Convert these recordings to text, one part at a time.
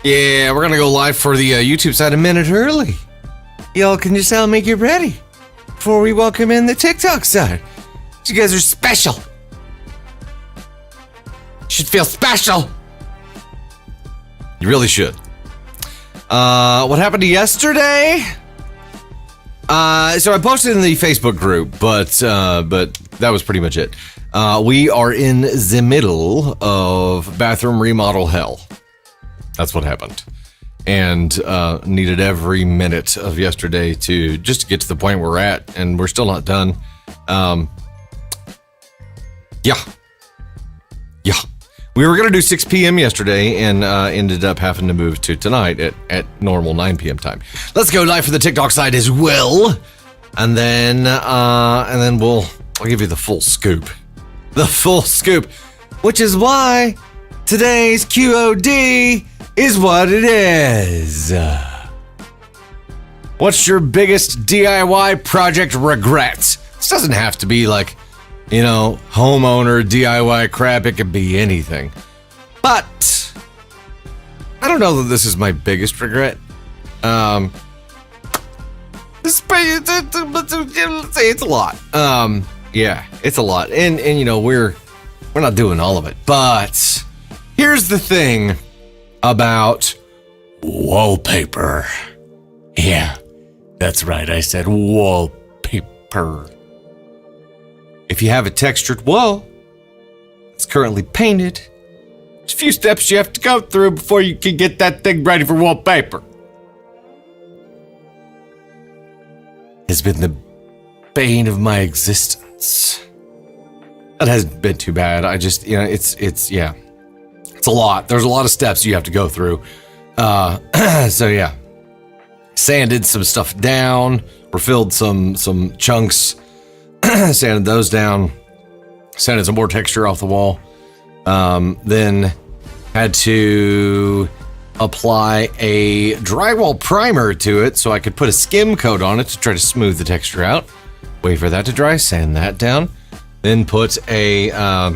Yeah, we're gonna go live for the YouTube side a minute early. Y'all can just all make it ready before we welcome in the TikTok side. You guys are special. Should feel special. You really should. What happened yesterday? So I posted in the Facebook group, but that was pretty much it. We are in the middle of bathroom remodel hell. That's what happened. And needed every minute of yesterday to get to the point we're at, and we're still not done. Yeah. We were going to do 6 p.m. yesterday and ended up having to move to tonight at normal 9 p.m. time. Let's go live for the TikTok side as well. And then I'll give you the full scoop. The full scoop, which is why today's QOD is what it is. What's your biggest DIY project regret? This doesn't have to be like, homeowner DIY crap. It could be anything. But I don't know that this is my biggest regret. It's a lot. Yeah, it's a lot. And we're not doing all of it. But here's the thing about wallpaper. Yeah, that's right. I said wallpaper. If you have a textured wall, it's currently painted, there's a few steps you have to go through before you can get that thing ready for wallpaper. It's been the bane of my existence. That hasn't been too bad. I just, it's a lot. There's a lot of steps you have to go through. So yeah, sanded some stuff down, refilled some chunks, sanded those down, sanded some more texture off the wall. Then had to apply a drywall primer to it so I could put a skim coat on it to try to smooth the texture out. Wait for that to dry, sand that down. Then put a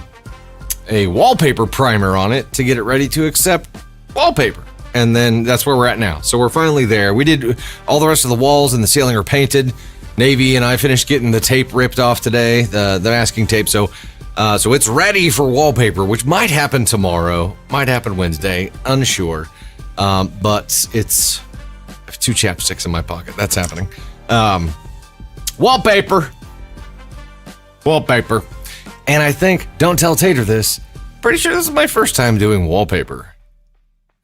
wallpaper primer on it to get it ready to accept wallpaper. And then that's where we're at now. So we're finally there. We did all the rest of the walls and the ceiling are painted. Navy and I finished getting the tape ripped off today, the masking tape. So it's ready for wallpaper, which might happen tomorrow, might happen Wednesday, unsure. But I have 2 chapsticks in my pocket. That's happening. Wallpaper. And I think, don't tell Tater this, pretty sure this is my first time doing wallpaper.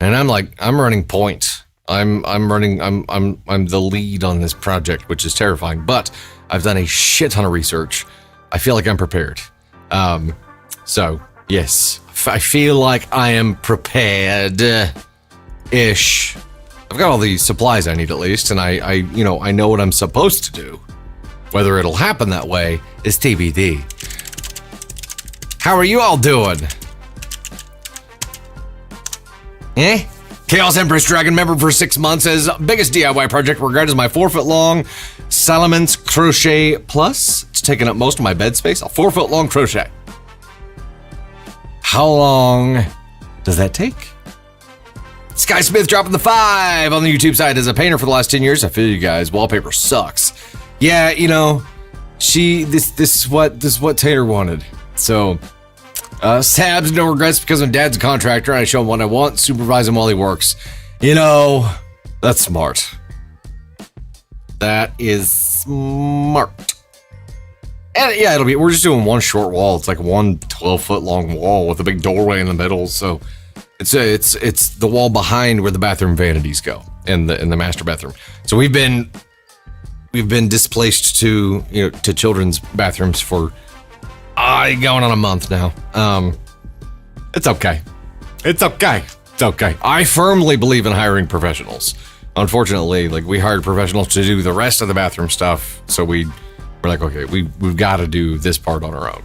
And I'm running point. I'm the lead on this project, which is terrifying, but I've done a shit ton of research. I feel like I'm prepared. So yes, I feel like I am prepared-ish. I've got all the supplies I need at least, and I know what I'm supposed to do. Whether it'll happen that way is TBD. How are you all doing? Chaos Empress Dragon member for 6 months says, biggest DIY project regret is my 4-foot long Salamon's Crochet Plus. It's taking up most of my bed space. A 4-foot long crochet. How long does that take? Sky Smith dropping the 5 on the YouTube side. As a painter for the last 10 years, I feel you guys. Wallpaper sucks. Yeah, this is what Tater wanted. So, Sabs, no regrets because my dad's a contractor and I show him what I want, supervise him while he works. That's smart. That is smart. And yeah, we're just doing one short wall. It's like one 12-foot long wall with a big doorway in the middle. So it's the wall behind where the bathroom vanities go in the master bathroom. So we've been displaced to children's bathrooms for going on a month now. It's okay. I firmly believe in hiring professionals. Unfortunately, we hired professionals to do the rest of the bathroom stuff. So we're like, okay, we've got to do this part on our own.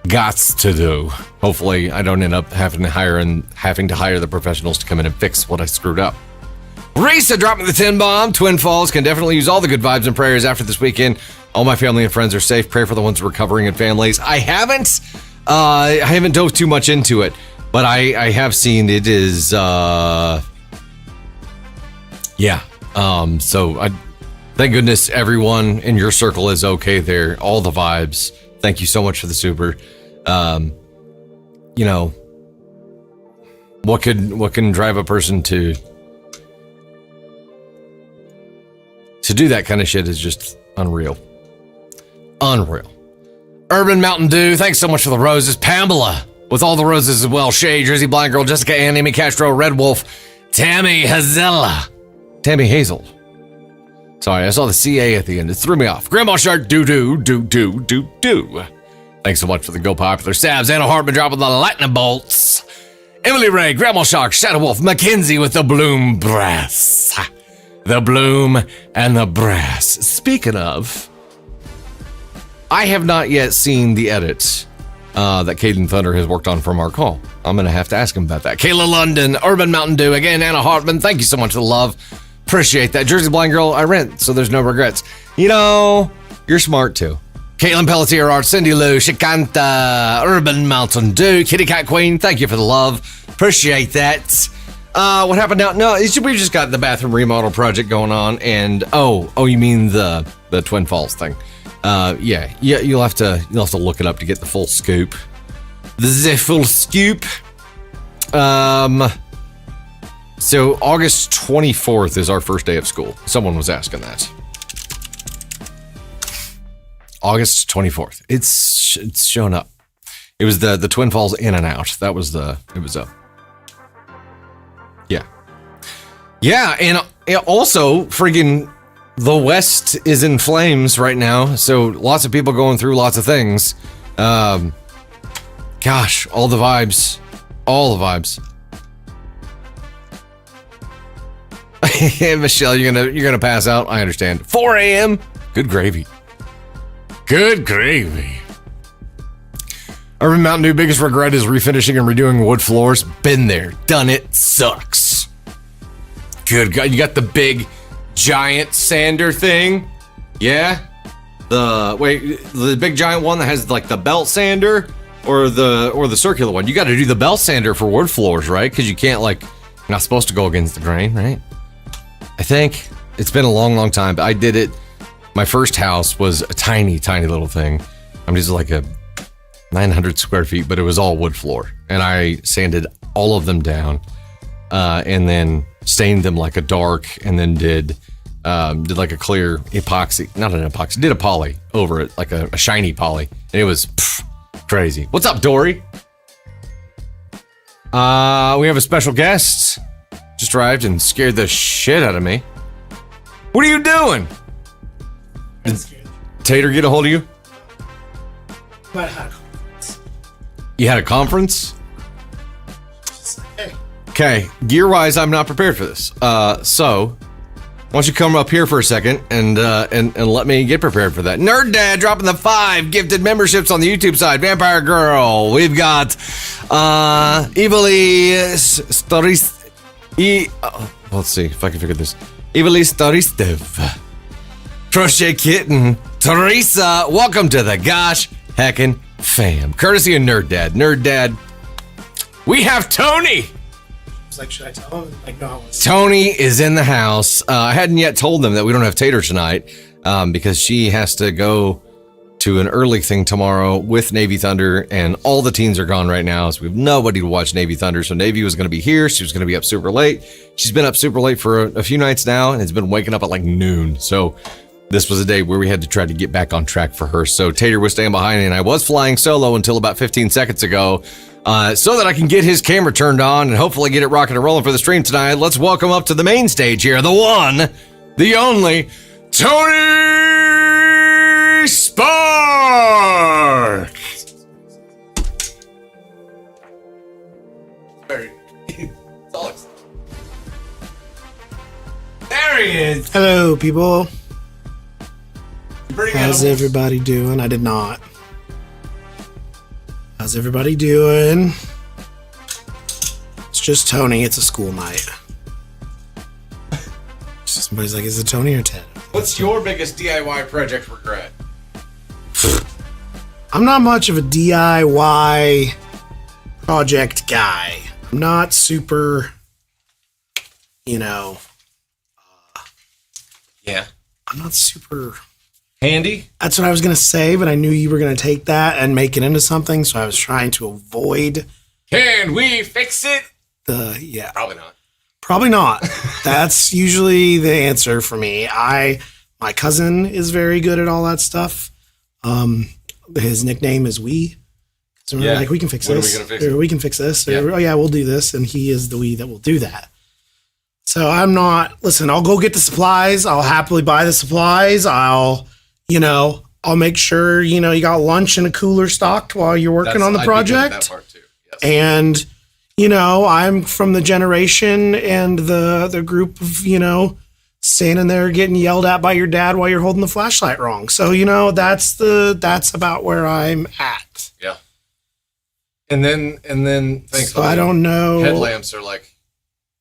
Gots to do. Hopefully, I don't end up having to hire the professionals to come in and fix what I screwed up. Risa dropping the 10 bomb. Twin Falls can definitely use all the good vibes and prayers after this weekend. All my family and friends are safe. Pray for the ones recovering and families. I haven't dove too much into it. But I have seen it is, yeah. So thank goodness everyone in your circle is okay there. All the vibes. Thank you so much for the super. You know, what can drive a person to do that kind of shit is just unreal. Unreal. Urban Mountain Dew, thanks so much for the roses. Pamela, with all the roses as well. Shay, Jersey Blind Girl, Jessica Ann, Amy Castro, Red Wolf, Tammy Hazella. Tammy Hazel. Sorry, I saw the CA at the end. It threw me off. Grandma Shark, do. Thanks so much for the Go Popular Sabs. Anna Hartman dropping the lightning bolts. Emily Ray, Grandma Shark, Shadow Wolf, Mackenzie with the Bloom Brass. The Bloom and the Brass. Speaking of, I have not yet seen the edits that Caden Thunder has worked on from our call. I'm going to have to ask him about that. Kayla London, Urban Mountain Dew, again, Anna Hartman, thank you so much for the love. Appreciate that. Jersey Blind Girl, I rent, so there's no regrets. You know, you're smart too. Caitlin Pelletier, Art, Cindy Lou, Shikanta, Urban Mountain Dew, Kitty Cat Queen, thank you for the love. Appreciate that. What happened now? No, we just got the bathroom remodel project going on, and oh, you mean the Twin Falls thing? Yeah, you'll have to look it up to get the full scoop. The full scoop. So August 24th is our first day of school. Someone was asking that. August 24th. It's shown up. It was the Twin Falls in and out. It was yeah, and also friggin' the West is in flames right now, so lots of people going through lots of things. Gosh, all the vibes. Michelle, you're gonna pass out. I understand. 4 a.m. Good gravy. Urban Mountain Dew, biggest regret is refinishing and redoing wood floors. Been there, done it, sucks. Good God, you got the big giant sander thing? Yeah? The big giant one that has like the belt sander or the circular one? You got to do the belt sander for wood floors, right? Because you can't you're not supposed to go against the grain, right? I think it's been a long time, but I did it. My first house was a tiny little thing. I'm just like a 900 square feet, but it was all wood floor, and I sanded all of them down, and then stained them like a dark, and then did like a clear epoxy, not an epoxy, did a poly over it, like a shiny poly, and it was crazy. What's up, Dory? We have a special guest. Just arrived and scared the shit out of me. What are you doing? Did Tater get a hold of you? You had a conference? Okay, gear-wise, I'm not prepared for this. So, why don't you come up here for a second and let me get prepared for that. Nerd Dad dropping the 5 gifted memberships on the YouTube side. Vampire Girl. We've got Evilly Stories. Let's see if I can figure this. Evilly Staristev. Crochet Kitten. Teresa. Welcome to the Gosh Heckin' Fam. Courtesy of Nerd Dad. Nerd Dad. We have Tony. Should I tell him? No, I was. Tony is in the house. I hadn't yet told them that we don't have Tater tonight because she has to go to an early thing tomorrow with Navy Thunder, and all the teens are gone right now, so we have nobody to watch Navy Thunder. So Navy was going to be here. She was going to be up super late. She's been up super late for a few nights now, and has been waking up at like noon. So this was a day where we had to try to get back on track for her. So Tater was staying behind, and I was flying solo until about 15 seconds ago. So that I can get his camera turned on and hopefully get it rocking and rolling for the stream tonight. Let's welcome up to the main stage here, the one, the only, Tony Spark! There he is! Hello, people. How's everybody doing? I did not. How's everybody doing? It's just Tony. It's a school night. Somebody's like, is it Tony or Ted? What's your biggest DIY project regret? I'm not much of a DIY project guy. I'm not super, Yeah. I'm not super Handy? That's what I was going to say, but I knew you were going to take that and make it into something, so I was trying to avoid Can we fix it? Probably not. Probably not. That's usually the answer for me. My cousin is very good at all that stuff. His nickname is We. So we're like, we can fix When this. are we gonna fix it? Or we can fix this. Yeah. Or, oh yeah, we'll do this. And he is the We that will do that. So listen, I'll go get the supplies. I'll happily buy the supplies. I'll make sure, you got lunch and a cooler stocked while you're working on the project. That part too. Yes. And, I'm from the generation and the group of, standing there getting yelled at by your dad while you're holding the flashlight wrong. So, that's about where I'm at. Yeah. And then thankfully, So I don't know. headlamps are like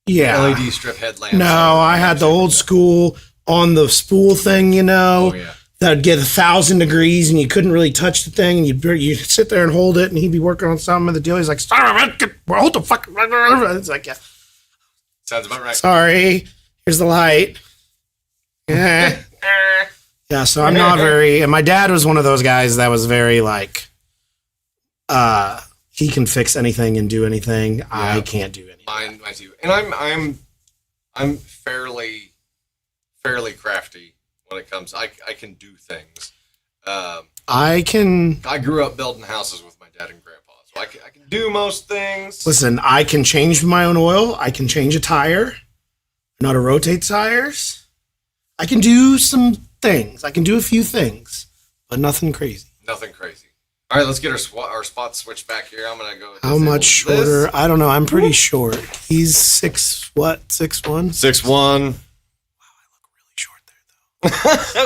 LED strip headlamps. No, I had the old school on the spool thing, Oh, yeah. that'd get 1,000 degrees and you couldn't really touch the thing and you'd sit there and hold it and he'd be working on something and the deal. He's like, hold the fuck. It's like, yeah. Sounds about right. Sorry. Here's the light. Yeah. Yeah. So I'm not very, and my dad was one of those guys that was very like, he can fix anything and do anything. Yeah. I can't do anything. Mine too. And I'm fairly crafty when it comes. I can do things. I grew up building houses with my dad and grandpa, so I can do most things. Listen, I can change my own oil. I can change a tire. I know how to rotate tires. I can do some things. I can do a few things, but nothing crazy. Nothing crazy. All right, let's get our spots switched back here. I'm gonna go. How much shorter? This. I don't know. I'm pretty short. He's 6'1"? 6'1". Wow, I look really short there,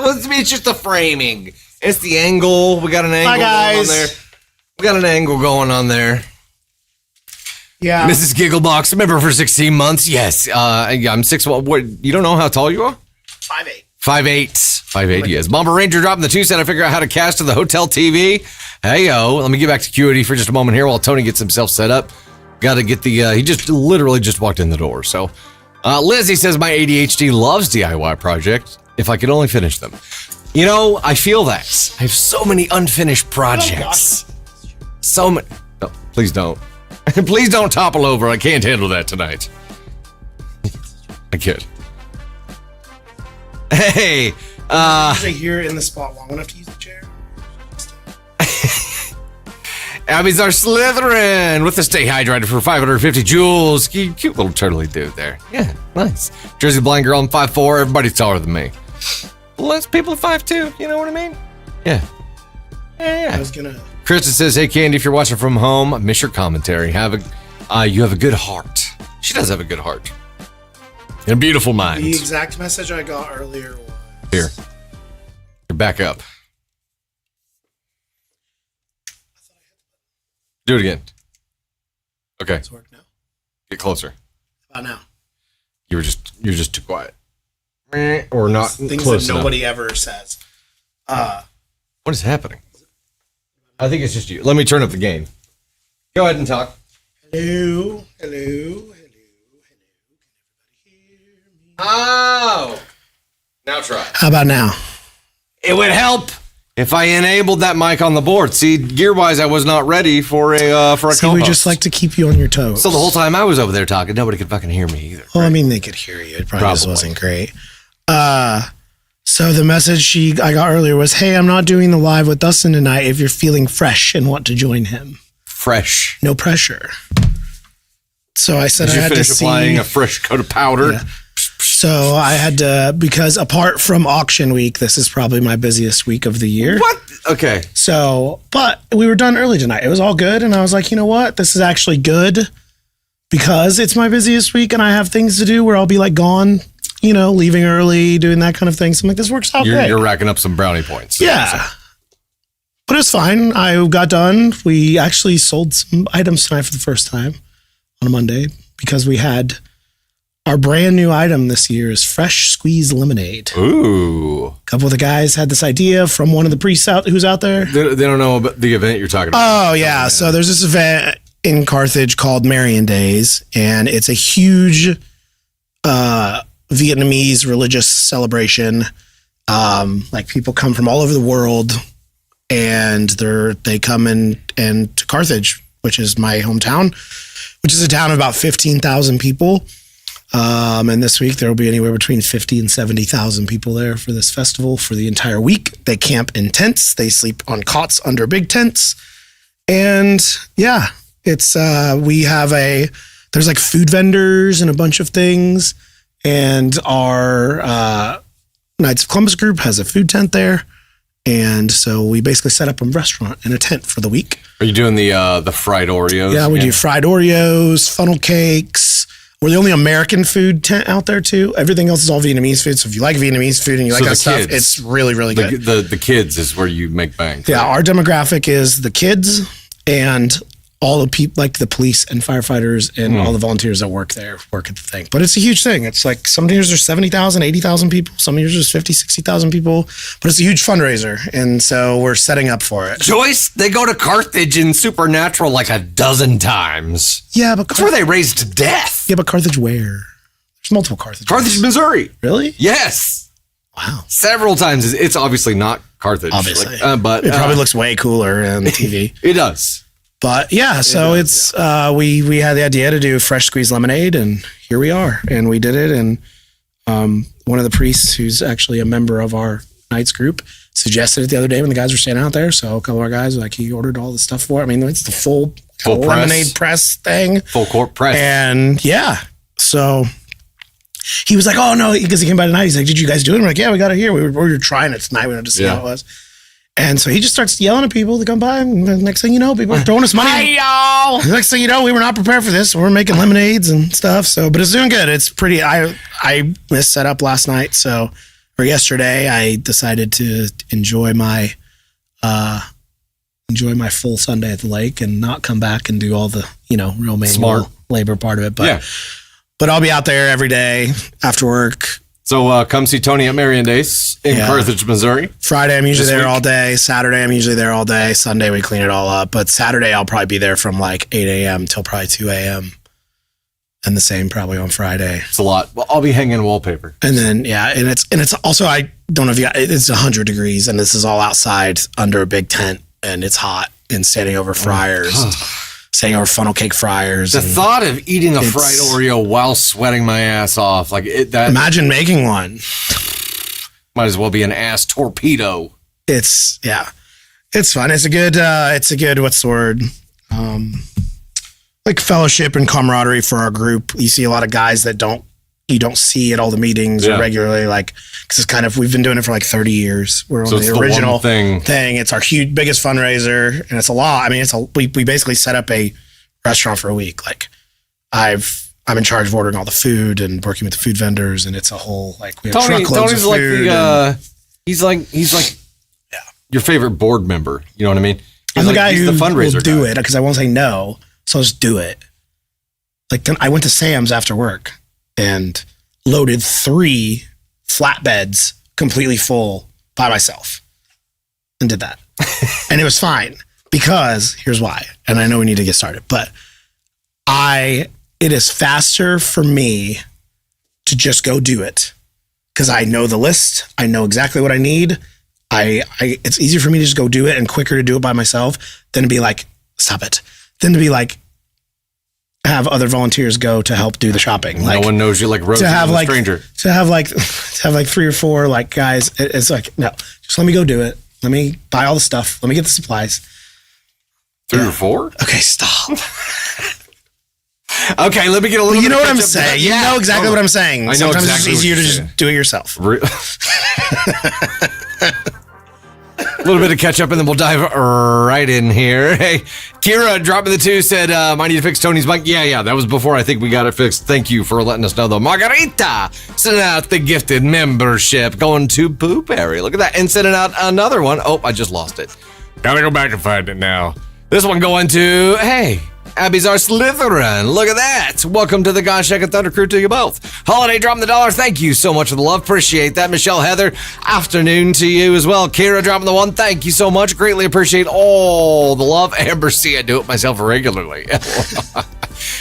though. It's just the framing. It's the angle. We got an angle Hi, going on there. We got an angle going on there. Yeah. Mrs. Gigglebox, member for 16 months. Yes. I'm 6'1". What? You don't know how tall you are? 5'8". 5'8". 5'8" he is. Bomber Ranger dropping the 2 cent. I figure out how to cast to the hotel TV. Hey, yo. Let me get back to QOD for just a moment here while Tony gets himself set up. Got to get the, he just literally just walked in the door. So, Lizzie says my ADHD loves DIY projects if I could only finish them. I feel that. I have so many unfinished projects. So many. No, please don't. Please don't topple over. I can't handle that tonight. I kid. Hey, Usually here in the spot long enough to use the chair. Abby's our Slytherin with the Stay Hydrated for 550 joules. Cute little turtly dude there. Yeah, nice. Jersey blind girl, I'm 5'4". Everybody's taller than me. Less people at 5'2". You know what I mean? Yeah. I was gonna. Krista says, "Hey Candy, if you're watching from home, I miss your commentary. You have a good heart." She does have a good heart and a beautiful mind. The exact message I got earlier was here. You're back up. Do it again. Okay. Does it work now? Get closer. How about now? You're just too quiet. Or not Things close that enough. nobody ever says. What is happening? I think it's just you. Let me turn up the gain. Go ahead and talk. Hello. Can everybody hear me? Oh. Now try. How about now? It would help if I enabled that mic on the board. See, gear-wise, I was not ready for a co-host. We just like to keep you on your toes. So the whole time I was over there talking, nobody could fucking hear me either. Well, I mean, they could hear you. It probably just wasn't great. So the message I got earlier was, "Hey, I'm not doing the live with Dustin tonight. If you're feeling fresh and want to join him, fresh, no pressure." So I said I had to finish applying a fresh coat of powder. Yeah. So I had to, because apart from auction week, this is probably my busiest week of the year. What? Okay. So, but we were done early tonight. It was all good. And I was like, you know what? This is actually good because it's my busiest week and I have things to do where I'll be like gone, leaving early, doing that kind of thing. So I'm like, this works out great. You're racking up some brownie points. Yeah. But it was fine. I got done. We actually sold some items tonight for the first time on a Monday because we had our brand new item this year is fresh squeeze lemonade. Ooh. A couple of the guys had this idea from one of the priests who's out there. They don't know about the event you're talking about. Oh, yeah. So there's this event in Carthage called Marian Days, and it's a huge Vietnamese religious celebration. Like people come from all over the world, and they come in and to Carthage, which is my hometown, which is a town of about 15,000 people. And this week there will be anywhere between 50 and 70,000 people there for this festival for the entire week. They camp in tents. They sleep on cots under big tents. And yeah, it's, there's like food vendors and a bunch of things. And our, Knights of Columbus group has a food tent there. And so we basically set up a restaurant and a tent for the week. Are you doing the fried Oreos? Yeah, we do fried Oreos, funnel cakes. We're the only American food tent out there too. Everything else is all Vietnamese food. So if you like Vietnamese food and you like that stuff, it's really, really good. The kids is where you make bang. Yeah, our demographic is the kids and all the people, like the police and firefighters and all the volunteers that work there, work at the thing. But it's a huge thing. It's like some years there's 70,000, 80,000 people. Some years there's 50, 60,000 people. But it's a huge fundraiser. And so we're setting up for it. Joyce, they go to Carthage in Supernatural like a dozen times. Yeah, but that's where they raised to death. Yeah, but Carthage where? There's multiple Carthage. Carthage, Missouri. Really? Yes. Wow. Several times. It's obviously not Carthage. Obviously. But it probably looks way cooler on TV. It does. But yeah, so it's we had the idea to do fresh squeezed lemonade, and here we are, and we did it. And one of the priests, who's actually a member of our Knights group, suggested it the other day when the guys were standing out there. So a couple of our guys, like, he ordered all the stuff for it. I mean, it's the full lemonade press thing, full court press, and yeah, so. He was like, "Oh no," because he came by tonight. He's like, "Did you guys do it?" I'm like, "Yeah, we got it here. We were trying it tonight. We wanted to see how it was." And so he just starts yelling at people to come by. And the next thing you know, people are throwing us money. Hey, y'all. The next thing you know, we were not prepared for this. We're making lemonades and stuff. So, but it's doing good. It's pretty, I missed setup last night. So, or yesterday, I decided to enjoy my full Sunday at the lake and not come back and do all the, real manual labor part of it. But I'll be out there every day after work. So come see Tony at Marian Days in Carthage, Missouri. Friday, I'm usually there all day. Saturday, I'm usually there all day. Sunday, we clean it all up. But Saturday, I'll probably be there from like 8 a.m. till probably 2 a.m. And the same probably on Friday. It's a lot. Well, I'll be hanging wallpaper. And then, and it's also, I don't know if it's 100 degrees, and this is all outside under a big tent, and it's hot, and standing over fryers. Staying over funnel cake fryers. The thought of eating a fried Oreo while sweating my ass off, imagine making one. Might as well be an ass torpedo. It's fun. It's a good, what's the word? Like fellowship and camaraderie for our group. You see a lot of guys that you don't see at all the meetings or regularly, like, because it's kind of, we've been doing it for like 30 years. We're on the original thing. It's our biggest fundraiser, and it's a lot. I mean, we basically set up a restaurant for a week. Like, I'm in charge of ordering all the food and working with the food vendors, and it's a whole, like, we have truckloads of food. He's like your favorite board member. You know what I mean? I'm the guy who the fundraiser will do it, because I won't say no, so I'll just do it. Like, then I went to Sam's after work and loaded 3 flatbeds completely full by myself and did that. And it was fine, because here's why. And I know we need to get started, but it is faster for me to just go do it, because I know the list. I know exactly what I need. It's easier for me to just go do it, and quicker to do it by myself than to be like, stop it. Than to be like, have other volunteers go to help do the shopping. Like, no one knows you like Rosie, a stranger. To have like 3 or 4 like guys, it's like, no, just let me go do it. Let me buy all the stuff. Let me get the supplies. 3 or 4? Okay, stop. Okay, let me get a little. You know what I'm saying. You know exactly what I'm saying. I know Sometimes exactly it's easier to just do it yourself. A little bit of catch up, and then we'll dive right in here. Hey, Kira dropping the 2 said, might need to fix Tony's mic. Yeah, that was before I think we got it fixed. Thank you for letting us know, though. Margarita sending out the gifted membership, going to Blueberry. Look at that. And sending out another one. Oh, I just lost it. Gotta go back and find it now. This one going to, hey, Abby's our Slytherin. Look at that. Welcome to the Gosh Second Thunder crew to you both. Holiday dropping the $1. Thank you so much for the love. Appreciate that. Michelle Heather, afternoon to you as well. Kira dropping the $1. Thank you so much. Greatly appreciate all the love. Amber C, I do it myself regularly.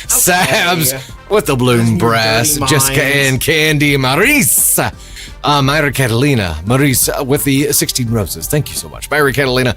Sabs with the bloom brass. Jessica and Candy. Maurice. Myra Catalina. Maurice with the 16 roses. Thank you so much. Myra Catalina.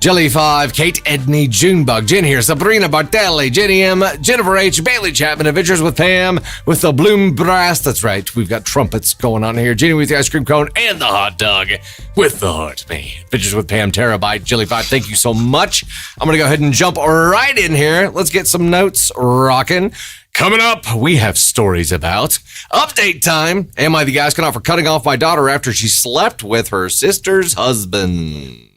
Jelly 5, Kate Edney, Junebug, Jen here, Sabrina Bartelli, Jenny M, Jennifer H, Bailey Chapman, Adventures with Pam, with the bloom brass. That's right, we've got trumpets going on here. Jenny with the ice cream cone and the hot dog with the heart man. Adventures with Pam, Terabyte, Jelly 5, thank you so much. I'm going to go ahead and jump right in here. Let's get some notes rocking. Coming up, we have stories about update time. Am I the astronaut for cutting off my daughter after she slept with her sister's husband?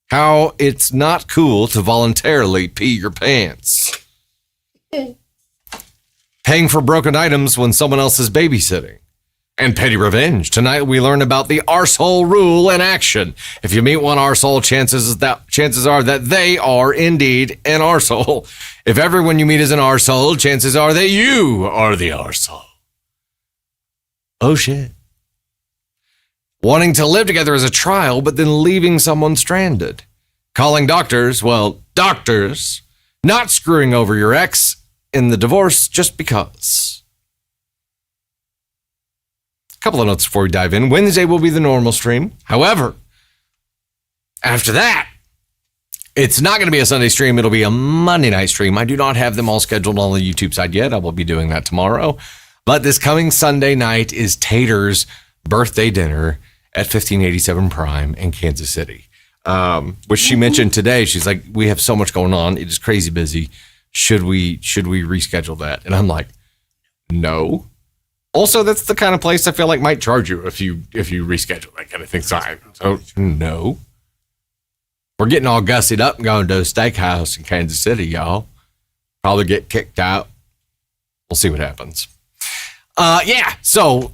How it's not cool to voluntarily pee your pants. Paying for broken items when someone else is babysitting. And petty revenge. Tonight we learn about the arsehole rule in action. If you meet one arsehole, chances are that they are indeed an arsehole. If everyone you meet is an arsehole, chances are that you are the arsehole. Oh shit. Wanting to live together as a trial, but then leaving someone stranded. Calling doctors, not screwing over your ex in the divorce just because. A couple of notes before we dive in. Wednesday will be the normal stream. However, after that, it's not going to be a Sunday stream. It'll be a Monday night stream. I do not have them all scheduled on the YouTube side yet. I will be doing that tomorrow. But this coming Sunday night is Tater's birthday dinner at 1587 Prime in Kansas City, which she mentioned today. She's like, we have so much going on. It is crazy busy. Should we reschedule that? And I'm like, no. Also, that's the kind of place I feel like might charge you if you reschedule that kind of thing. So no. We're getting all gussied up and going to a steakhouse in Kansas City, y'all. Probably get kicked out. We'll see what happens. So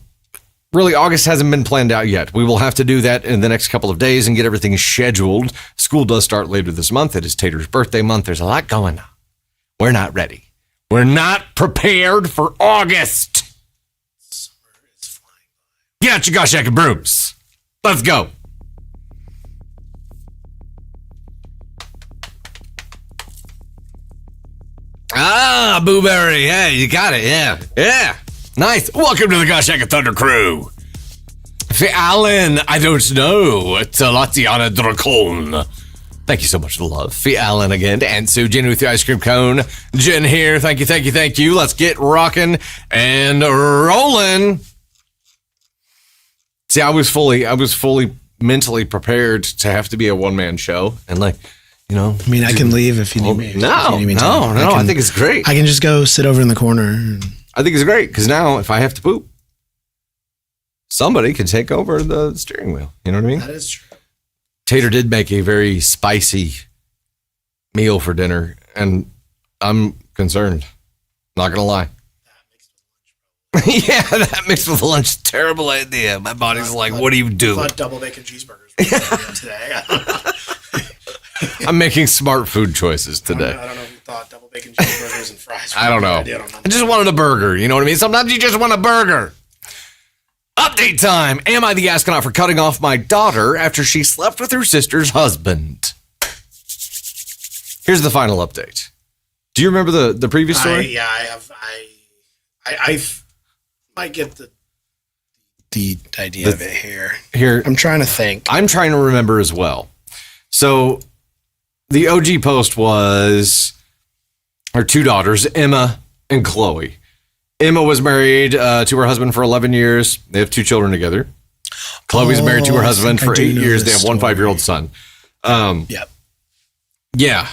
really, August hasn't been planned out yet. We will have to do that in the next couple of days and get everything scheduled. School does start later this month. It is Tater's birthday month. There's a lot going on. We're not ready. We're not prepared for August. Summer is flying by. Get out your gosh heck brooms. Let's go. Booberry. Yeah, you got it. Yeah. Nice. Welcome to the Gosh Heck Thunder crew. For Alan, I don't know. It's Latiana Dracon. Thank you so much for the love. For Alan again. And Sue, Jenny with the ice cream cone. Jen here. Thank you. Let's get rocking and rolling. See, I was fully mentally prepared to have to be a one-man show. And I can leave if you need me. No, I think it's great. I can just go sit over in the corner. I think it's great because now if I have to poop, somebody can take over the steering wheel. You know what I mean? That is true. Tater did make a very spicy meal for dinner, and I'm concerned. Not going to lie. Yeah, that mixed with lunch. Terrible idea. My body's like, what do you do? I thought double bacon cheeseburgers were today. I'm making smart food choices today. I don't know who thought double bacon cheeseburgers and fries. I don't know. I just wanted a burger. You know what I mean? Sometimes you just want a burger. Update time. Am I the astronaut for cutting off my daughter after she slept with her sister's husband? Here's the final update. Do you remember the previous story? I have. I might get the idea of it here. I'm trying to think. I'm trying to remember as well. So the OG post was her two daughters, Emma and Chloe. Emma was married to her husband for 11 years. They have two children together. Chloe's married to her husband for 8 years. They have one 5-year-old son. Yep. Yeah.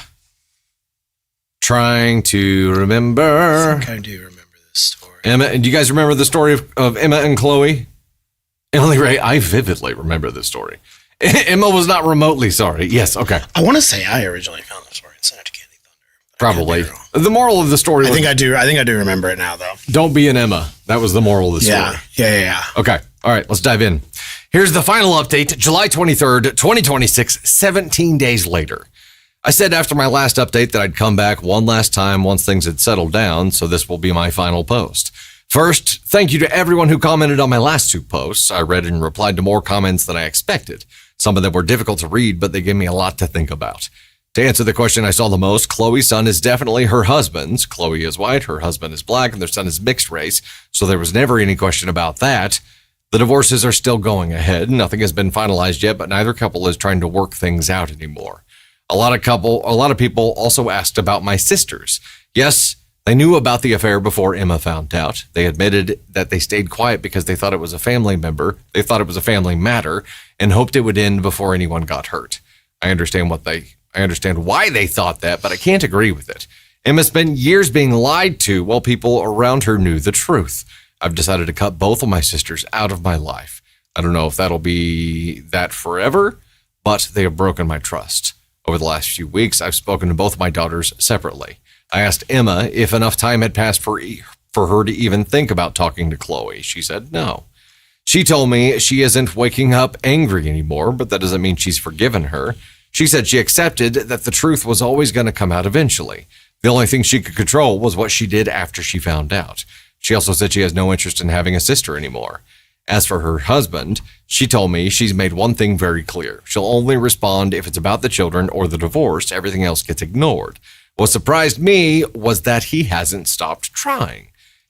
Trying to remember. I think I do remember this story. Emma, do you guys remember the story of Emma and Chloe? Emily Ray, I vividly remember this story. Emma was not remotely sorry. Yes, okay. I want to say I originally found the story and sent it to Candy Thunder. Probably. The moral of the story was, I think I do remember it now, though. Don't be an Emma. That was the moral of the story. Yeah. Okay. All right, let's dive in. Here's the final update. July 23rd, 2026, 17 days later. I said after my last update that I'd come back one last time once things had settled down, so this will be my final post. First, thank you to everyone who commented on my last 2 posts. I read and replied to more comments than I expected. Some of them were difficult to read, but they gave me a lot to think about. To answer the question I saw the most, Chloe's son is definitely her husband's. Chloe is white, her husband is black, and their son is mixed race, so there was never any question about that. The divorces are still going ahead. Nothing has been finalized yet, but neither couple is trying to work things out anymore. A lot of people also asked about my sisters. Yes, they knew about the affair before Emma found out. They admitted that they stayed quiet because they thought it was a family member. They thought it was a family matter and hoped it would end before anyone got hurt. I understand why they thought that, but I can't agree with it. Emma spent years being lied to while people around her knew the truth. I've decided to cut both of my sisters out of my life. I don't know if that'll be that forever, but they have broken my trust. Over the last few weeks, I've spoken to both of my daughters separately. I asked Emma if enough time had passed for her to even think about talking to Chloe. She said no. She told me she isn't waking up angry anymore, but that doesn't mean she's forgiven her. She said she accepted that the truth was always going to come out eventually. The only thing she could control was what she did after she found out. She also said she has no interest in having a sister anymore. As for her husband, she told me she's made one thing very clear. She'll only respond if it's about the children or the divorce. Everything else gets ignored. What surprised me was that he hasn't stopped trying.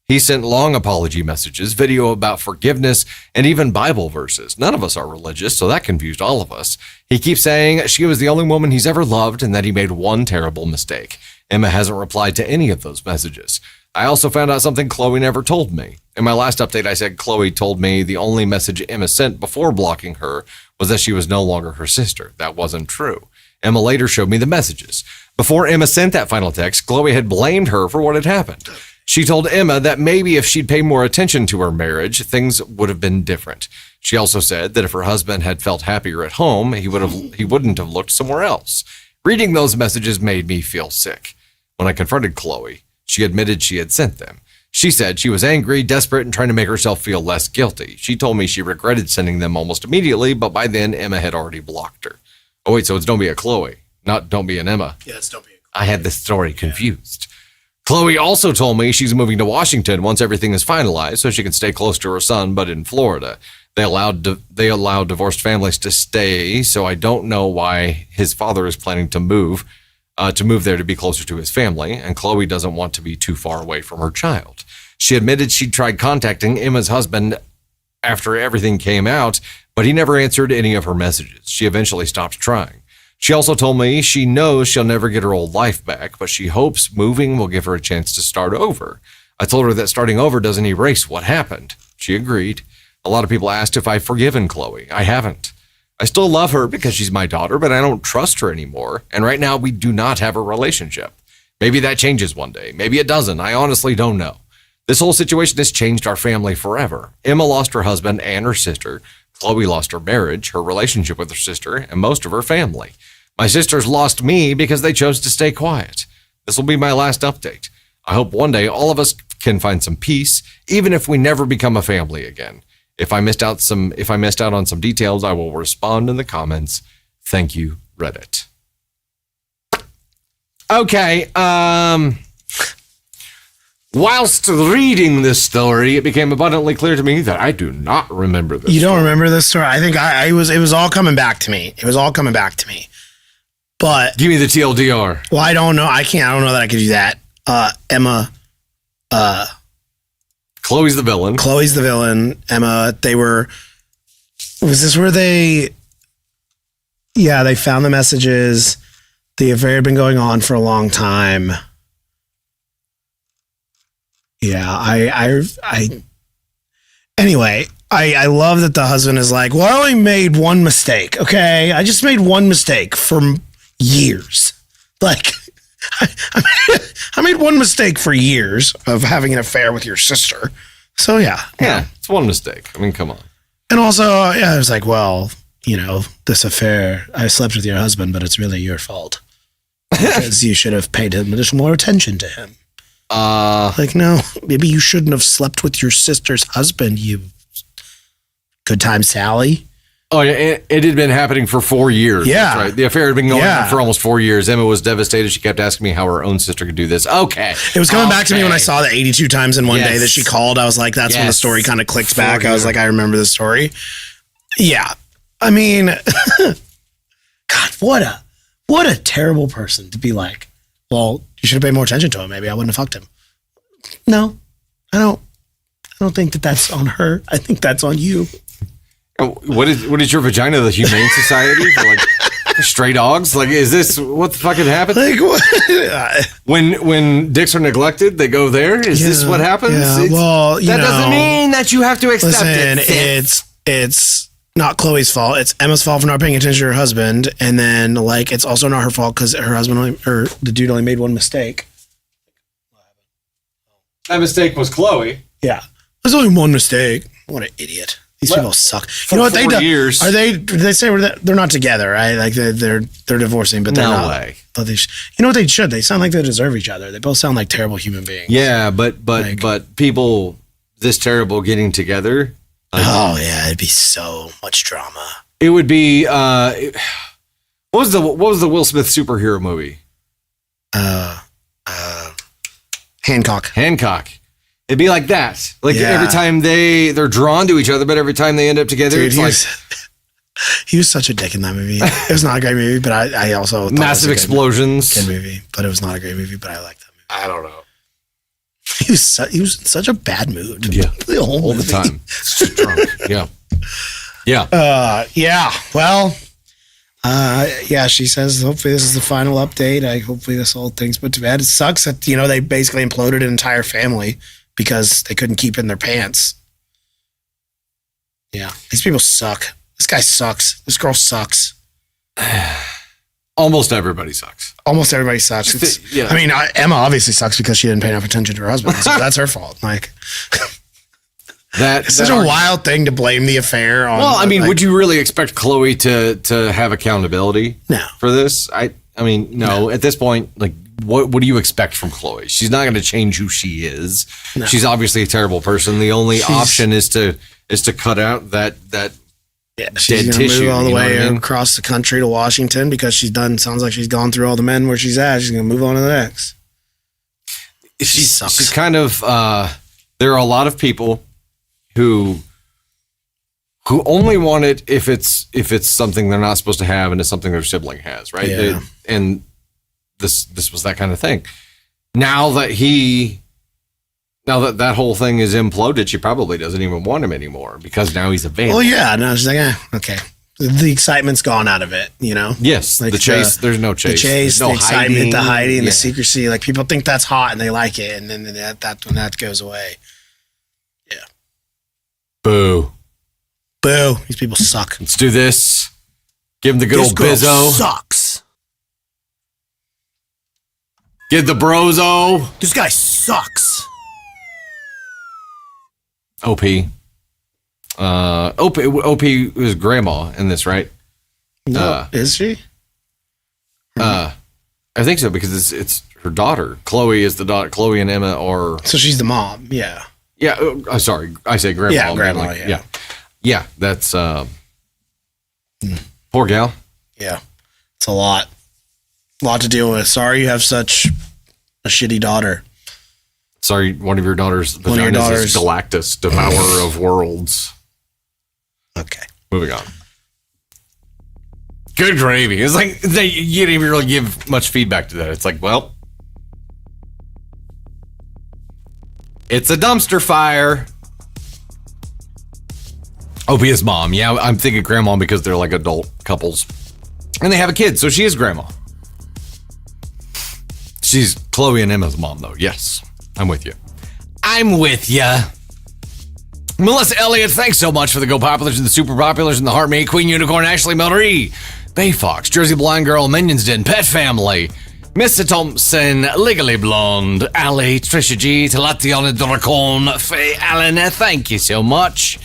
He sent long apology messages, video about forgiveness, and even Bible verses. None of us are religious, so that confused all of us. He keeps saying she was the only woman he's ever loved and that he made one terrible mistake. Emma hasn't replied to any of those messages. I also found out something Chloe never told me. In my last update, I said Chloe told me the only message Emma sent before blocking her was that she was no longer her sister. That wasn't true. Emma later showed me the messages. Before Emma sent that final text, Chloe had blamed her for what had happened. She told Emma that maybe if she'd paid more attention to her marriage, things would have been different. She also said that if her husband had felt happier at home, he wouldn't have looked somewhere else. Reading those messages made me feel sick. When I confronted Chloe, she admitted she had sent them. She said she was angry, desperate, and trying to make herself feel less guilty. She told me she regretted sending them almost immediately, but by then Emma had already blocked her. Oh wait, so it's don't be a Chloe, not don't be an Emma. Yeah, it's don't be a Chloe. I had this story confused. Chloe also told me she's moving to Washington once everything is finalized so she can stay close to her son, but in Florida. They allow divorced families to stay, so I don't know why his father is planning to move there to be closer to his family, and Chloe doesn't want to be too far away from her child. She admitted she'd tried contacting Emma's husband after everything came out, but he never answered any of her messages. She eventually stopped trying. She also told me she knows she'll never get her old life back, but she hopes moving will give her a chance to start over. I told her that starting over doesn't erase what happened. She agreed. A lot of people asked if I've forgiven Chloe. I haven't. I still love her because she's my daughter, but I don't trust her anymore. And right now we do not have a relationship. Maybe that changes one day. Maybe it doesn't. I honestly don't know. This whole situation has changed our family forever. Emma lost her husband and her sister. Chloe lost her marriage, her relationship with her sister, and most of her family. My sisters lost me because they chose to stay quiet. This will be my last update. I hope one day all of us can find some peace, even if we never become a family again. If I missed out on some details, I will respond in the comments. Thank you, Reddit. Okay, whilst reading this story, it became abundantly clear to me that I do not remember this. You don't remember this story? I think it was all coming back to me. It was all coming back to me. But give me the TLDR. Well, I don't know. I don't know that I could do that. Emma, Chloe's the villain. Emma, was this where they found the messages. The affair had been going on for a long time. Yeah, anyway, I love that the husband is like, well, I only made one mistake. Okay. I just made one mistake for years. Like, I made one mistake for years of having an affair with your sister. So yeah. It's one mistake. I mean, come on. And also, I was like, well, this affair, I slept with your husband, but it's really your fault because you should have paid him a little more attention to him. Like, no, maybe you shouldn't have slept with your sister's husband, you good time Sally. Oh, yeah, it had been happening for 4 years. Yeah. That's right. The affair had been going on for almost 4 years. Emma was devastated. She kept asking me how her own sister could do this. Okay. It was coming back to me when I saw the 82 times in one day that she called. I was like, that's when the story kind of clicked back. I was like, I remember the story. Yeah. I mean, God, what a terrible person to be like, well, you should have paid more attention to him. Maybe I wouldn't have fucked him. No, I don't think that's on her. I think that's on you. What is your vagina, the Humane Society for like for stray dogs? Like, is this what the fuck had happened? Like what? When dicks are neglected, they go there. Is this what happens? Yeah, well, that doesn't mean that you have to accept it. It's not Chloe's fault. It's Emma's fault for not paying attention to her husband, and then like it's also not her fault because her husband the dude only made one mistake. That mistake was Chloe. Yeah, there's only one mistake. What an idiot. These people suck. You know what they do? Years. Are they? Did they say they're not together? Right? Like they're divorcing, but they're not. No way. But you know what they should? They sound like they deserve each other. They both sound like terrible human beings. Yeah, but people this terrible getting together. Oh yeah, it'd be so much drama. It would be. What was the Will Smith superhero movie? Hancock. It'd be like that. Like every time they're drawn to each other, but every time they end up together, dude, it's he was such a dick in that movie. It was not a great movie, but I also thought massive explosions. Good movie, but it was not a great movie. But I liked that movie. I don't know. He was in such a bad mood. Yeah, all the time. Drunk. Yeah. Yeah. Well. Yeah, she says, hopefully this is the final update. Hopefully this whole thing's put to bed. It sucks that, they basically imploded an entire family because they couldn't keep in their pants. Yeah, these people suck. This guy sucks. This girl sucks. Almost everybody sucks. Almost everybody sucks. I mean, Emma obviously sucks because she didn't pay enough attention to her husband. So that's her fault. Like... It's such a wild thing to blame the affair on. Well, I mean, would you really expect Chloe to have accountability for this? I mean, no. At this point, like, what do you expect from Chloe? She's not going to change who she is. No. She's obviously a terrible person. The only option is to cut out that she's dead tissue. Move all the way across the country to Washington because sounds like she's gone through all the men where she's at. She's going to move on to the next. She's kind of, there are a lot of people who only want it if it's something they're not supposed to have and it's something their sibling has, right? Yeah. And this was that kind of thing. Now that that whole thing is imploded, she probably doesn't even want him anymore because now he's available. Well, yeah, no, she's like, okay. The excitement's gone out of it, Yes, like the chase. There's no chase. The chase, no the excitement, the hiding, the secrecy. Like people think that's hot and they like it, and then when that goes away. Boo. These people suck. Let's do this. Give him the good old bizzo. Sucks. Give the brozo. This guy sucks. OP. OP is grandma in this, right? No, is she? I think so because it's her daughter. Chloe is the daughter. Chloe and Emma are. So she's the mom. Yeah. Yeah, sorry. I say grandma. Yeah, grandma, like, yeah, that's poor gal. Yeah. It's a lot to deal with. Sorry you have such a shitty daughter. Sorry, one of your daughters is Galactus, devourer of worlds. Okay. Moving on. Good gravy. It's like you didn't even really give much feedback to that. It's like, well, it's a dumpster fire. OP's mom. Yeah, I'm thinking grandma because they're like adult couples. And they have a kid, so she is grandma. She's Chloe and Emma's mom, though. Yes, I'm with you. I'm with you. Melissa Elliott, thanks so much for the Go Populars and the Super Populars and the Heart Mate, Queen Unicorn, Ashley Mellery, Bay Fox, Jersey Blind Girl, Minions Den, Pet Family, Mr. Thompson, Legally Blonde, Ali, Trisha G, Talatiana Dracon, Faye Allen, thank you so much.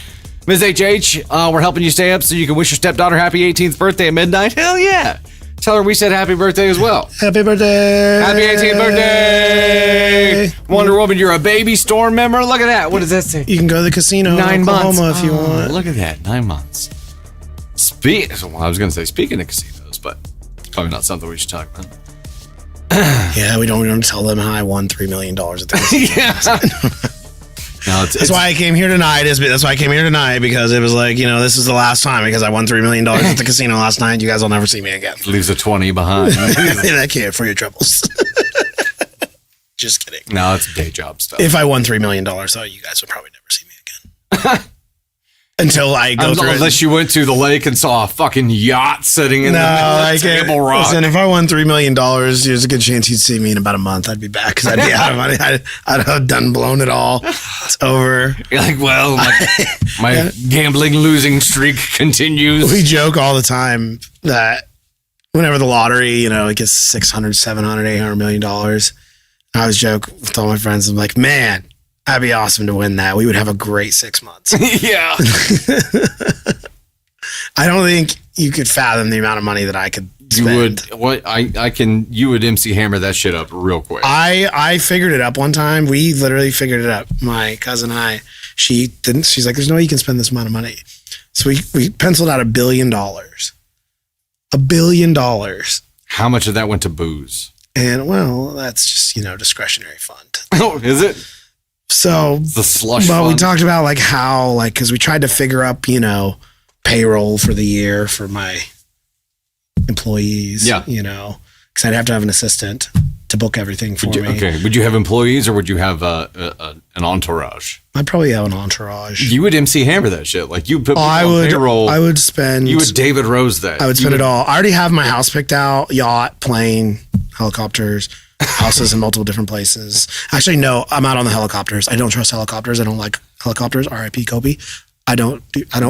Ms. HH, we're helping you stay up so you can wish your stepdaughter happy 18th birthday at midnight. Hell yeah. Tell her we said happy birthday as well. Happy birthday. Happy 18th birthday. Wonder Woman, you're a baby Storm member. Look at that. What does that say? You can go to the casino in Oklahoma if you want. Look at that. 9 months. Well, I was going to say speaking of casinos, but probably not something we should talk about. Yeah, we don't want to tell them how I won $3 million at the casino. Yeah. No, That's why I came here tonight. That's why I came here tonight, because it was like, this is the last time, because I won $3 million at the casino last night. You guys will never see me again. Leaves a 20 behind. I can't for your troubles. Just kidding. No, it's day job stuff. If I won $3 million, though, you guys would probably never see me again. Until I go through unless you went to the lake and saw a fucking yacht sitting in the middle of Table Rock. Listen, if I won $3 million, there's a good chance you'd see me in about a month. I'd be back because I'd be out of money. I'd have done blown it all. It's over. You're like, well, my gambling losing streak continues. We joke all the time that whenever the lottery, it gets $600, $700, $800 million, I always joke with all my friends. I'm like, man, that'd be awesome to win that. We would have a great 6 months. Yeah. I don't think you could fathom the amount of money that I could spend. You would MC Hammer that shit up real quick. I figured it up one time. We literally figured it up. My cousin and I, she's like, there's no way you can spend this amount of money. So we penciled out $1 billion. $1 billion. How much of that went to booze? And well, that's just, discretionary fund. Oh, is it? So the slush fund. We talked about how, because we tried to figure up, payroll for the year for my employees. Yeah. Because I'd have to have an assistant to book everything for me. Okay. Would you have employees or would you have an entourage? I'd probably have an entourage. You would MC Hammer that shit. Like you put people on payroll. I would spend. You would David Rose that. I would spend it all. I already have my house picked out: yacht, plane, helicopters, houses in multiple different places. Actually, no, I'm out on the helicopters. I don't trust helicopters. I don't like helicopters. R.I.P. Kobe. I don't fuck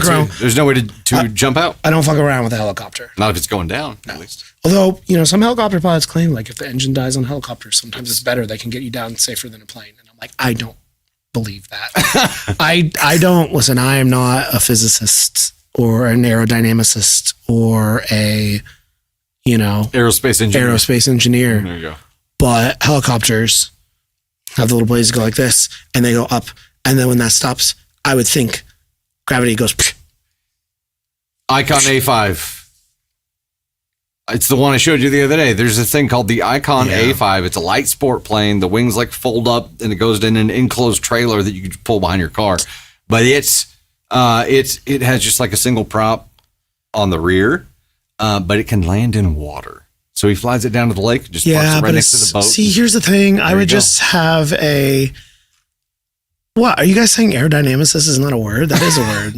around. There's no way to jump out. I don't fuck around with a helicopter. Not if it's going down, at least. Although, some helicopter pilots claim, if the engine dies on helicopters, sometimes it's better. They can get you down safer than a plane. And I'm like, I don't believe that. I don't. Listen, I am not a physicist or an aerodynamicist or a, aerospace engineer. There you go. But helicopters have the little blades that go like this, and they go up. And then when that stops, I would think gravity goes. Icon A5. It's the one I showed you the other day. There's a thing called the Icon A5. It's a light sport plane. The wings fold up and it goes in an enclosed trailer that you can pull behind your car. But it has just a single prop on the rear, but it can land in water. So he flies it down to the lake, just parks it right next to the boat. See, here's the thing. I would just have a. What? Are you guys saying aerodynamicist is not a word? That is a word.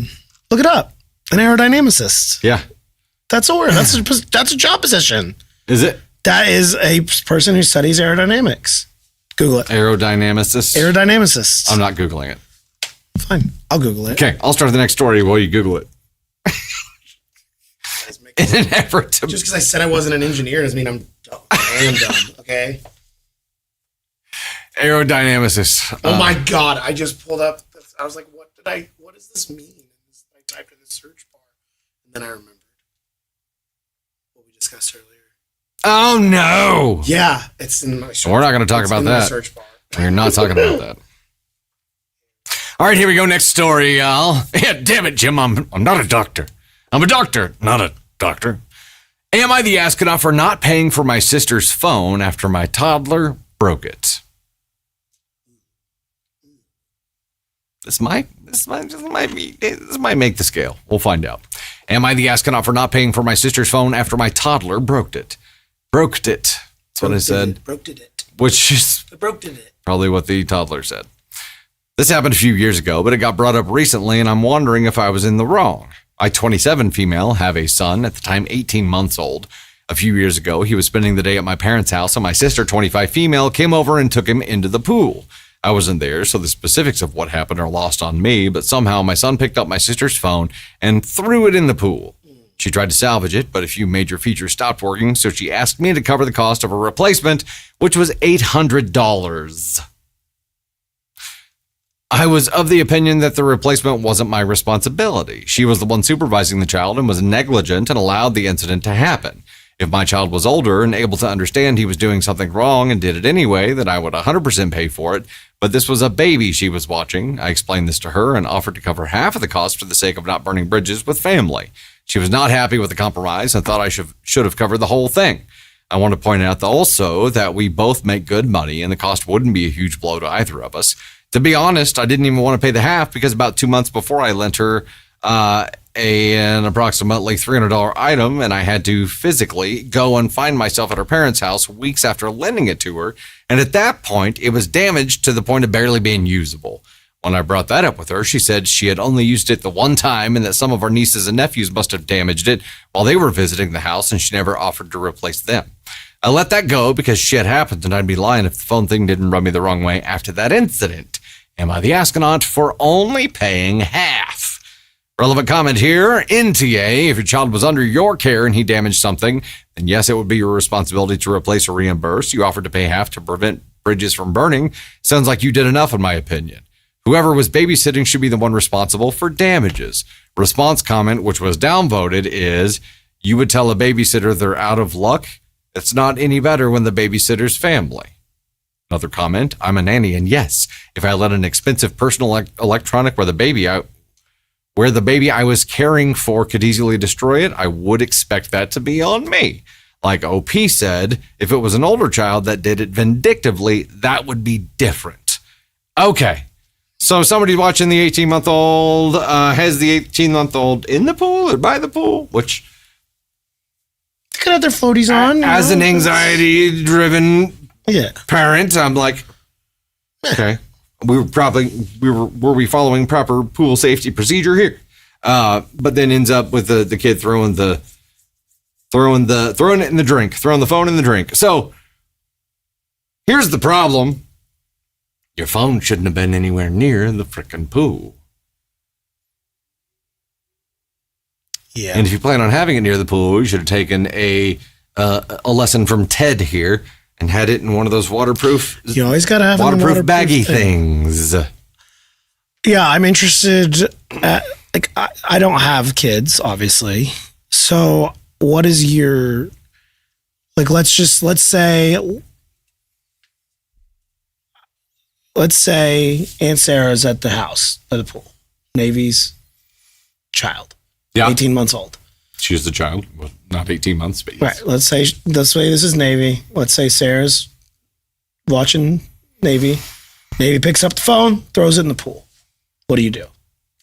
Look it up. An aerodynamicist. Yeah. That's a word. That's a job position. Is it? That is a person who studies aerodynamics. Google it. Aerodynamicist? Aerodynamicist. I'm not Googling it. Fine. I'll Google it. Okay. I'll start the next story while you Google it. In an effort to... Just because I said I wasn't an engineer doesn't mean I'm dumb. I am dumb. Okay? Aerodynamicist. Oh my God. I just pulled up. I was like, what does this mean? I typed in the search bar. And then I remembered what we discussed earlier. Oh no. Yeah. It's in my search. We're not going to talk about that. Search bar. We're not talking about that. All right, here we go. Next story, y'all. Yeah, damn it, Jim. I'm not a doctor. I'm a doctor, not a doctor. Am I the astronaut for not paying for my sister's phone after my toddler broke it? This might make the scale. We'll find out. Am I the astronaut for not paying for my sister's phone after my toddler broke it? Broke it. That's what I said. Broke it. Which is probably what the toddler said. This happened a few years ago, but it got brought up recently, and I'm wondering if I was in the wrong. I, 27 female, have a son, at the time 18 months old. A few years ago, he was spending the day at my parents' house, and my sister, 25 female, came over and took him into the pool. I wasn't there, so the specifics of what happened are lost on me, but somehow my son picked up my sister's phone and threw it in the pool. She tried to salvage it, but a few major features stopped working, so she asked me to cover the cost of a replacement, which was $800. I was of the opinion that the replacement wasn't my responsibility. She was the one supervising the child and was negligent and allowed the incident to happen. If my child was older and able to understand he was doing something wrong and did it anyway, then I would 100% pay for it. But this was a baby she was watching. I explained this to her and offered to cover half of the cost for the sake of not burning bridges with family. She was not happy with the compromise and thought I should have covered the whole thing. I want to point out also that we both make good money and the cost wouldn't be a huge blow to either of us. To be honest, I didn't even want to pay the half because about 2 months before I lent her an approximately $300 item, and I had to physically go and find myself at her parents' house weeks after lending it to her. And at that point, it was damaged to the point of barely being usable. When I brought that up with her, she said she had only used it the one time and that some of our nieces and nephews must have damaged it while they were visiting the house, and she never offered to replace them. I let that go because shit happens, and I'd be lying if the phone thing didn't rub me the wrong way after that incident. Am I the astronaut for only paying half? Relevant comment here. NTA, if your child was under your care and he damaged something, then yes, it would be your responsibility to replace or reimburse. You offered to pay half to prevent bridges from burning. Sounds like you did enough, in my opinion. Whoever was babysitting should be the one responsible for damages. Response comment, which was downvoted, is you would tell a babysitter they're out of luck. It's not any better when the babysitter's family. Another comment, I'm a nanny, and yes, if I let an expensive personal electronic where the baby I was caring for could easily destroy it, I would expect that to be on me. Like OP said, if it was an older child that did it vindictively, that would be different. Okay, so somebody watching the 18-month-old has the 18-month-old in the pool or by the pool, which... They could have their floaties on. As an anxiety-driven parent, I'm like, okay, were we following proper pool safety procedure here? But then ends up with the kid throwing it in the drink, throwing the phone in the drink. So here's the problem. Your phone shouldn't have been anywhere near the frickin' pool. Yeah. And if you plan on having it near the pool, you should have taken a lesson from Ted here and had it in one of those waterproof. You always got to have waterproof baggy things. Yeah, I'm interested. I don't have kids, obviously. So, what is your let's say Aunt Sarah's at the house, at the pool. Navy's child. Yeah. 18 months old. She's the child. Well, not 18 months, but yes. Right. Let's say this is Navy. Let's say Sarah's watching Navy. Navy picks up the phone, throws it in the pool. What do you do?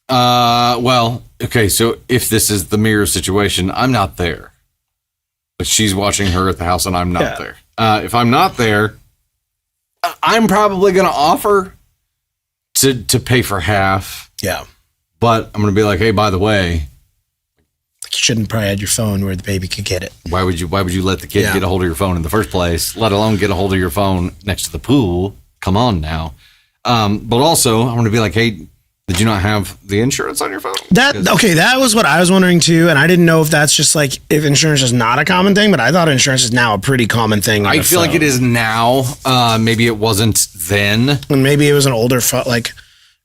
Well, okay. So if this is the mirror situation, I'm not there. But she's watching her at the house and I'm not there. If I'm not there, I'm probably going to offer to pay for half. Yeah. But I'm going to be like, hey, by the way, you shouldn't probably have your phone where the baby could get it. Why would you let the kid get a hold of your phone in the first place, let alone get a hold of your phone next to the pool? Come on now. But also, I'm going to be like, hey, did you not have the insurance on your phone? That was what I was wondering too. And I didn't know if that's just like, if insurance is not a common thing, but I thought insurance is now a pretty common thing. I feel like it is now. Maybe it wasn't then. And maybe it was an older phone, like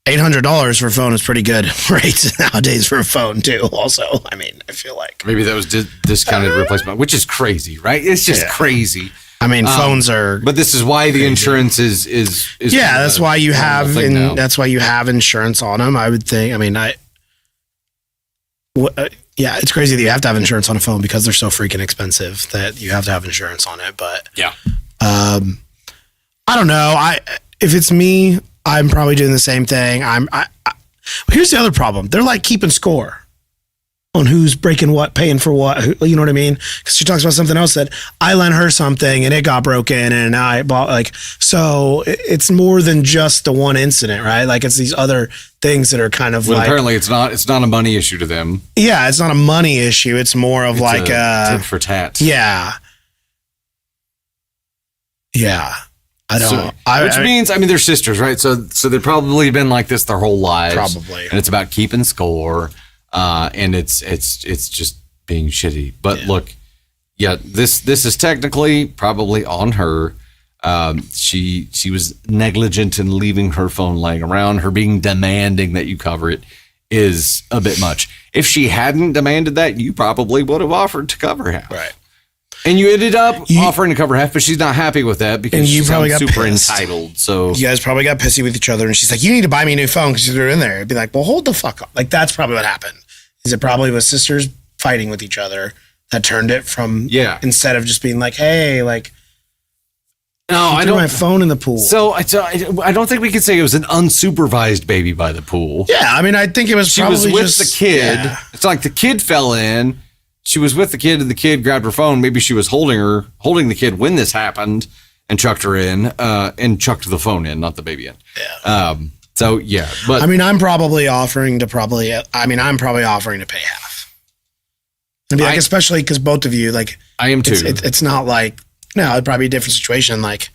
$800 for a phone is pretty good rates nowadays for a phone too. Also, I mean, I feel like maybe that was discounted replacement, which is crazy, right? It's just crazy. I mean, phones are, but this is why the insurance is that's why you have, that's why you have insurance on them. I would think. I mean, it's crazy that you have to have insurance on a phone because they're so freaking expensive that you have to have insurance on it. But I don't know. If it's me, I'm probably doing the same thing. Here's the other problem. They're like keeping score on who's breaking what, paying for what. You know what I mean? Because she talks about something else that I lent her something and it got broken and I bought so it's more than just the one incident, right? Like it's these other things that are kind of apparently it's not a money issue to them. Yeah, it's not a money issue. It's more of like tit for tat. Yeah. Yeah. I don't. Which means, they're sisters, right? So they've probably been like this their whole lives. Probably. And it's about keeping score, and it's just being shitty. But look, this is technically probably on her. She was negligent in leaving her phone laying around. Her being demanding that you cover it is a bit much. If she hadn't demanded that, you probably would have offered to cover half. Right. And you ended up offering to cover half, but she's not happy with that because she's super entitled. So you guys probably got pissy with each other, and she's like, "You need to buy me a new phone because you threw it in there." It'd be like, "Well, hold the fuck up!" Like that's probably what happened. Is it probably was sister's fighting with each other that turned it from instead of just being like, hey, like, no, I don't. My phone in the pool. So I don't think we could say it was an unsupervised baby by the pool. Yeah, I mean, I think it was. She was with the kid. Yeah. It's like the kid fell in. She was with the kid, and the kid grabbed her phone. Maybe she was holding the kid when this happened, and chucked her in, and chucked the phone in, not the baby in. Yeah. So yeah, but I mean, I'm probably offering to pay half. And be like, especially because both of you, like, I am too. It's not like. No, it'd probably be a different situation. Like,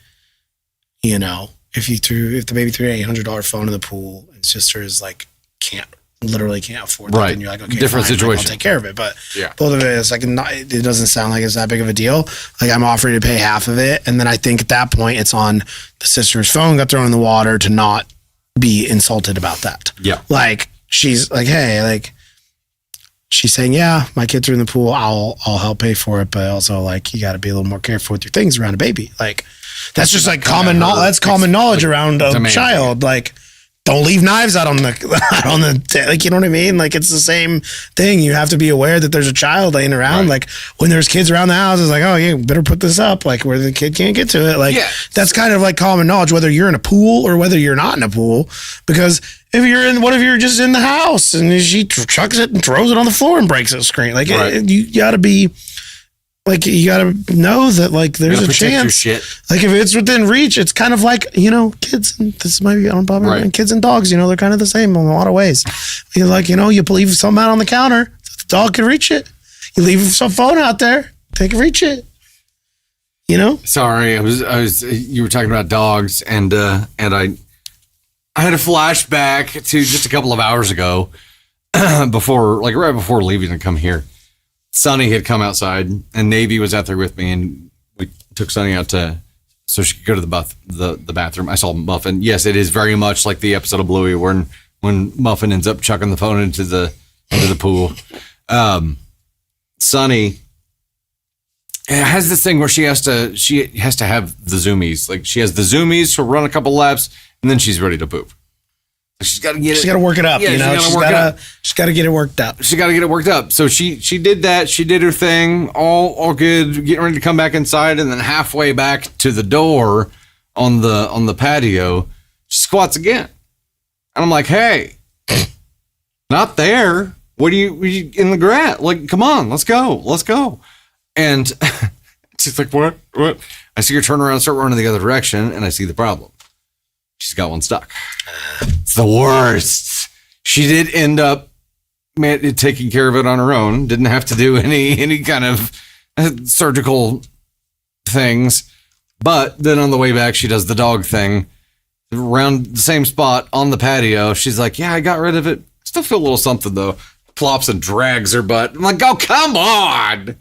you know, if the baby threw an $800 phone in the pool and sister is like, can't afford that, then you're like, okay, different fine, situation. Like, I'll take care of it. But both of it is like, it doesn't sound like it's that big of a deal. Like, I'm offering to pay half of it. And then I think at that point it's on the sister's phone got thrown in the water to not be insulted about that. Yeah. Like, she's like, hey, like, she's saying, yeah, my kids are in the pool. I'll help pay for it. But also, like, you got to be a little more careful with your things around a baby. Like, that's just like common knowledge. That's common knowledge around a child. Like, don't leave knives out on the, like, you know what I mean? Like, it's the same thing. You have to be aware that there's a child laying around. Like, when there's kids around the house, it's like, oh, you better put this up, like, where the kid can't get to it. Like, that's kind of like common knowledge, whether you're in a pool or whether you're not in a pool. Because what if you're just in the house and she chucks it and throws it on the floor and breaks the screen? Like, you gotta be, like, you gotta know that, like, there's a chance. Like, if it's within reach, it's kind of like, you know, kids. And this might be on Bob. Kids and dogs, you know, they're kind of the same in a lot of ways. You're like, you know, you leave something out on the counter, the dog can reach it. You leave some phone out there, they can reach it. You know. Sorry, I was. You were talking about dogs, and I had a flashback to just a couple of hours ago, right before leaving to come here. Sunny had come outside, and Navy was out there with me, and we took Sunny out so she could go to the bathroom. I saw Muffin. Yes, it is very much like the episode of Bluey when Muffin ends up chucking the phone into the pool. Sunny has this thing where she has to have the zoomies. Like, she has the zoomies, she'll run a couple laps, and then she's ready to poop. She's got to get it. She's got to work it up. Yeah, you know, she's got to get it worked up. She got to get it worked up. So she did that. She did her thing. All good. Getting ready to come back inside, and then halfway back to the door on the patio, she squats again. And I'm like, hey, not there. What are you in the grass? Like, come on, let's go. And she's like, what? I see her turn around and start running the other direction, and I see the problem. She's got one stuck. It's the worst. She did end up taking care of it on her own. Didn't have to do any kind of surgical things. But then on the way back, she does the dog thing around the same spot on the patio. She's like, yeah, I got rid of it. Still feel a little something though. Plops and drags her butt. I'm like, oh, come on.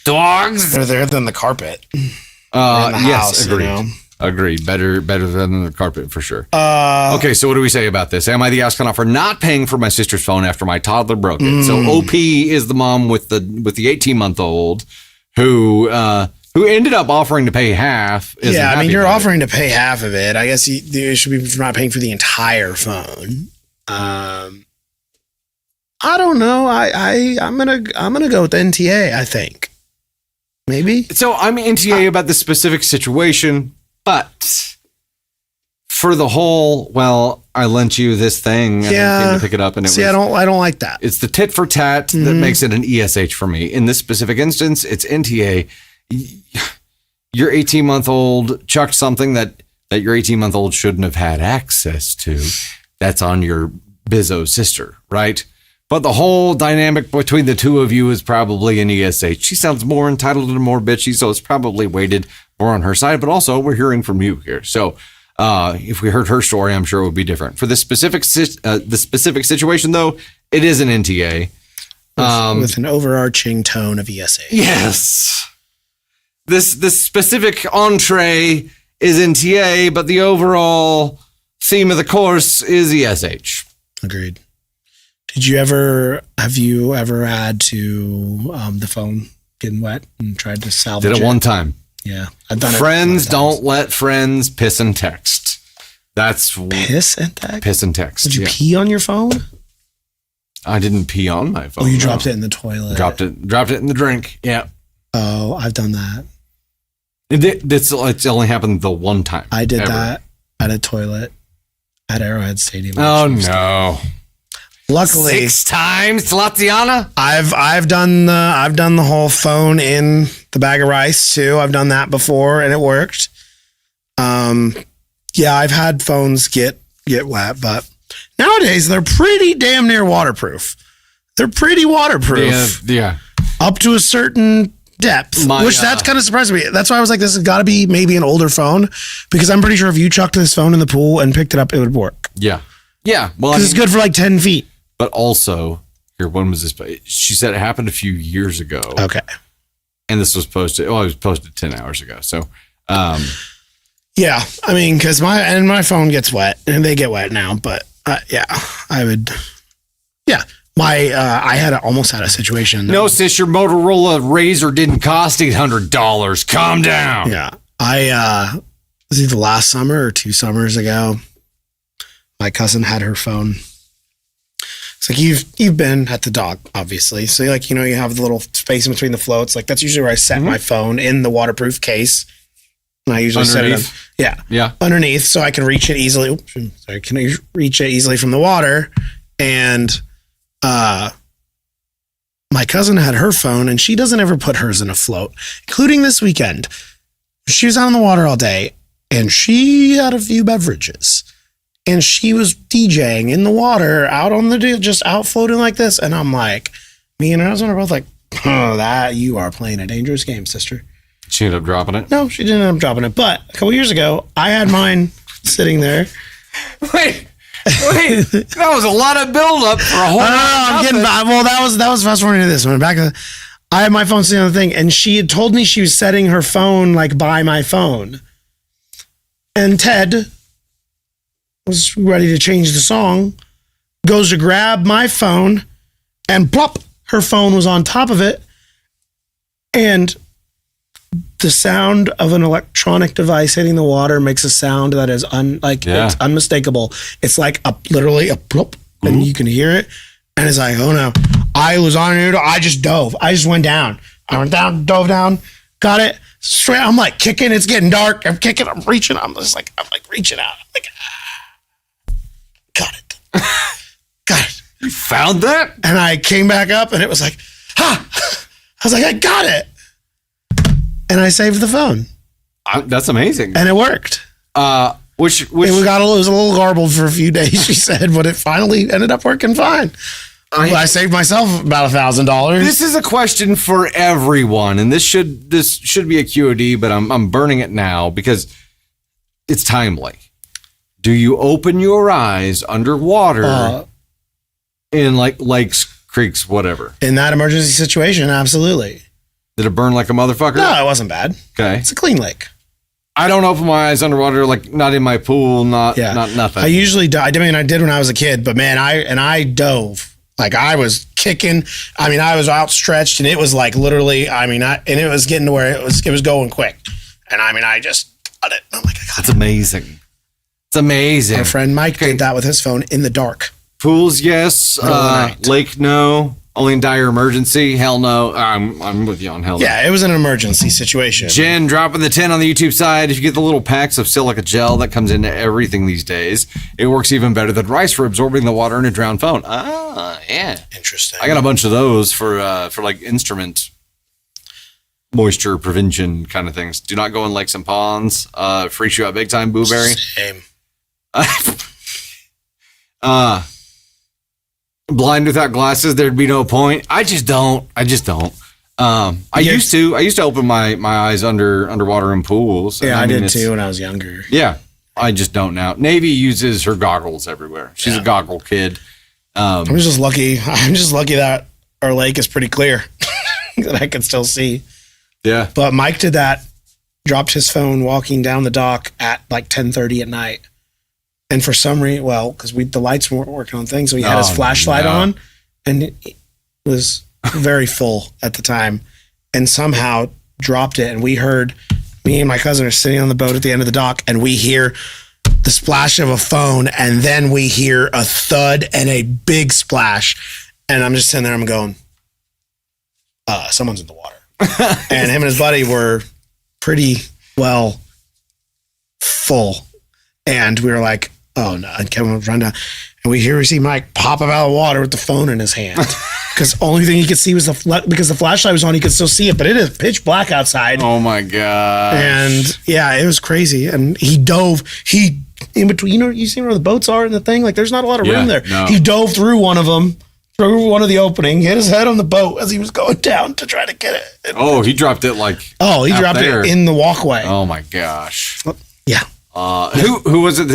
Dogs. They're there than the carpet. Yes, house, agreed. You know? Agreed. Better than the carpet for sure. Okay, so what do we say about this? Am I the astronaut for not paying for my sister's phone after my toddler broke it? So OP is the mom with the 18-month-old who ended up offering to pay half. Yeah, I mean, you're offering to pay half of it. I guess you should be not paying for the entire phone. I don't know. I'm gonna go with NTA. I think maybe. So I'm NTA about this specific situation, but for the whole, well, I lent you this thing and I came to pick it up, and I don't like that. It's the tit for tat that makes it an ESH for me. In this specific instance, it's NTA. Your 18-month-old chucked something that your 18-month-old shouldn't have had access to. That's on your bizzo sister, right? But the whole dynamic between the two of you is probably an ESH. She sounds more entitled and more bitchy, so it's probably weighted more on her side. But also, we're hearing from you here. So if we heard her story, I'm sure it would be different. For this specific situation, though, it is an NTA. With an overarching tone of ESH. Yes. This specific entree is NTA, but the overall theme of the course is ESH. Agreed. Have you ever had to the phone getting wet and tried to salvage it? Did it one time. Yeah. I've done friends don't let friends piss and text. That's piss and text? Piss and text. Did you pee on your phone? I didn't pee on my phone. Oh, you dropped it in the toilet. Dropped it in the drink. Yeah. Oh, I've done that. It's only happened the one time. I did that at a toilet at Arrowhead Stadium. Oh no! Luckily, 6 times, Latiana. I've done the whole phone in the bag of rice too. I've done that before and it worked. Yeah, I've had phones get wet, but nowadays they're pretty damn near waterproof. They're pretty waterproof. Yeah. Up to a certain depth, which that's kind of surprised me. That's why I was like, this has got to be maybe an older phone, because I'm pretty sure if you chucked this phone in the pool and picked it up, it would work. Yeah. Well, because it's good for like 10 feet. But also, when was this? She said it happened a few years ago. Okay. And this was posted. Well, it was posted 10 hours ago. So, yeah, I mean, because my phone gets wet, and they get wet now. But yeah, I would. Yeah, I almost had a situation. No, sis, your Motorola Razr didn't cost $800. Calm down. Yeah, was either last summer or 2 summers ago. My cousin had her phone. It's like you've been at the dock, obviously. So like, you have the little space in between the floats. Like that's usually where I set my phone in the waterproof case. And I usually underneath? Set it underneath, so I can reach it easily. Oops, I can reach it easily from the water. And my cousin had her phone, and she doesn't ever put hers in a float, including this weekend. She was out on the water all day, and she had a few beverages. And she was DJing in the water out on the just out floating like this. And I'm like, me and her husband are both like, oh, that you are playing a dangerous game, sister. She ended up dropping it? No, she didn't end up dropping it. But a couple years ago, I had mine sitting there. Wait, that was a lot of buildup for a whole I'm getting back. Well, that was fast forwarding to this one. I had my phone sitting on the thing, and she had told me she was setting her phone like by my phone. And Ted was ready to change the song, goes to grab my phone, and plop, her phone was on top of it. And the sound of an electronic device hitting the water makes a sound that is it's unmistakable. It's like literally a plop, and you can hear it. And it's like, oh no. I was on it. I just dove. I just went down. I went down, dove down, got it straight. I'm like kicking. It's getting dark. I'm kicking. I'm reaching. I'm like reaching out. I'm like, got it. Got it. You found that? And I came back up, and it was like, ha! I was like, I got it. And I saved the phone. That's amazing. And it worked. Which it was a little garbled for a few days, she said, but it finally ended up working fine. I saved myself about $1,000. This is a question for everyone, and this should be a QOD, but I'm burning it now because it's timely. Do you open your eyes underwater in like lakes, creeks, whatever? In that emergency situation, absolutely. Did it burn like a motherfucker? No, it wasn't bad. Okay. It's a clean lake. I don't open my eyes underwater, like not in my pool, not nothing. I usually do. I mean, I did when I was a kid, but man, I dove. Like I was kicking. I mean, I was outstretched, and it was like literally. I mean, and it was getting to where it was going quick. And I mean, I just got it. I'm like, I got it. It's amazing. It's amazing. Our friend Mike did that with his phone in the dark. Pools, yes. Lake, no. Only in dire emergency? Hell no. I'm with you on hell no. Yeah, it was an emergency situation. Jen dropping the 10 on the YouTube side. If you get the little packs of silica gel that comes into everything these days, it works even better than rice for absorbing the water in a drowned phone. Yeah. Interesting. I got a bunch of those for like instrument moisture prevention kind of things. Do not go in lakes and ponds. Freaks you out big time, Booberry. Same. Blind without glasses, there'd be no point. I just don't. I used to open my eyes underwater in pools. Yeah, I did too when I was younger. Yeah, I just don't now. Navy uses her goggles everywhere. She's a goggle kid. I'm just lucky that our lake is pretty clear that I can still see. Yeah. But Mike did that, dropped his phone walking down the dock at like 10:30 at night. And for some reason, because the lights weren't working on things, so he had his flashlight on, and it was very full at the time, and somehow dropped it. And we heard, me and my cousin are sitting on the boat at the end of the dock, and we hear the splash of a phone, and then we hear a thud and a big splash. And I'm just sitting there, I'm going, someone's in the water. And him and his buddy were pretty well full. And we were like, oh no. And Kevin would run down. And we see Mike pop up out of the water with the phone in his hand. Because the only thing he could see was because the flashlight was on, he could still see it, but it is pitch black outside. Oh my God. And yeah, it was crazy. And he dove, in between, you see where the boats are and the thing? Like there's not a lot of room there. No. He dove through one of them, through one of the opening, hit his head on the boat as he was going down to try to get it. He dropped it like. Oh, he dropped it in the walkway. Oh my gosh. Yeah. Who was it?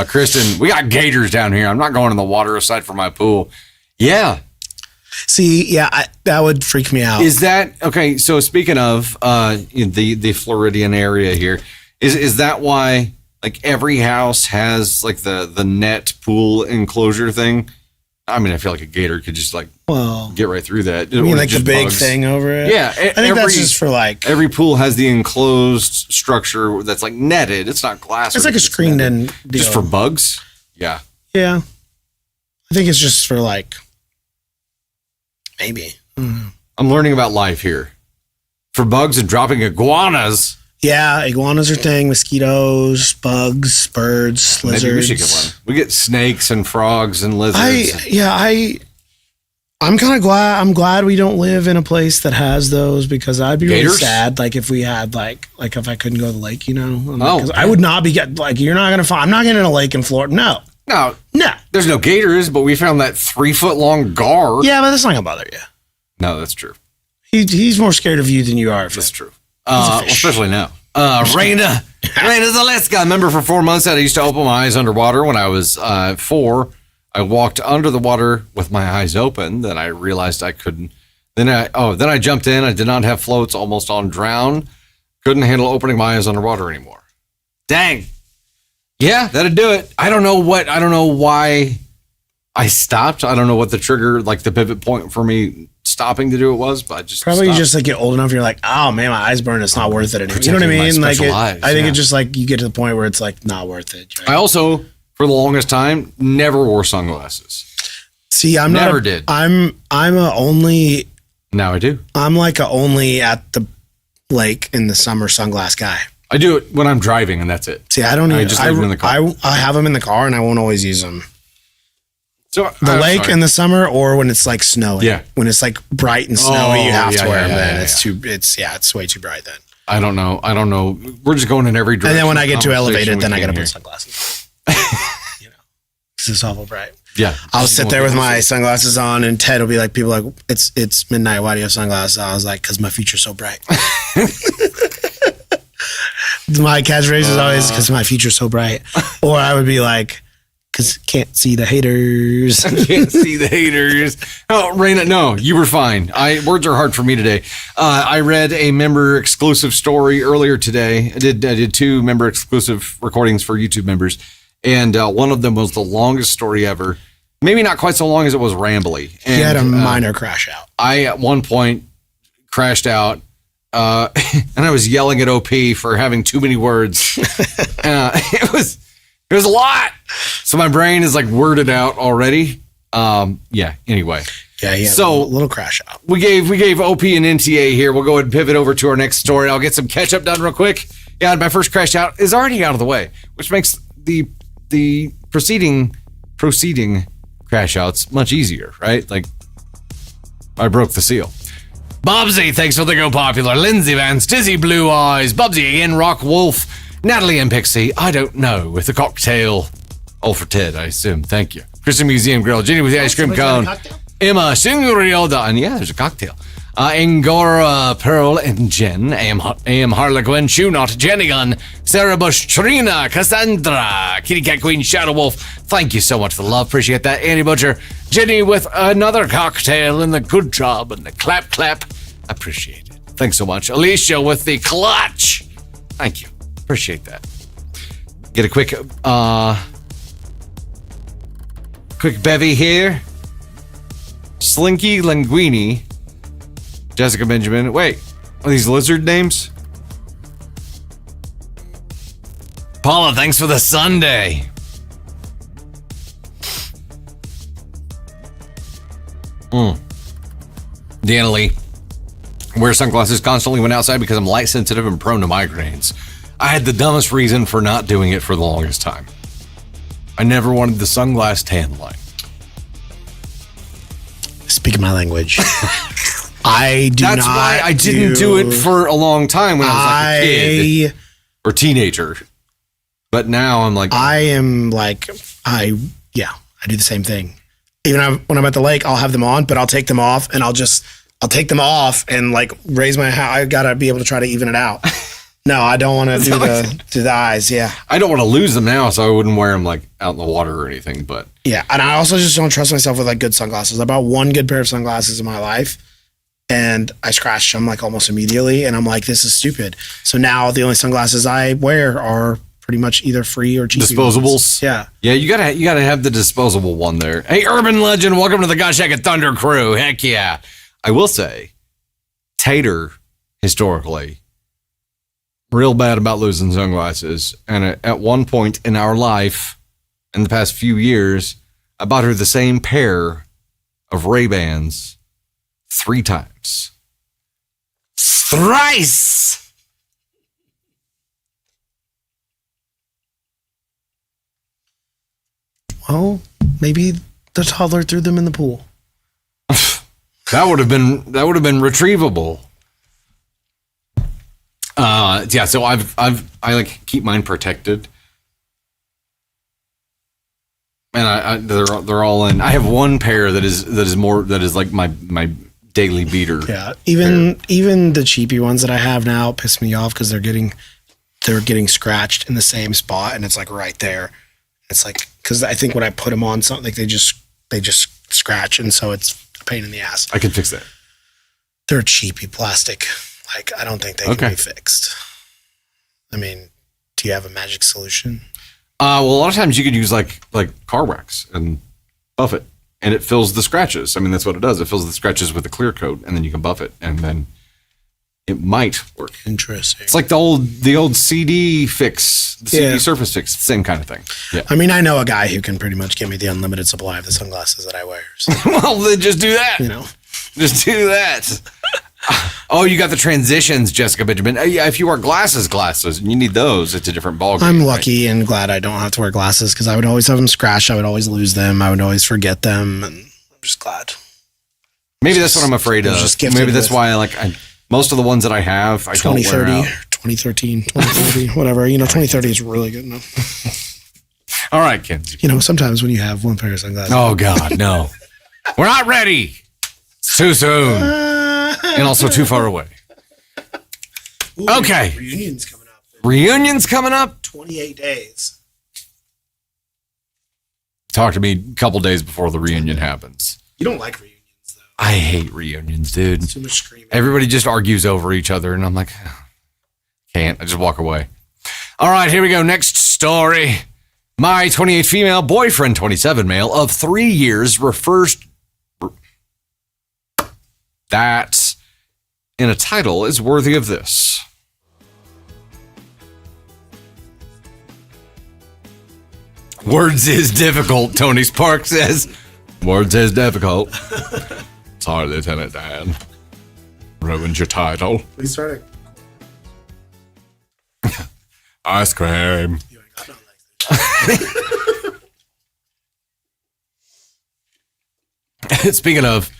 Kristen, we got gators down here. I'm not going in the water aside from my pool. Yeah. See, yeah, that would freak me out. Is that okay? So speaking of the Floridian area here, is that why like every house has like the net pool enclosure thing? I mean, I feel like a gator could just like get right through that. You mean like the big thing over it? Yeah, I think that's just for like every pool has the enclosed structure that's like netted. It's not glass. It's like a screened in deal. Just for bugs. Yeah. Yeah. I think it's just for like. Maybe. I'm learning about life here. For bugs and dropping iguanas. Yeah, iguanas are thing. Mosquitoes, bugs, birds, lizards. Maybe we should get one. We get snakes and frogs and lizards. I'm kind of glad. I'm glad we don't live in a place that has those because I'd be really sad. Like if we had like if I couldn't go to the lake, you know. I would not be like you're not gonna find. I'm not getting in a lake in Florida. No. There's no gators, but we found that 3-foot long gar. Yeah, but that's not gonna bother you. No, that's true. He's more scared of you than you are. That's true. Especially now. Raina Zaleska, member for 4 months. I used to open my eyes underwater when I was 4. I walked under the water with my eyes open. Then I realized I couldn't. Then I jumped in. I did not have floats. Almost on drown. Couldn't handle opening my eyes underwater anymore. Dang. Yeah, that'd do it. I don't know why I stopped. I don't know what the trigger, like the pivot point for me stopping to do it was, but I just probably stopped. You just like get old enough. You're like, oh man, my eyes burn. It's not worth it anymore. You know what I mean? Like, I think it's just like you get to the point where it's like not worth it. Right? I also, for the longest time, never wore sunglasses. See, I'm never did. I'm a only. Now I do. I'm like a only at the lake in the summer sunglass guy. I do it when I'm driving, and that's it. See, I don't. I just leave them in the car. I have them in the car, and I won't always use them. So the lake in the summer, or when it's like snowing. Yeah, when it's like bright and snowy, you have to wear them. Then it's way too bright. Then I don't know. We're just going in every direction. And then when I get too elevated, then I got to put sunglasses. You know, because it's awful bright. Yeah, I'll sit there with my sunglasses on, and Ted will be like, "People are like, it's midnight. Why do you have sunglasses?" I was like, "Because my future's so bright." My catchphrase is always because my future's so bright, or I would be like, because can't see the haters. Can't see the haters. Oh, Raina, no, you were fine. Words are hard for me today. I read a member exclusive story earlier today. I did 2 member exclusive recordings for YouTube members, and one of them was the longest story ever. Maybe not quite so long as it was rambly. And, he had a minor crash out. I at one point crashed out. And I was yelling at OP for having too many words. It was a lot. So my brain is like worded out already. Anyway. Yeah, he had a little crash out. We gave OP an NTA here. We'll go ahead and pivot over to our next story. I'll get some catch up done real quick. Yeah, my first crash out is already out of the way, which makes the proceeding crash outs much easier, right? Like I broke the seal. Bobsy, thanks for the Go Popular. Lindsay Vance, Dizzy Blue Eyes, Bobsy again, Rock Wolf, Natalie and Pixie, I don't know, with the cocktail. All for Ted, I assume. Thank you. Christian Museum Grill, Jenny with the ice cream cone, Emma, Singriota, and yeah, there's a cocktail. Angora, Pearl, and Jen, AM Harlequin, Shoe Knot, Jenny Gun, Sarah Bush, Trina, Cassandra, Kitty Cat Queen, Shadow Wolf. Thank you so much for the love. Appreciate that. Annie Butcher, Jenny with another cocktail and the good job and the clap. Appreciate it. Thanks so much. Alicia with the clutch. Thank you. Appreciate that. Get a quick bevy here. Slinky Linguini. Jessica Benjamin. Wait, are these lizard names? Paula, thanks for the Sunday. Deanna Lee. Wear sunglasses constantly when outside because I'm light sensitive and prone to migraines. I had the dumbest reason for not doing it for the longest time. I never wanted the sunglass tan line. Speaking my language. I do That's not why I didn't do it for a long time when I was like a kid or teenager. But now I'm like, I do the same thing. Even when I'm at the lake, I'll have them on, but I'll take them off and I'll take them off and like raise my hat. I gotta be able to try to even it out. No, I don't want to do the eyes. Yeah. I don't want to lose them now, so I wouldn't wear them like out in the water or anything, but yeah. And I also just don't trust myself with like good sunglasses. I bought one good pair of sunglasses in my life and I scratched them like almost immediately. And I'm like, this is stupid. So now the only sunglasses I wear are pretty much either free or cheap. Disposables. Ones. Yeah. Yeah. You gotta have the disposable one there. Hey, Urban Legend, welcome to the Gosh Heck Thunder crew. Heck yeah. I will say, Tater, historically, real bad about losing sunglasses. And at one point in our life, in the past few years, I bought her the same pair of Ray-Bans 3 times. Thrice! Well, maybe the toddler threw them in the pool. That would have been retrievable. Yeah, so I like keep mine protected, and they're all in. I have one pair that is like my daily beater. Yeah, even the cheapy ones that I have now piss me off because they're getting scratched in the same spot, and it's like right there. It's like because I think when I put them on something, like they just scratch, and so it's a pain in the ass. I can fix that. They're cheapy plastic. Like, I don't think they can be fixed. I mean, do you have a magic solution? Well, a lot of times you could use like car wax and buff it, and it fills the scratches. I mean, that's what it does. It fills the scratches with a clear coat, and then you can buff it, and then it might work. Interesting. It's like the old CD fix, the CD Surface Fix, same kind of thing. Yeah. I mean, I know a guy who can pretty much give me the unlimited supply of the sunglasses that I wear. So, well, then just do that. you know, Just do that. Oh, you got the transitions, Jessica Benjamin. Yeah, if you wear glasses, and you need those, it's a different ballgame. I'm lucky and glad I don't have to wear glasses because I would always have them scratched. I would always lose them. I would always forget them, and I'm just glad. Maybe that's what I'm afraid of. Maybe that's why most of the ones that I have, I don't wear out. 2013, 2030, whatever. 2030 is really good enough. All right, Ken. Sometimes when you have one pair of sunglasses. Oh, God, no. We're not ready. It's too soon. And also too far away. Ooh, okay. Reunion's coming up. 28 days. Talk to me a couple days before the reunion happens. You don't like reunions, though. I hate reunions, dude. It's too much screaming. Everybody just argues over each other, and I'm like, can't. I just walk away. All right, here we go. Next story. My 28 female boyfriend, 27 male, of 3 years refers... That, in a title, is worthy of this. Words is difficult, Tony Spark says. Words is difficult. Sorry, Lieutenant Dan. Ruined your title. We started. Ice cream. You ain't got nothing like that. Speaking of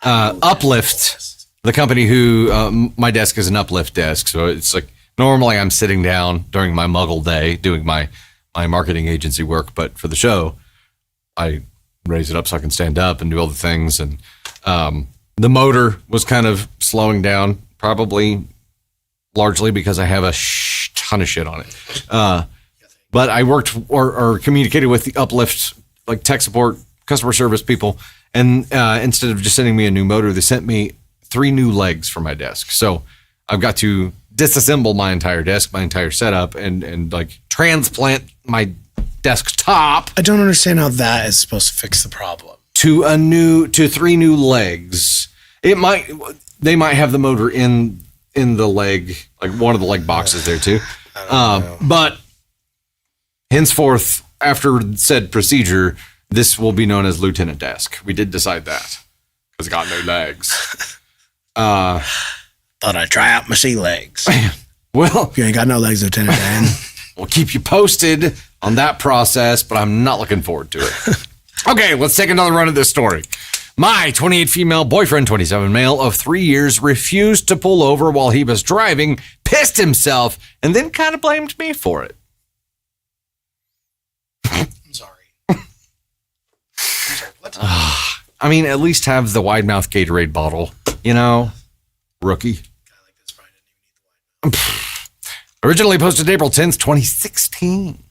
Uplift, the company who my desk is an Uplift desk, so it's like normally I'm sitting down during my Muggle day doing my marketing agency work, but for the show I raise it up so I can stand up and do all the things. And the motor was kind of slowing down, probably largely because I have a ton of shit on it. But I worked or communicated with the Uplift like tech support, customer service people. And instead of just sending me a new motor, they sent me 3 new legs for my desk. So I've got to disassemble my entire desk, my entire setup, and like transplant my desktop. I don't understand how that is supposed to fix the problem. To 3 new legs. They might have the motor in the leg, like one of the leg boxes there too. But henceforth, after said procedure, this will be known as Lieutenant Desk. We did decide that because I got no legs. Thought I'd try out my sea legs. Well, You ain't got no legs, Lieutenant Dan. we'll keep you posted on that process, but I'm not looking forward to it. Okay, let's take another run at this story. My 28 female boyfriend, 27 male of 3 years, refused to pull over while he was driving, pissed himself, and then kind of blamed me for it. I'm sorry. What? I mean, at least have the wide mouth Gatorade bottle, you know, rookie. Like this probably didn't even need the wide. Originally posted April 10th, 2016.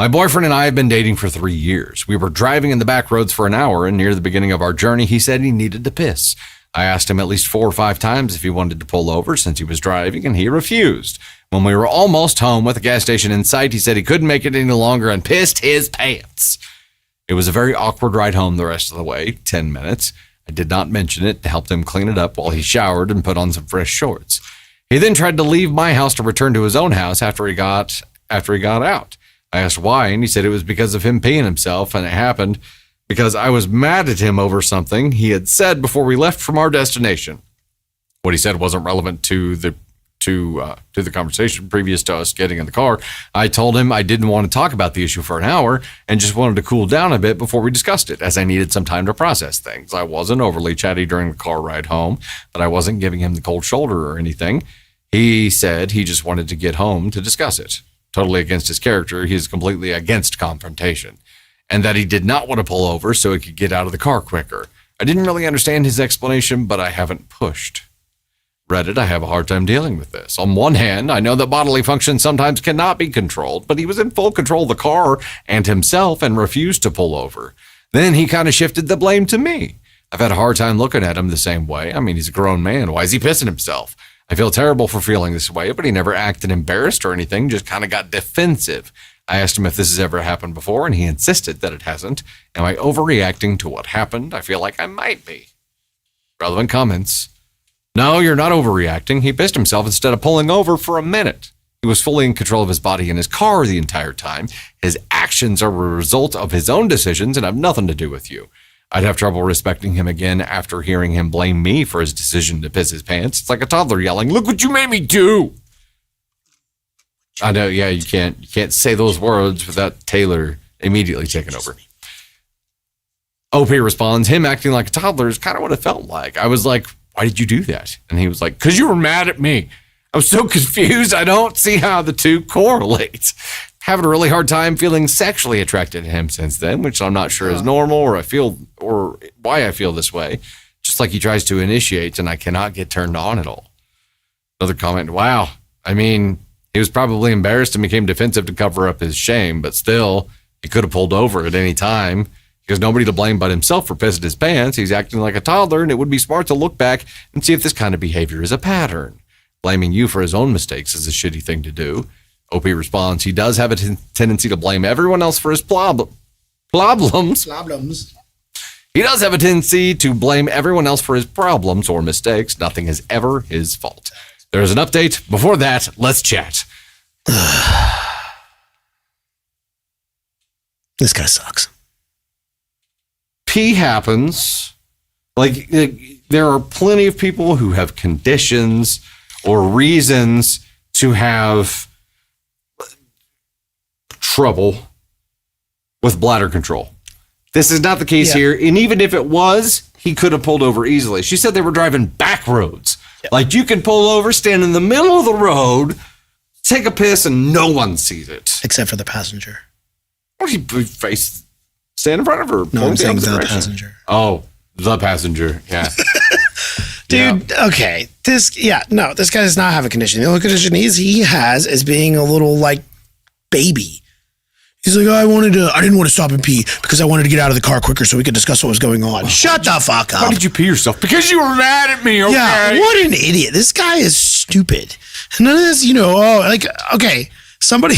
My boyfriend and I have been dating for 3 years. We were driving in the back roads for an hour, and near the beginning of our journey, he said he needed to piss. I asked him at least 4 or 5 times if he wanted to pull over since he was driving, and he refused. When we were almost home with the gas station in sight, he said he couldn't make it any longer and pissed his pants. It was a very awkward ride home the rest of the way, 10 minutes. I did not mention it to help him clean it up while he showered and put on some fresh shorts. He then tried to leave my house to return to his own house after he got out. I asked why, and he said it was because of him peeing himself, and it happened because I was mad at him over something he had said before we left from our destination. What he said wasn't relevant to the conversation previous to us getting in the car. I told him I didn't want to talk about the issue for an hour and just wanted to cool down a bit before we discussed it, as I needed some time to process things. I wasn't overly chatty during the car ride home, but I wasn't giving him the cold shoulder or anything. He said he just wanted to get home to discuss it. Totally against his character, he is completely against confrontation, and that he did not want to pull over so he could get out of the car quicker. I didn't really understand his explanation, but I haven't pushed. Reddit, I have a hard time dealing with this. On one hand, I know that bodily function sometimes cannot be controlled, but he was in full control of the car and himself and refused to pull over. Then he kind of shifted the blame to me. I've had a hard time looking at him the same way. I mean, he's a grown man. Why is he pissing himself? I feel terrible for feeling this way, but he never acted embarrassed or anything, just kind of got defensive. I asked him if this has ever happened before, and he insisted that it hasn't. Am I overreacting to what happened? I feel like I might be. Relevant comments. No, you're not overreacting. He pissed himself instead of pulling over for a minute. He was fully in control of his body and his car the entire time. His actions are a result of his own decisions and have nothing to do with you. I'd have trouble respecting him again after hearing him blame me for his decision to piss his pants. It's like a toddler yelling, "Look what you made me do!" I know, yeah, you can't say those words without Taylor immediately taking over. OP responds, him acting like a toddler is kind of what it felt like. I was like, why did you do that? And he was like, because you were mad at me. I was so confused. I don't see how the two correlate. Having a really hard time feeling sexually attracted to him since then, which I'm not sure is normal or why I feel this way. Just like he tries to initiate and I cannot get turned on at all. Another comment, wow. I mean, he was probably embarrassed and became defensive to cover up his shame, but still, he could have pulled over at any time. He has nobody to blame but himself for pissing his pants. He's acting like a toddler, and it would be smart to look back and see if this kind of behavior is a pattern. Blaming you for his own mistakes is a shitty thing to do. OP responds, he does have a tendency to blame everyone else for his problems. He does have a tendency to blame everyone else for his problems or mistakes. Nothing is ever his fault. There's an update. Before that, let's chat. This guy sucks. Pee happens. Like, there are plenty of people who have conditions or reasons to have trouble with bladder control. This is not the case here. And even if it was, he could have pulled over easily. She said they were driving back roads. Yep. Like, you can pull over, stand in the middle of the road, take a piss, and no one sees it. Except for the passenger. Well, he stand in front of her. No, I'm saying the passenger. Oh, the passenger. Yeah. Dude, okay. This guy does not have a condition. The only condition he has is being a little, like, baby. He's like, I didn't want to stop and pee because I wanted to get out of the car quicker so we could discuss what was going on. Shut the fuck up. Why did you pee yourself? Because you were mad at me, okay? Yeah, what an idiot. This guy is stupid. None of this, okay. Somebody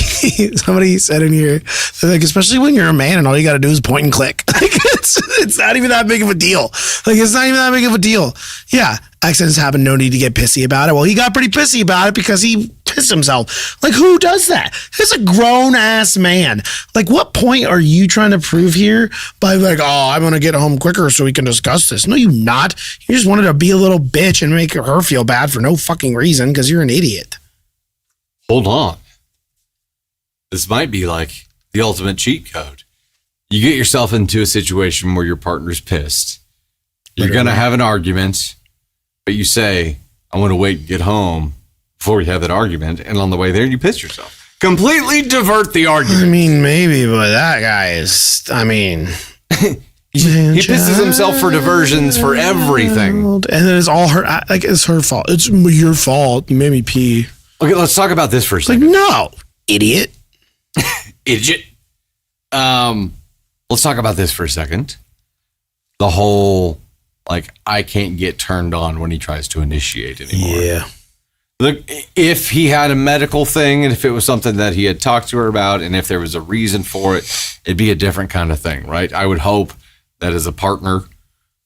said in here, like, especially when you're a man and all you got to do is point and click. Like, it's not even that big of a deal. Like, it's not even that big of a deal. Yeah, accidents happen. No need to get pissy about it. Well, he got pretty pissy about it because he piss himself. Like, who does that? He's a grown ass man. Like, what point are you trying to prove here by like, oh, I'm gonna get home quicker so we can discuss this? No, you not. You just wanted to be a little bitch and make her feel bad for no fucking reason because you're an idiot. Hold on. This might be like the ultimate cheat code. You get yourself into a situation where your partner's pissed. You're going to have an argument, but you say, I want to wait and get home before we have that argument. And on the way there, you piss yourself. Completely divert the argument. I mean, maybe, but that guy is, I mean... he pisses himself for diversions for everything. And then it's all her, like, it's her fault. It's your fault. You made me pee. Okay, let's talk about this for a second. Like, no, idiot. Idiot. Let's talk about this for a second. The whole, like, I can't get turned on when he tries to initiate anymore. Yeah. Look, if he had a medical thing and if it was something that he had talked to her about and if there was a reason for it, it'd be a different kind of thing, right? I would hope that as a partner,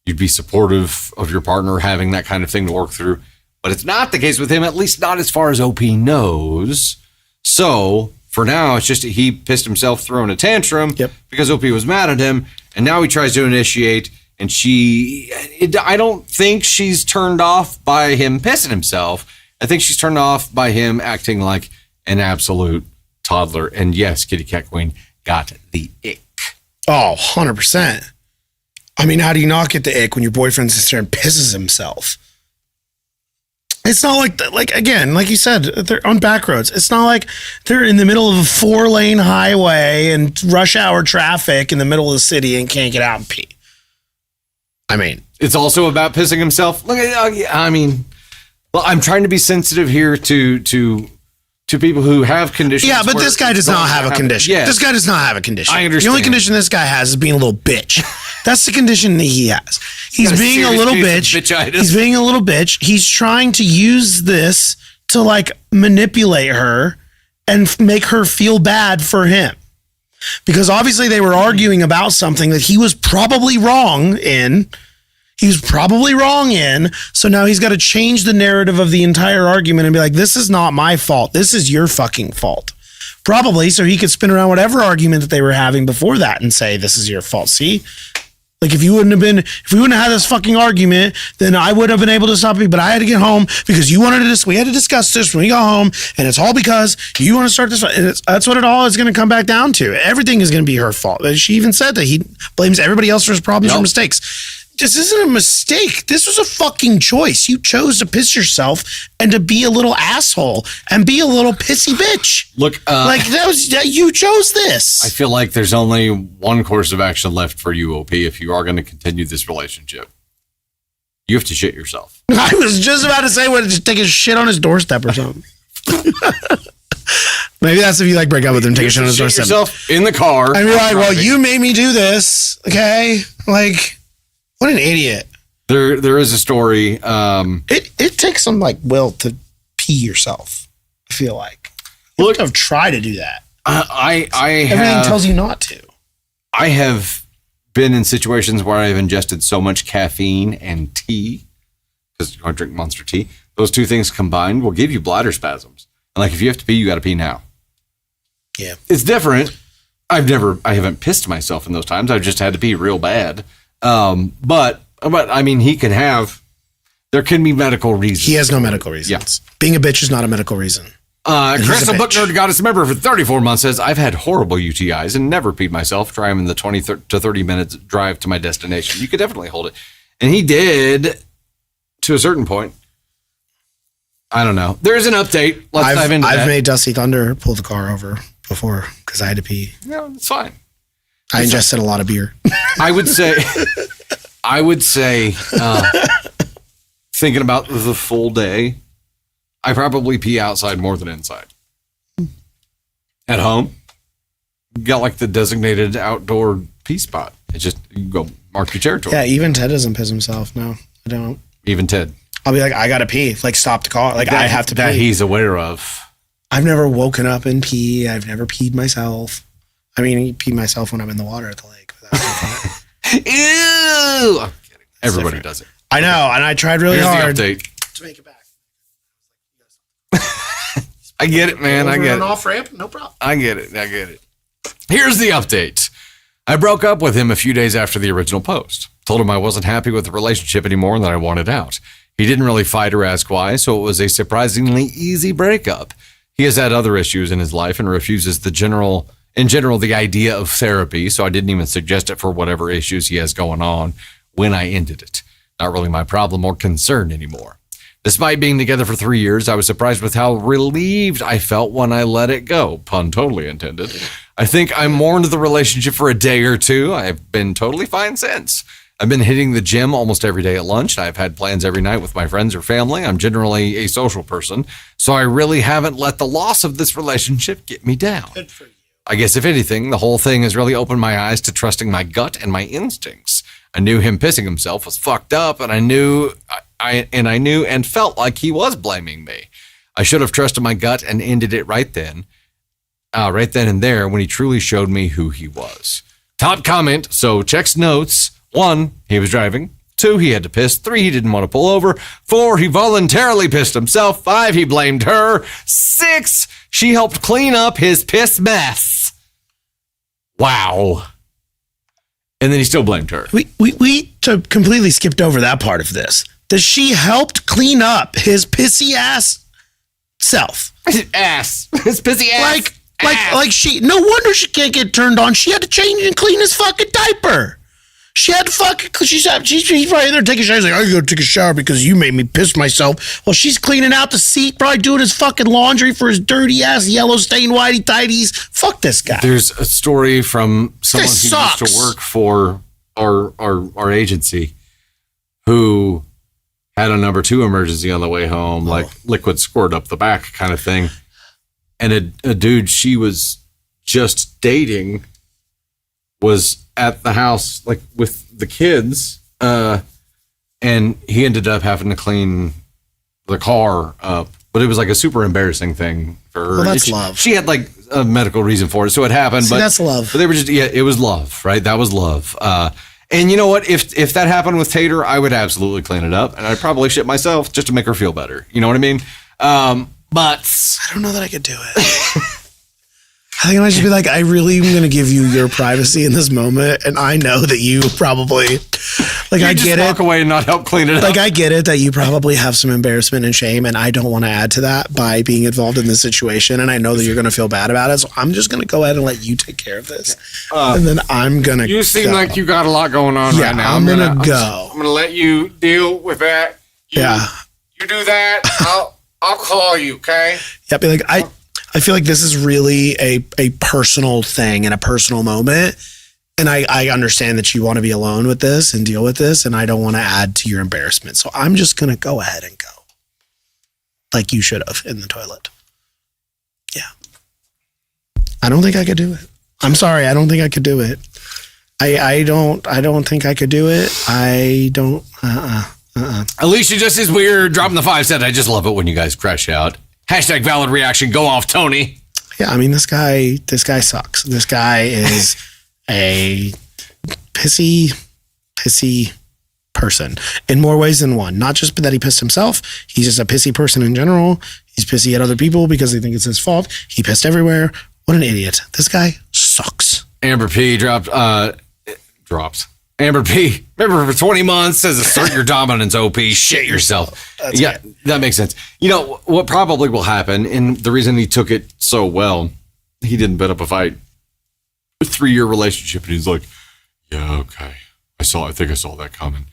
you'd be supportive of your partner having that kind of thing to work through. But it's not the case with him, at least not as far as OP knows. So for now, it's just he pissed himself throwing a tantrum because OP was mad at him. And now he tries to initiate. And I don't think she's turned off by him pissing himself. I think she's turned off by him acting like an absolute toddler. And yes, Kitty Cat Queen got the ick. Oh, 100%. I mean, how do you not get the ick when your boyfriend sits there and pisses himself? It's not like again, like you said, they're on back roads. It's not like they're in the middle of a 4-lane highway and rush hour traffic in the middle of the city and can't get out and pee. I mean, it's also about pissing himself. Look, I mean, well, I'm trying to be sensitive here to people who have conditions. Yeah, but this guy does not have a condition. Yes. This guy does not have a condition. I understand. The only condition this guy has is being a little bitch. That's the condition that he has. He's being a little bitch. He's being a little bitch. He's trying to use this to like manipulate her and make her feel bad for him. Because obviously they were arguing about something that he was probably wrong in. So now he's got to change the narrative of the entire argument and be like, this is not my fault. This is your fucking fault. Probably so he could spin around whatever argument that they were having before that and say, this is your fault. See? Like if we wouldn't have had this fucking argument, then I would have been able to stop you, but I had to get home because you wanted to we had to discuss this when we got home, and it's all because you want to start this. And that's what it all is going to come back down to. Everything is going to be her fault. She even said that he blames everybody else for his problems or mistakes. This isn't a mistake. This was a fucking choice. You chose to piss yourself and to be a little asshole and be a little pissy bitch. Look, like you chose this. I feel like there's only one course of action left for you, OP, if you are going to continue this relationship. You have to shit yourself. I was just about to say, just take a shit on his doorstep or something. Maybe that's if you like break up with him, take a shit on his doorstep. Yourself in the car. And you're like, well, you made me do this. Okay. Like, what an idiot. There is a story. It takes some like will to pee yourself, I feel like. You have to have tried to do that. Everything tells you not to. I have been in situations where I've ingested so much caffeine and tea, because I drink Monster tea. Those two things combined will give you bladder spasms. And like if you have to pee, you got to pee now. Yeah. It's different. I haven't pissed myself in those times. I've just had to pee real bad. But I mean, there can be medical reasons. He has no medical reasons. Yeah. Being a bitch is not a medical reason. Crystal Book Nerd Goddess member for 34 months says, I've had horrible UTIs and never peed myself. Try them in the 20 to 30 minutes drive to my destination. You could definitely hold it. And he did to a certain point. I don't know. There's an update. Let's dive into that. I've made Dusty Thunder pull the car over before because I had to pee. No, it's fine. I ingested a lot of beer. I would say, thinking about the full day, I probably pee outside more than inside. At home, got like the designated outdoor pee spot. It's just, you go mark your territory. Yeah, even Ted doesn't piss himself. No, I don't. Even Ted. I'll be like, I gotta pee. Like, stop the car. Like, I have to pee. That he's aware of. I've never woken up and pee. I've never peed myself. I mean, I pee myself when I'm in the water at the lake. But that's Ew! I'm kidding. Everybody does it. I know, and I tried really hard the update. to make it back. I get it, man. I get it. Off ramp, no problem. I get it. Here's the update. I broke up with him a few days after the original post. Told him I wasn't happy with the relationship anymore and that I wanted out. He didn't really fight or ask why, so it was a surprisingly easy breakup. He has had other issues in his life and refuses the general idea of therapy, so I didn't even suggest it for whatever issues he has going on when I ended it. Not really my problem or concern anymore. Despite being together for 3 years, I was surprised with how relieved I felt when I let it go. Pun totally intended. I think I mourned the relationship for a day or two. I have been totally fine since. I've been hitting the gym almost every day at lunch. I've had plans every night with my friends or family. I'm generally a social person, so I really haven't let the loss of this relationship get me down. Good for you. I guess if anything, the whole thing has really opened my eyes to trusting my gut and my instincts. I knew him pissing himself was fucked up, and I knew and felt like he was blaming me. I should have trusted my gut and ended it right then and there when he truly showed me who he was. Top comment, so checks notes. 1, he was driving. 2, he had to piss. 3, he didn't want to pull over. 4, he voluntarily pissed himself. 5, he blamed her. 6, she helped clean up his piss mess. Wow. And then he still blamed her. We completely skipped over that part of this. That she helped clean up his pissy ass self. His pissy ass. Like she, no wonder she can't get turned on. She had to change and clean his fucking diaper. She had to fucking, she's probably in there taking a shower. She's like, I gotta take a shower because you made me piss myself. Well, she's cleaning out the seat, probably doing his fucking laundry for his dirty ass yellow stained whitey tighties. Fuck this guy. There's a story from someone who used to work for our agency who had a number 2 emergency on the way home, like liquid squirt up the back kind of thing. And a dude she was just dating was at the house, like with the kids, and he ended up having to clean the car up. But it was like a super embarrassing thing for her. Well, that's love. She had like a medical reason for it, so it happened. See, that's love. But they were just, it was love, right? That was love. And you know what? If that happened with Tater, I would absolutely clean it up, and I'd probably shit myself just to make her feel better. You know what I mean? But I don't know that I could do it. I think I might just be like, I really am going to give you your privacy in this moment. And I know that you probably, like, I get it. Walk away and not help clean it up. Like, I get it that you probably have some embarrassment and shame. And I don't want to add to that by being involved in this situation. And I know that you're going to feel bad about it. So I'm just going to go ahead and let you take care of this. And then I'm going to You seem like you got a lot going on right now. I'm going to go. I'm going to let you deal with that. You do that. I'll call you, okay? Yeah, be like, I feel like this is really a personal thing and a personal moment. And I understand that you want to be alone with this and deal with this. And I don't want to add to your embarrassment. So I'm just going to go ahead and go. Like you should have in the toilet. Yeah. I don't think I could do it. I'm sorry. I don't think I could do it. I don't think I could do it. I don't. Alicia just is weird. Dropping the 5 said, I just love it when you guys crash out. Hashtag valid reaction. Go off, Tony. Yeah, I mean, this guy sucks. This guy is a pissy person in more ways than one. Not just that he pissed himself. He's just a pissy person in general. He's pissy at other people because they think it's his fault. He pissed everywhere. What an idiot. This guy sucks. Amber P dropped. Amber P, remember for 20 months says assert your dominance, OP, shit yourself. Yeah, that makes sense. You know, what probably will happen, and the reason he took it so well, he didn't put up a fight. A 3-year relationship, and he's like, yeah, okay. I think I saw that coming.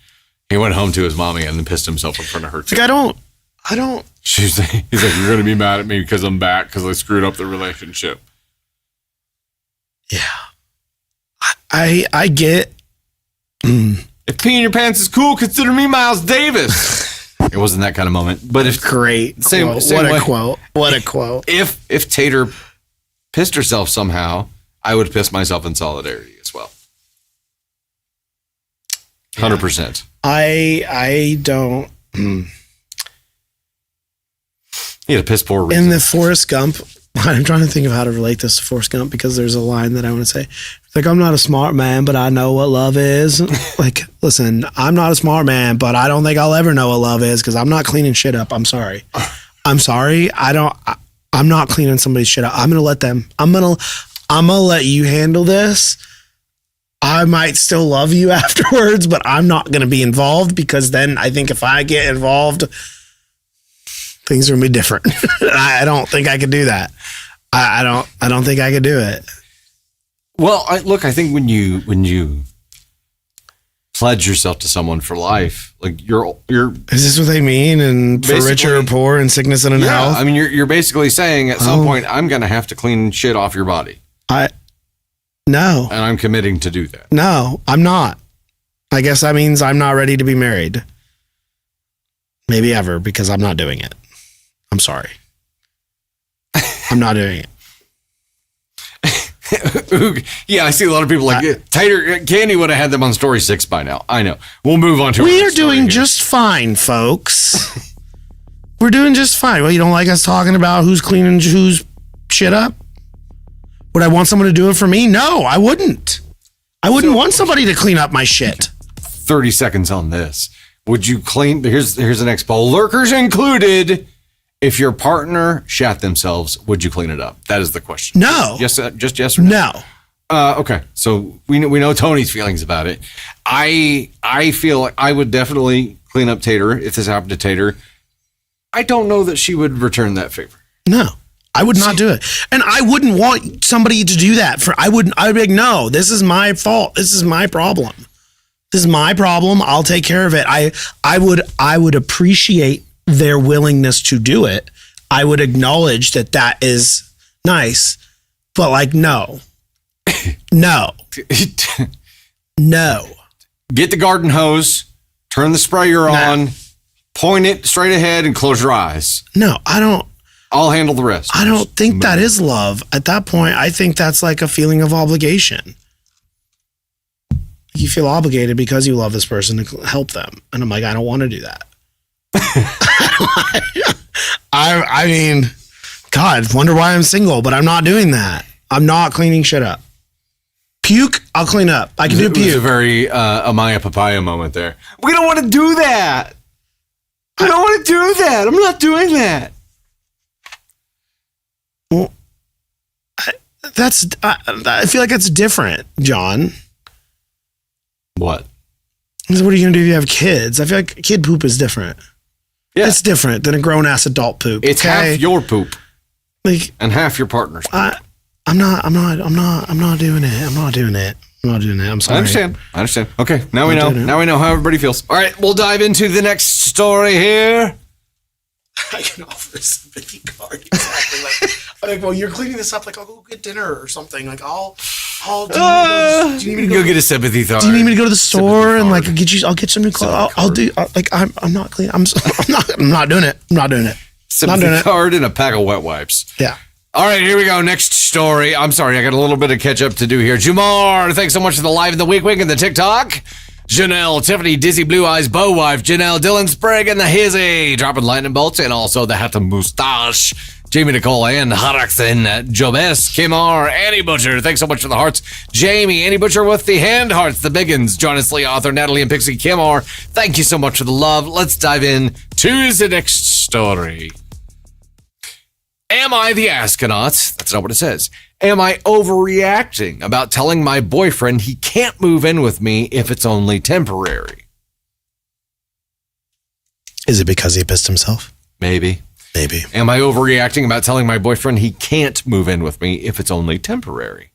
He went home to his mommy and then pissed himself in front of her too. Like, I don't. He's like, you're going to be mad at me because I'm back because I screwed up the relationship. Yeah. I get. If peeing your pants is cool, consider me Miles Davis. It wasn't that kind of moment, but if great, same what way, a quote! What a quote! If Tater pissed herself somehow, I would piss myself in solidarity as well. 100%. I don't. He had a piss poor reason. In the Forrest Gump, I'm trying to think of how to relate this to Forrest Gump because there's a line that I want to say. It's like, I'm not a smart man, but I know what love is. Like, listen, I'm not a smart man, but I don't think I'll ever know what love is because I'm not cleaning shit up. I'm sorry. I'm sorry. I'm not cleaning somebody's shit up. I'm going to let them, I'm going to let you handle this. I might still love you afterwards, but I'm not going to be involved, because then I think if I get involved, things are going to be different. I don't think I could do that. I don't think I could do it. Well, I think when you pledge yourself to someone for life, like you're. Is this what they mean? And for richer or poor, and sickness and in health? I mean, you're basically saying at some point, I'm going to have to clean shit off your body. No. And I'm committing to do that. No, I'm not. I guess that means I'm not ready to be married. Maybe ever, because I'm not doing it. I'm sorry. I'm not doing it. Yeah, I see a lot of people like Tater Candy would have had them on story 6 by now. I know. We'll move on to. We are doing just fine, folks. We're doing just fine. Well, you don't like us talking about who's cleaning who's shit up? Would I want someone to do it for me? No, I wouldn't. I wouldn't want somebody to clean up my shit. 30 seconds on this. Would you clean? Here's the next poll. Lurkers included. If your partner shat themselves, would you clean it up? That is the question. No. Just yes or no? No. Okay. So we know Tony's feelings about it. I feel like I would definitely clean up Tater if this happened to Tater. I don't know that she would return that favor. No. I would not do it. And I wouldn't want somebody to do that I'd be like, no, this is my fault. This is my problem. This is my problem. I'll take care of it. I would appreciate their willingness to do it. I would acknowledge that is nice, but like, no. No. Get the garden hose, turn the sprayer on, point it straight ahead and close your eyes. No, I'll handle the rest. I don't think that is love. At that point, I think that's like a feeling of obligation. You feel obligated because you love this person to help them. And I'm like, I don't want to do that. I mean, God, wonder why I'm single, but I'm not doing that. I'm not cleaning shit up. Puke, I'll clean up. I can do puke. It was a very Amaya Papaya moment there. We don't want to do that. I don't want to do that. I'm not doing that. Well, I feel like that's different, John. What? What are you going to do if you have kids? I feel like kid poop is different. Yeah. It's different than a grown-ass adult poop. It's half your poop. Like, and half your partner's poop. I'm not doing it. I'm sorry. I understand. Okay, now we know. Now we know how everybody feels. All right, we'll dive into the next story here. I can offer a sympathy card. Exactly. Like, well, you're cleaning this up. Like, I'll go get dinner or something. Like, do you need me to go get a sympathy card? Do you need me to go to the store and like I'll get some new clothes? I'll do. I'm not clean. I'm not doing it. I'm not doing it. Sympathy card and a pack of wet wipes. Yeah. All right, here we go. Next story. I'm sorry, I got a little bit of catch up to do here. Jamar, thanks so much for the live in the week and the TikTok. Janelle, Tiffany, Dizzy, Blue Eyes, Bow Wife, Janelle, Dylan, Sprague, and the Hizzy, dropping lightning bolts, and also the Hat Moustache, Jamie Nicole, and Haraxin, Jobes, Kimar, Annie Butcher, thanks so much for the hearts. Jamie, Annie Butcher with the hand hearts, the biggins, Jonas Lee, author, Natalie, and Pixie Kimar, thank you so much for the love. Let's dive in to the next story. Am I the astronaut? That's not what it says. Am I overreacting about telling my boyfriend he can't move in with me if it's only temporary? Is it because he pissed himself? Maybe. Am I overreacting about telling my boyfriend he can't move in with me if it's only temporary?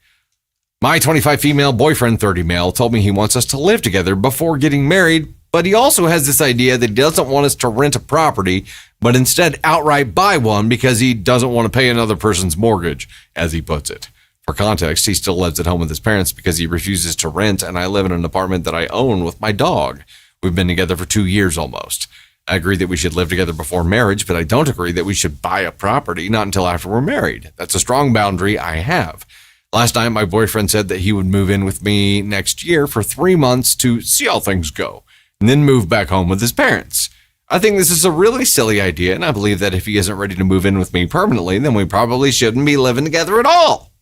My 25 female boyfriend, 30 male, told me he wants us to live together before getting married, but he also has this idea that he doesn't want us to rent a property, but instead outright buy one because he doesn't want to pay another person's mortgage, as he puts it. For context, he still lives at home with his parents because he refuses to rent, and I live in an apartment that I own with my dog. We've been together for 2 years almost. I agree that we should live together before marriage, but I don't agree that we should buy a property, not until after we're married. That's a strong boundary I have. Last night, my boyfriend said that he would move in with me next year for 3 months to see how things go, and then move back home with his parents. I think this is a really silly idea, and I believe that if he isn't ready to move in with me permanently, then we probably shouldn't be living together at all.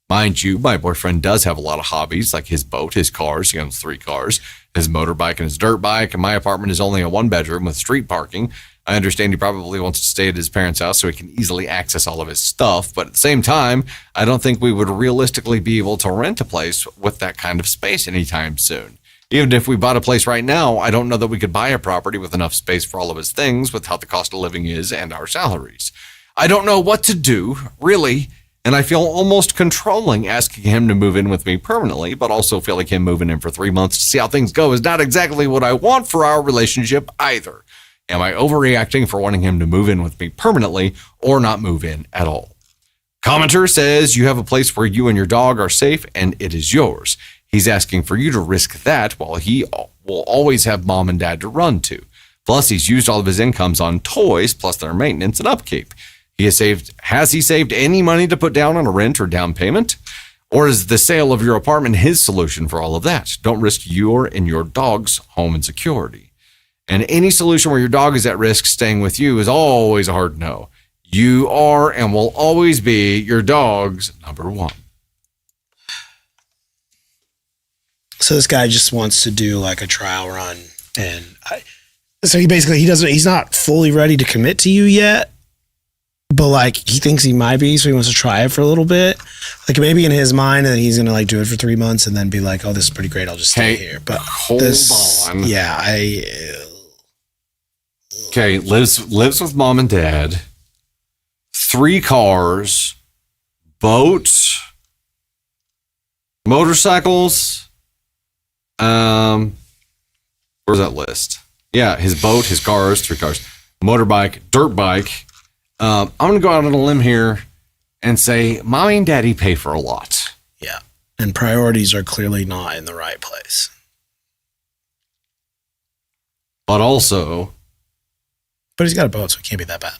Mind you, my boyfriend does have a lot of hobbies, like his boat, his cars. He owns 3 cars, his motorbike and his dirt bike, and my apartment is only a 1-bedroom with street parking. I understand he probably wants to stay at his parents' house so he can easily access all of his stuff. But at the same time, I don't think we would realistically be able to rent a place with that kind of space anytime soon. Even if we bought a place right now, I don't know that we could buy a property with enough space for all of his things with how the cost of living is and our salaries. I don't know what to do, really, and I feel almost controlling asking him to move in with me permanently, but also feel like him moving in for 3 months to see how things go is not exactly what I want for our relationship either. Am I overreacting for wanting him to move in with me permanently or not move in at all? Commenter says you have a place where you and your dog are safe and it is yours. He's asking for you to risk that while he will always have mom and dad to run to. Plus, he's used all of his incomes on toys, plus their maintenance and upkeep. Has he saved any money to put down on a rent or down payment? Or is the sale of your apartment his solution for all of that? Don't risk your and your dog's home and security. And any solution where your dog is at risk staying with you is always a hard no. You are and will always be your dog's number one. So this guy just wants to do like a trial run, and so he's not fully ready to commit to you yet, but like he thinks he might be, so he wants to try it for a little bit. Like maybe in his mind, and then he's gonna like do it for 3 months, and then be like, "Oh, this is pretty great. I'll just stay here." But hold on. Yeah, Okay, lives with mom and dad, 3 cars, boats, motorcycles. Where's that list? Yeah, his boat, his cars, 3 cars, motorbike, dirt bike. I'm gonna go out on a limb here and say mommy and daddy pay for a lot. Yeah, and priorities are clearly not in the right place. But also. But he's got a boat, so it can't be that bad.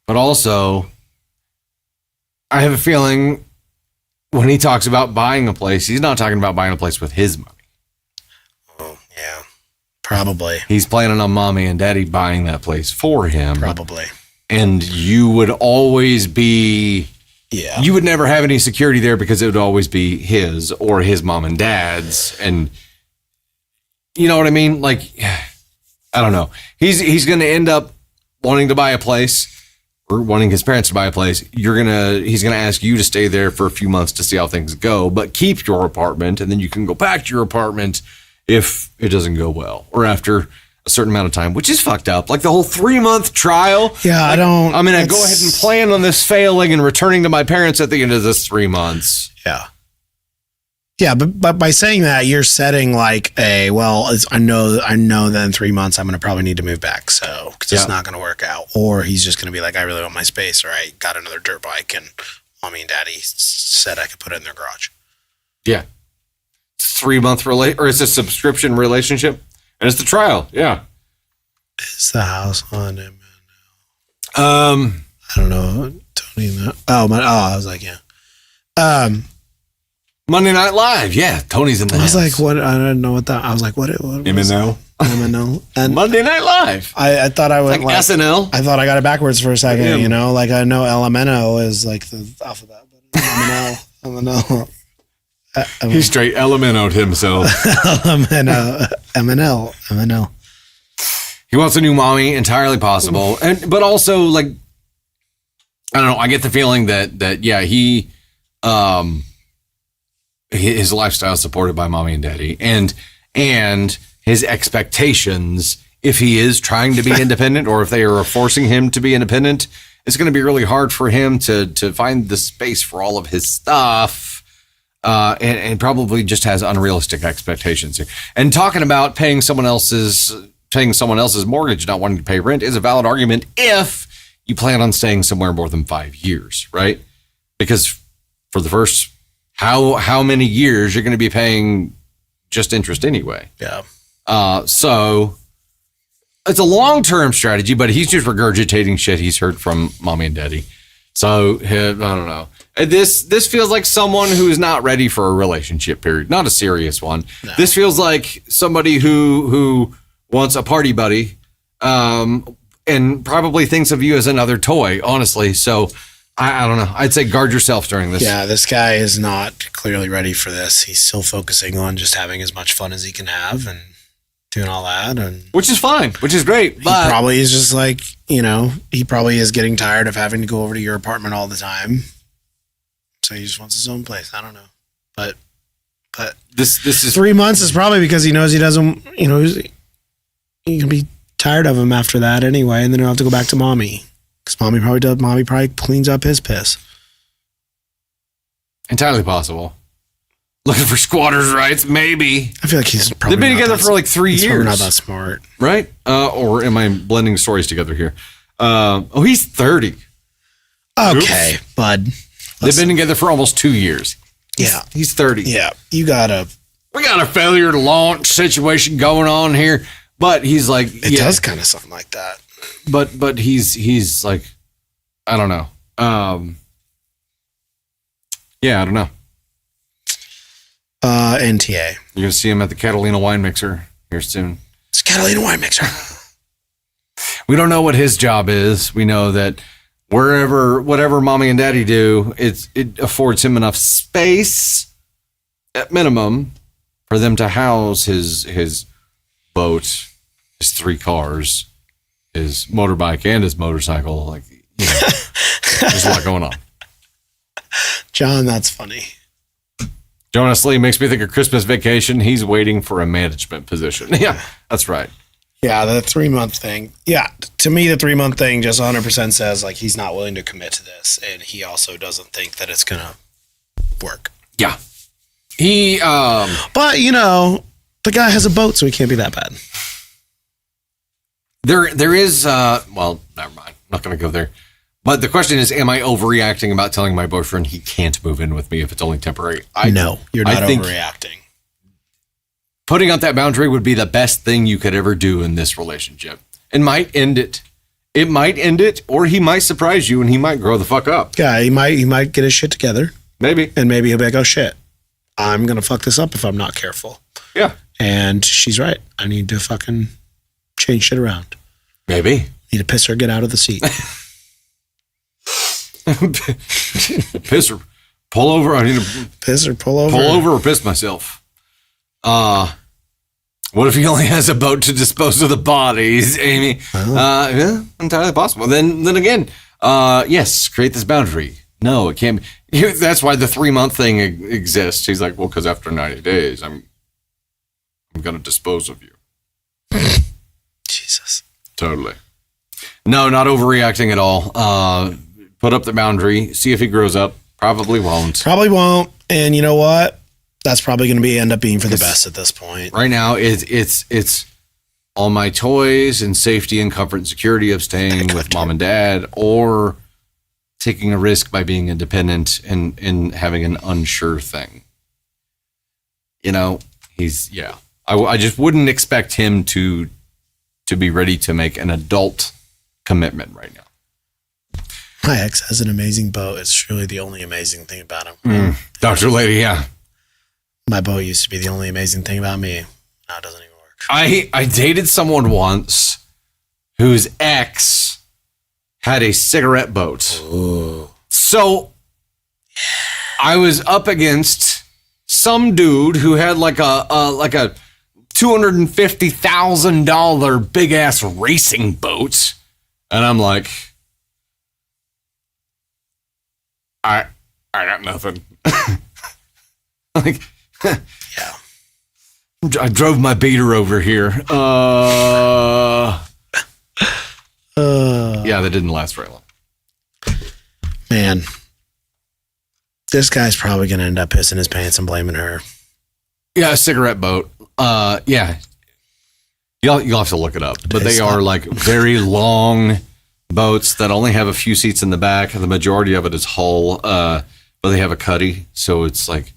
But also, I have a feeling when he talks about buying a place, he's not talking about buying a place with his money. Oh, yeah. Probably. He's planning on mommy and daddy buying that place for him. Probably. And you would always be... Yeah. You would never have any security there because it would always be his or his mom and dad's. And you know what I mean? Like... I don't know. He's going to end up wanting to buy a place or wanting his parents to buy a place. He's going to ask you to stay there for a few months to see how things go, but keep your apartment, and then you can go back to your apartment if it doesn't go well or after a certain amount of time, which is fucked up. Like the whole 3-month trial. Yeah, like, I'm going to go ahead and plan on this failing and returning to my parents at the end of this 3 months. Yeah. Yeah, but by saying that, you're setting like I know that in 3 months I'm going to probably need to move back, so because it's not going to work out. Or he's just going to be like, I really want my space, or I got another dirt bike, and mommy and daddy said I could put it in their garage. Yeah, 3-month or it's a subscription relationship, and it's the trial. Yeah, is the house on him? I don't know, Tony. I was like, yeah. Monday Night Live, yeah. Tony's in the house. I was like, what? I don't know what that. I was like, what MNL. MNL. And Monday Night Live. I thought I went like SNL. I thought I got it backwards for a second. Yeah. You know, like I know LMNO is like the alphabet, but MNL. He straight LMNO'd himself. MNL. He wants a new mommy, entirely possible, but also like I don't know. I get the feeling that yeah, his lifestyle is supported by mommy and daddy, and his expectations, if he is trying to be independent or if they are forcing him to be independent, it's going to be really hard for him to find the space for all of his stuff, and probably just has unrealistic expectations here. And talking about paying someone else's mortgage, not wanting to pay rent, is a valid argument if you plan on staying somewhere more than 5 years, right? Because for the first how many years you're going to be paying just interest anyway. Yeah. So it's a long-term strategy, but he's just regurgitating shit he's heard from mommy and daddy. So I don't know. This feels like someone who is not ready for a relationship, period. Not a serious one. No. This feels like somebody who wants a party buddy, and probably thinks of you as another toy, honestly. So I don't know. I'd say guard yourself during this. Yeah, this guy is not clearly ready for this. He's still focusing on just having as much fun as he can have. And doing all that, and which is fine, which is great. But he probably is just like, he probably is getting tired of having to go over to your apartment all the time. So he just wants his own place. I don't know, but this is 3 months is probably because he knows he doesn't. He can be tired of him after that anyway, and then he'll have to go back to mommy because mommy probably cleans up his piss. entirely possible. Looking for squatters' rights, maybe. I feel like he's probably they've been together for like 3 years. Probably not that smart, right? Or am I blending stories together here? He's 30. Okay, Oops. bud. They've been together for almost 2 years. He's 30. Yeah, we got a failure to launch situation going on here, but he's like, it does kind of sound like that. But he's like, I don't know. I don't know. NTA. You're gonna see him at the Catalina wine mixer here soon. It's Catalina wine mixer. We don't know what his job is. We know that whatever mommy and daddy do, it affords him enough space at minimum for them to house his boat, his 3 cars, his motorbike, and his motorcycle. Like, there's a lot going on. John, that's funny. Jonas Lee makes me think of Christmas Vacation. He's waiting for a management position. Yeah, that's right. Yeah, the 3 month thing. Yeah, to me, the 3 month thing just 100% says like he's not willing to commit to this, and he also doesn't think that it's gonna work. Yeah, he. But the guy has a boat, so he can't be that bad. There is. Well, never mind. I'm not going to go there. But the question is, am I overreacting about telling my boyfriend he can't move in with me if it's only temporary? No, you're not overreacting. Putting up that boundary would be the best thing you could ever do in this relationship. It might end it. It might end it, or he might surprise you and he might grow the fuck up. Yeah, he might get his shit together. Maybe. And maybe he'll be like, oh shit, I'm going to fuck this up if I'm not careful. Yeah. And she's right. I need to fucking change shit around. Maybe. Need to piss her, get out of the seat. Piss her. Pull over. I need to piss or pull over. Pull over or piss myself. What if he only has a boat to dispose of the bodies, Amy? Yeah, entirely possible. Then again, yes, create this boundary. No, it can't be. That's why the 3 month thing exists. He's like, well, because after 90 days, I'm going to dispose of you. Jesus. Totally. No, not overreacting at all. Put up the boundary. See if he grows up. Probably won't. And you know what? That's probably going to end up being for the best at this point. Right now, it's all my toys and safety and comfort and security of staying with mom and dad, or taking a risk by being independent and having an unsure thing. I just wouldn't expect him to be ready to make an adult commitment right now. My ex has an amazing boat. It's really the only amazing thing about him. Dr. Lady, yeah. My boat used to be the only amazing thing about me. Now it doesn't even work. I dated someone once whose ex had a cigarette boat. Ooh. So I was up against some dude who had like a $250,000 big ass racing boat, and I'm like, I got nothing. Like, yeah. I drove my beater over here. Yeah, that didn't last very long. Man, this guy's probably going to end up pissing his pants and blaming her. Yeah, a cigarette boat. Yeah. You'll have to look it up. But they are like very long boats that only have a few seats in the back. The majority of it is hull. But they have a cuddy, so it's like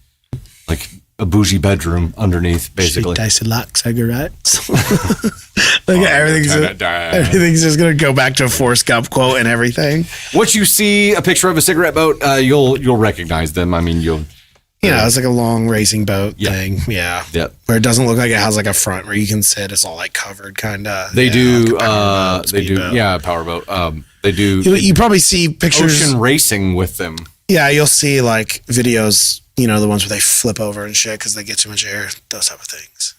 a bougie bedroom underneath, basically. Dice like cigarettes. Everything's just gonna go back to a Forrest Gump quote and everything. Once you see a picture of a cigarette boat, you'll recognize them. I mean, it's like a long racing boat thing. Yeah. Yep. Where it doesn't look like it has like a front where you can sit. It's all like covered, kind of. They do. Like they do. Yeah, powerboat. They do. You probably see pictures. Ocean racing with them. Yeah, you'll see like videos. The ones where they flip over and shit because they get too much air. Those type of things.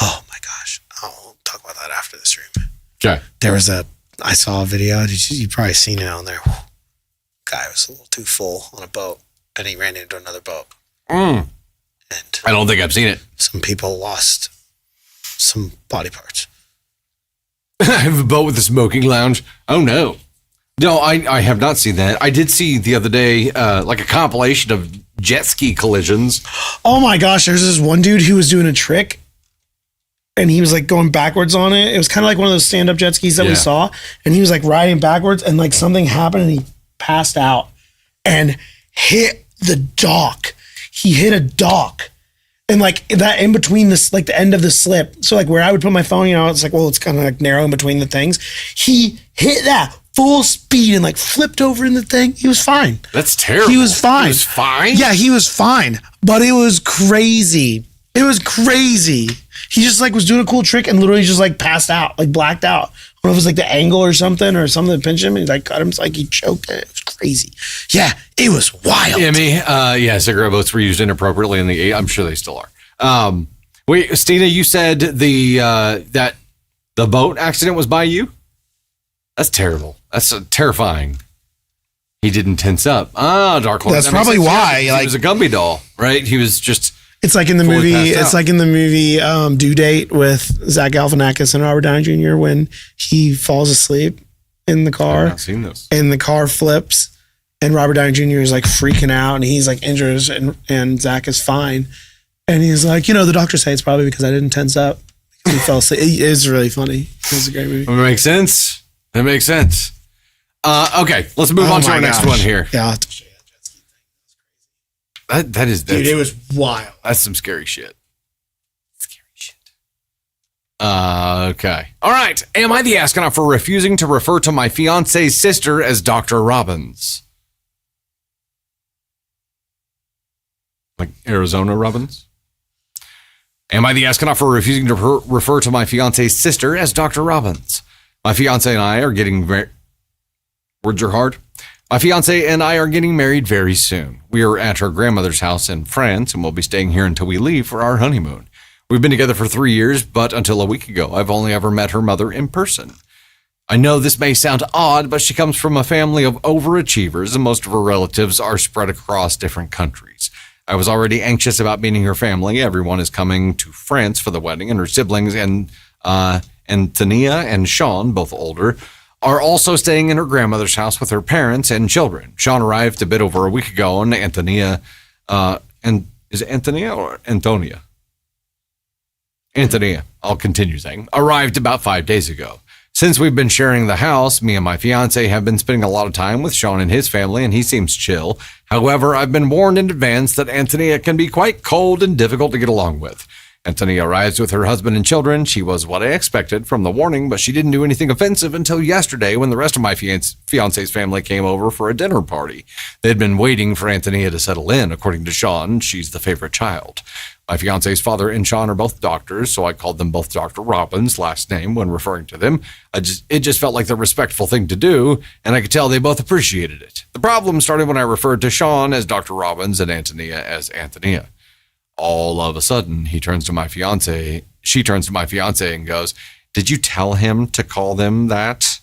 Oh my gosh. I'll talk about that after the stream. Okay. I saw a video. You've probably seen it on there. Guy was a little too full on a boat, and he ran into another boat. And I don't think I've seen it. some people lost some body parts. I have a boat with a smoking lounge. Oh, no. No, I have not seen that. I did see the other day, like a compilation of jet ski collisions. Oh my gosh, there's this one dude who was doing a trick and he was like going backwards on it. It was kind of like one of those stand-up jet skis that we saw. And he was like riding backwards and like something happened and he passed out and hit the dock. He hit a dock. And like that in between this, like the end of the slip. So like where I would put my phone, you know, it's like, well, it's kind of like narrow in between the things. He hit that full speed and like flipped over in the thing. He was fine. That's terrible. He was fine. He was fine? Yeah, he was fine. But it was crazy. It was crazy. He just like was doing a cool trick and literally just like passed out, like blacked out. I don't know if it was like the angle or something that pinched him. He like cut him. It's like he choked it. It was crazy. Yeah, it was wild. Emmy, yeah, cigarette boats were used inappropriately in the 80s. I'm sure they still are. Wait, Stina, you said that the boat accident was by you? That's terrible. That's terrifying. He didn't tense up. Dark Lord. That's probably why. He was a Gumby doll, right? He was just. It's like in the movie. It's like in the movie Due Date with Zach Galifianakis and Robert Downey Jr. when he falls asleep in the car. I've not seen this. And the car flips, and Robert Downey Jr. is like freaking out, and he's like injured, and Zach is fine, and he's like, you know, the doctors say it's probably because I didn't tense up. He fell asleep. It is really funny. It was a great movie. That makes sense. That makes sense. Okay, let's move on to our next one here. Yeah, I'll have to show you that jet ski thing. That is, Dude, it was wild. That's some scary shit. Scary shit. Okay. All right. Am I the astronaut for refusing to refer to my fiance's sister as Dr. Robbins? Like Arizona Robbins? Am I the astronaut for refusing to refer to my fiance's sister as Dr. Robbins? My fiance and I are getting words are hard. My fiance and I are getting married very soon. We are at her grandmother's house in France and we'll be staying here until we leave for our honeymoon. We've been together for 3 years, but until a week ago, I've only ever met her mother in person. I know this may sound odd, but she comes from a family of overachievers and most of her relatives are spread across different countries. I was already anxious about meeting her family. Everyone is coming to France for the wedding and her siblings and Antonia and Sean, both older, are also staying in her grandmother's house with her parents and children. Sean arrived a bit over a week ago, and Antonia, and is it Antonia or Antonia? Antonia, I'll continue saying, arrived about 5 days ago. Since we've been sharing the house, me and my fiance have been spending a lot of time with Sean and his family, and he seems chill. However, I've been warned in advance that Antonia can be quite cold and difficult to get along with. Antonia arrives with her husband and children. She was what I expected from the warning, but she didn't do anything offensive until yesterday when the rest of my fiance's family came over for a dinner party. They'd been waiting for Antonia to settle in. According to Sean, she's the favorite child. My fiance's father and Sean are both doctors, so I called them both Dr. Robbins, last name, when referring to them. It just felt like the respectful thing to do, and I could tell they both appreciated it. The problem started when I referred to Sean as Dr. Robbins and Antonia as Antonia. All of a sudden, she turns to my fiance and goes, "Did you tell him to call them that?"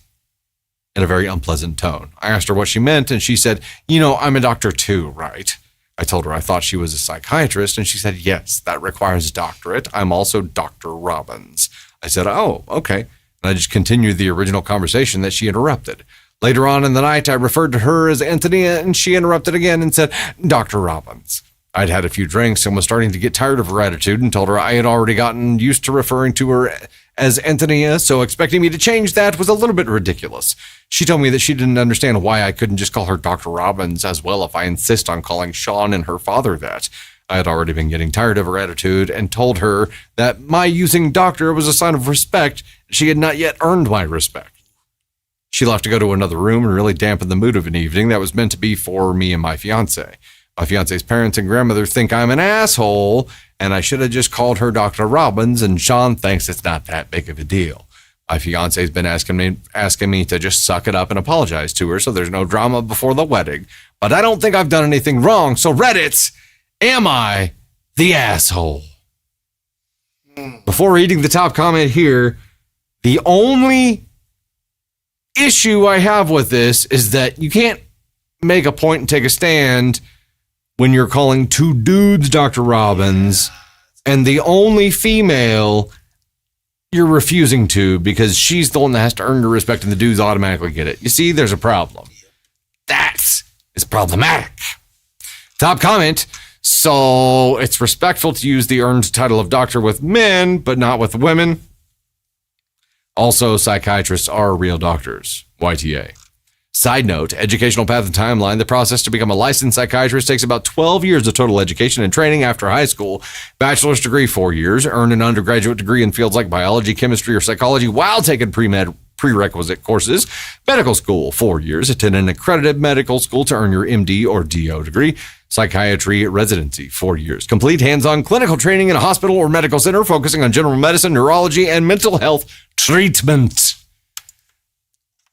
In a very unpleasant tone. I asked her what she meant, and she said, "You know, I'm a doctor too, right?" I told her I thought she was a psychiatrist, and she said, "Yes, that requires a doctorate. I'm also Dr. Robbins." I said, "Oh, okay." And I just continued the original conversation that she interrupted. Later on in the night, I referred to her as Antonia, and she interrupted again and said, "Dr. Robbins." I'd had a few drinks and was starting to get tired of her attitude and told her I had already gotten used to referring to her as Antonia, so expecting me to change that was a little bit ridiculous. She told me that she didn't understand why I couldn't just call her Dr. Robbins as well if I insist on calling Sean and her father that. I had already been getting tired of her attitude and told her that my using doctor was a sign of respect. She had not yet earned my respect. She left to go to another room and really dampened the mood of an evening that was meant to be for me and my fiance. My fiance's parents and grandmother think I'm an asshole, and I should have just called her Dr. Robbins, and Sean thinks it's not that big of a deal. My fiance's been asking me to just suck it up and apologize to her so there's no drama before the wedding. But I don't think I've done anything wrong, so Reddit, am I the asshole? Before reading the top comment here, the only issue I have with this is that you can't make a point and take a stand when you're calling two dudes Dr. Robbins and the only female you're refusing to because she's the one that has to earn your respect and the dudes automatically get it. You see, there's a problem. That is problematic. Top comment. So it's respectful to use the earned title of doctor with men, but not with women. Also, psychiatrists are real doctors. YTA. Side note, educational path and timeline. The process to become a licensed psychiatrist takes about 12 years of total education and training after high school. Bachelor's degree, 4 years. Earn an undergraduate degree in fields like biology, chemistry, or psychology while taking pre-med prerequisite courses. Medical school, 4 years. Attend an accredited medical school to earn your MD or DO degree. Psychiatry residency, 4 years. Complete hands-on clinical training in a hospital or medical center focusing on general medicine, neurology, and mental health treatment.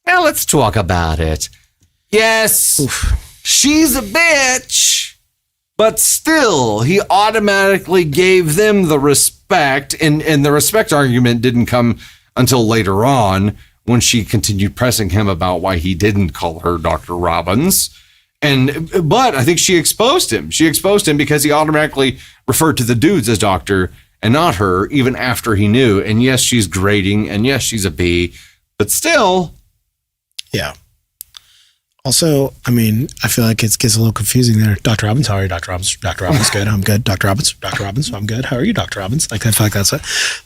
Now let's talk about it. Yes, she's a bitch, but still, he automatically gave them the respect, and the respect argument didn't come until later on when she continued pressing him about why he didn't call her Dr. Robbins. But I think she exposed him. She exposed him because he automatically referred to the dudes as doctor and not her, even after he knew. And yes, she's grading, and yes, she's a B, but still. Yeah. Also, I mean, I feel like it gets a little confusing there. Dr. Robbins, how are you, Dr. Robbins? Dr. Robbins, good. I'm good. Dr. Robbins, I'm good. How are you, Dr. Robbins? Like, I feel like that's it.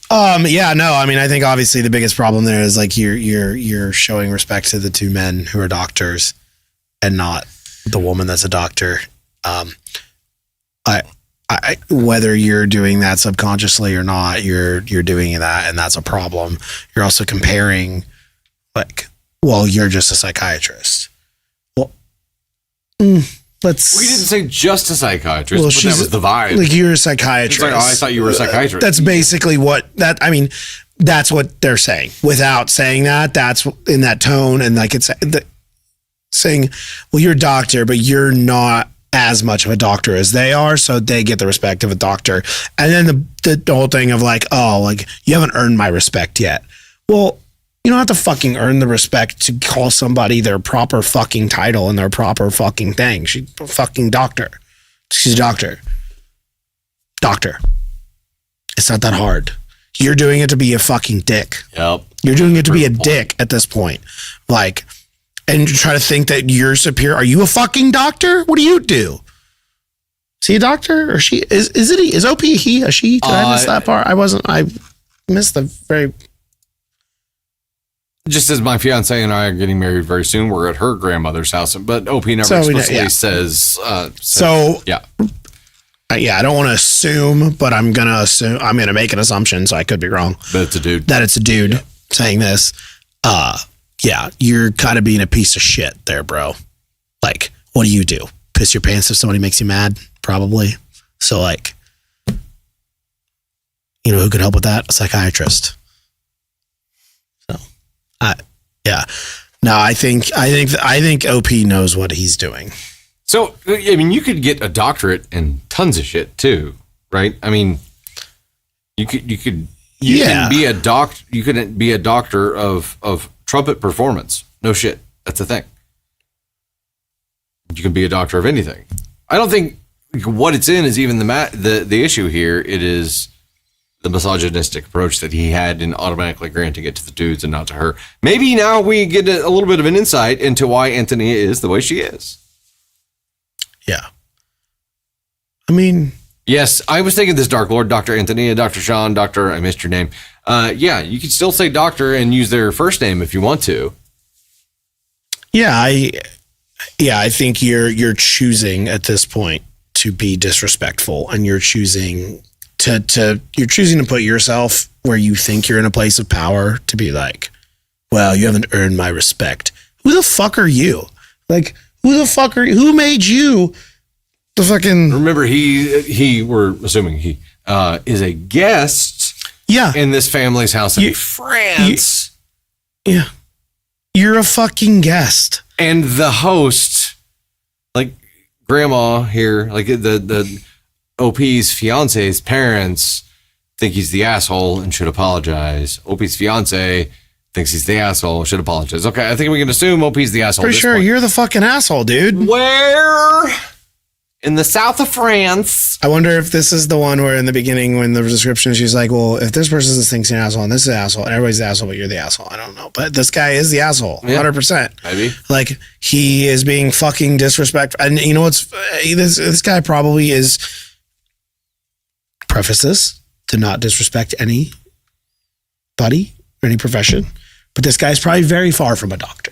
Yeah, no, I mean, I think obviously the biggest problem there is like you're showing respect to the two men who are doctors and not the woman that's a doctor. Whether you're doing that subconsciously or not, you're doing that, and that's a problem. You're also comparing, like, well, you're just a psychiatrist. Well, we didn't say just a psychiatrist, but that was the vibe. Like, you're a psychiatrist. Like, I thought you were a psychiatrist. That's basically that's what they're saying. Without saying that, that's in that tone, and like it's saying, well, you're a doctor, but you're not as much of a doctor as they are, so they get the respect of a doctor. And then the whole thing of like, oh, like, you haven't earned my respect yet. Well, you don't have to fucking earn the respect to call somebody their proper fucking title and their proper fucking thing. She's a fucking doctor. She's a doctor. Doctor. It's not that hard. You're doing it to be a fucking dick. Yep. You're doing it to be a dick at this point. Like, and try to think that you're superior. Are you a fucking doctor? What do you do? Is he a doctor? Or she? Is OP a he? A she? Did I miss that part? I missed the very... Just as my fiance and I are getting married very soon, we're at her grandmother's house, but OP never explicitly says. Yeah. Yeah, I don't want to assume, but I'm going to assume. I'm going to make an assumption, so I could be wrong. But it's a dude. That it's a dude saying this. Yeah, you're kind of being a piece of shit there, bro. Like, what do you do? Piss your pants if somebody makes you mad? Probably. So, like, you know who could help with that? A psychiatrist. Yeah. No, I think OP knows what he's doing. So, I mean, you could get a doctorate in tons of shit too, right? I mean, you can be a you couldn't be a doctor of trumpet performance. No shit. That's a thing. You can be a doctor of anything. I don't think what it's in is even the issue here. It is the misogynistic approach that he had in automatically granting it to the dudes and not to her. Maybe now we get a little bit of an insight into why Antonia is the way she is. Yeah. I mean... Yes, I was thinking this Dark Lord, Dr. Antonia, Dr. Sean, Dr. I missed your name. Yeah, you could still say doctor and use their first name if you want to. Yeah, I think you're choosing at this point to be disrespectful, and you're choosing to put yourself where you think you're in a place of power to be like, well, you haven't earned my respect. Who the fuck are you? Like, who made you the fucking... Remember, we're assuming he is a guest in this family's house in France. Yeah. You're a fucking guest. And the host, like grandma here, like the OP's fiance's parents think he's the asshole and should apologize. Opie's fiance thinks he's the asshole, should apologize. Okay, I think we can assume OP's the asshole. Pretty sure you're the fucking asshole, dude. Where? In the south of France. I wonder if this is the one where in the beginning, when the description, she's like, well, if this person thinks you're an asshole and this is an asshole and everybody's the asshole, but you're the asshole. I don't know. But this guy is the asshole, 100%. Maybe. Like, he is being fucking disrespectful. And you know what's, this guy probably is, preface this, to not disrespect anybody or any profession. But this guy's probably very far from a doctor.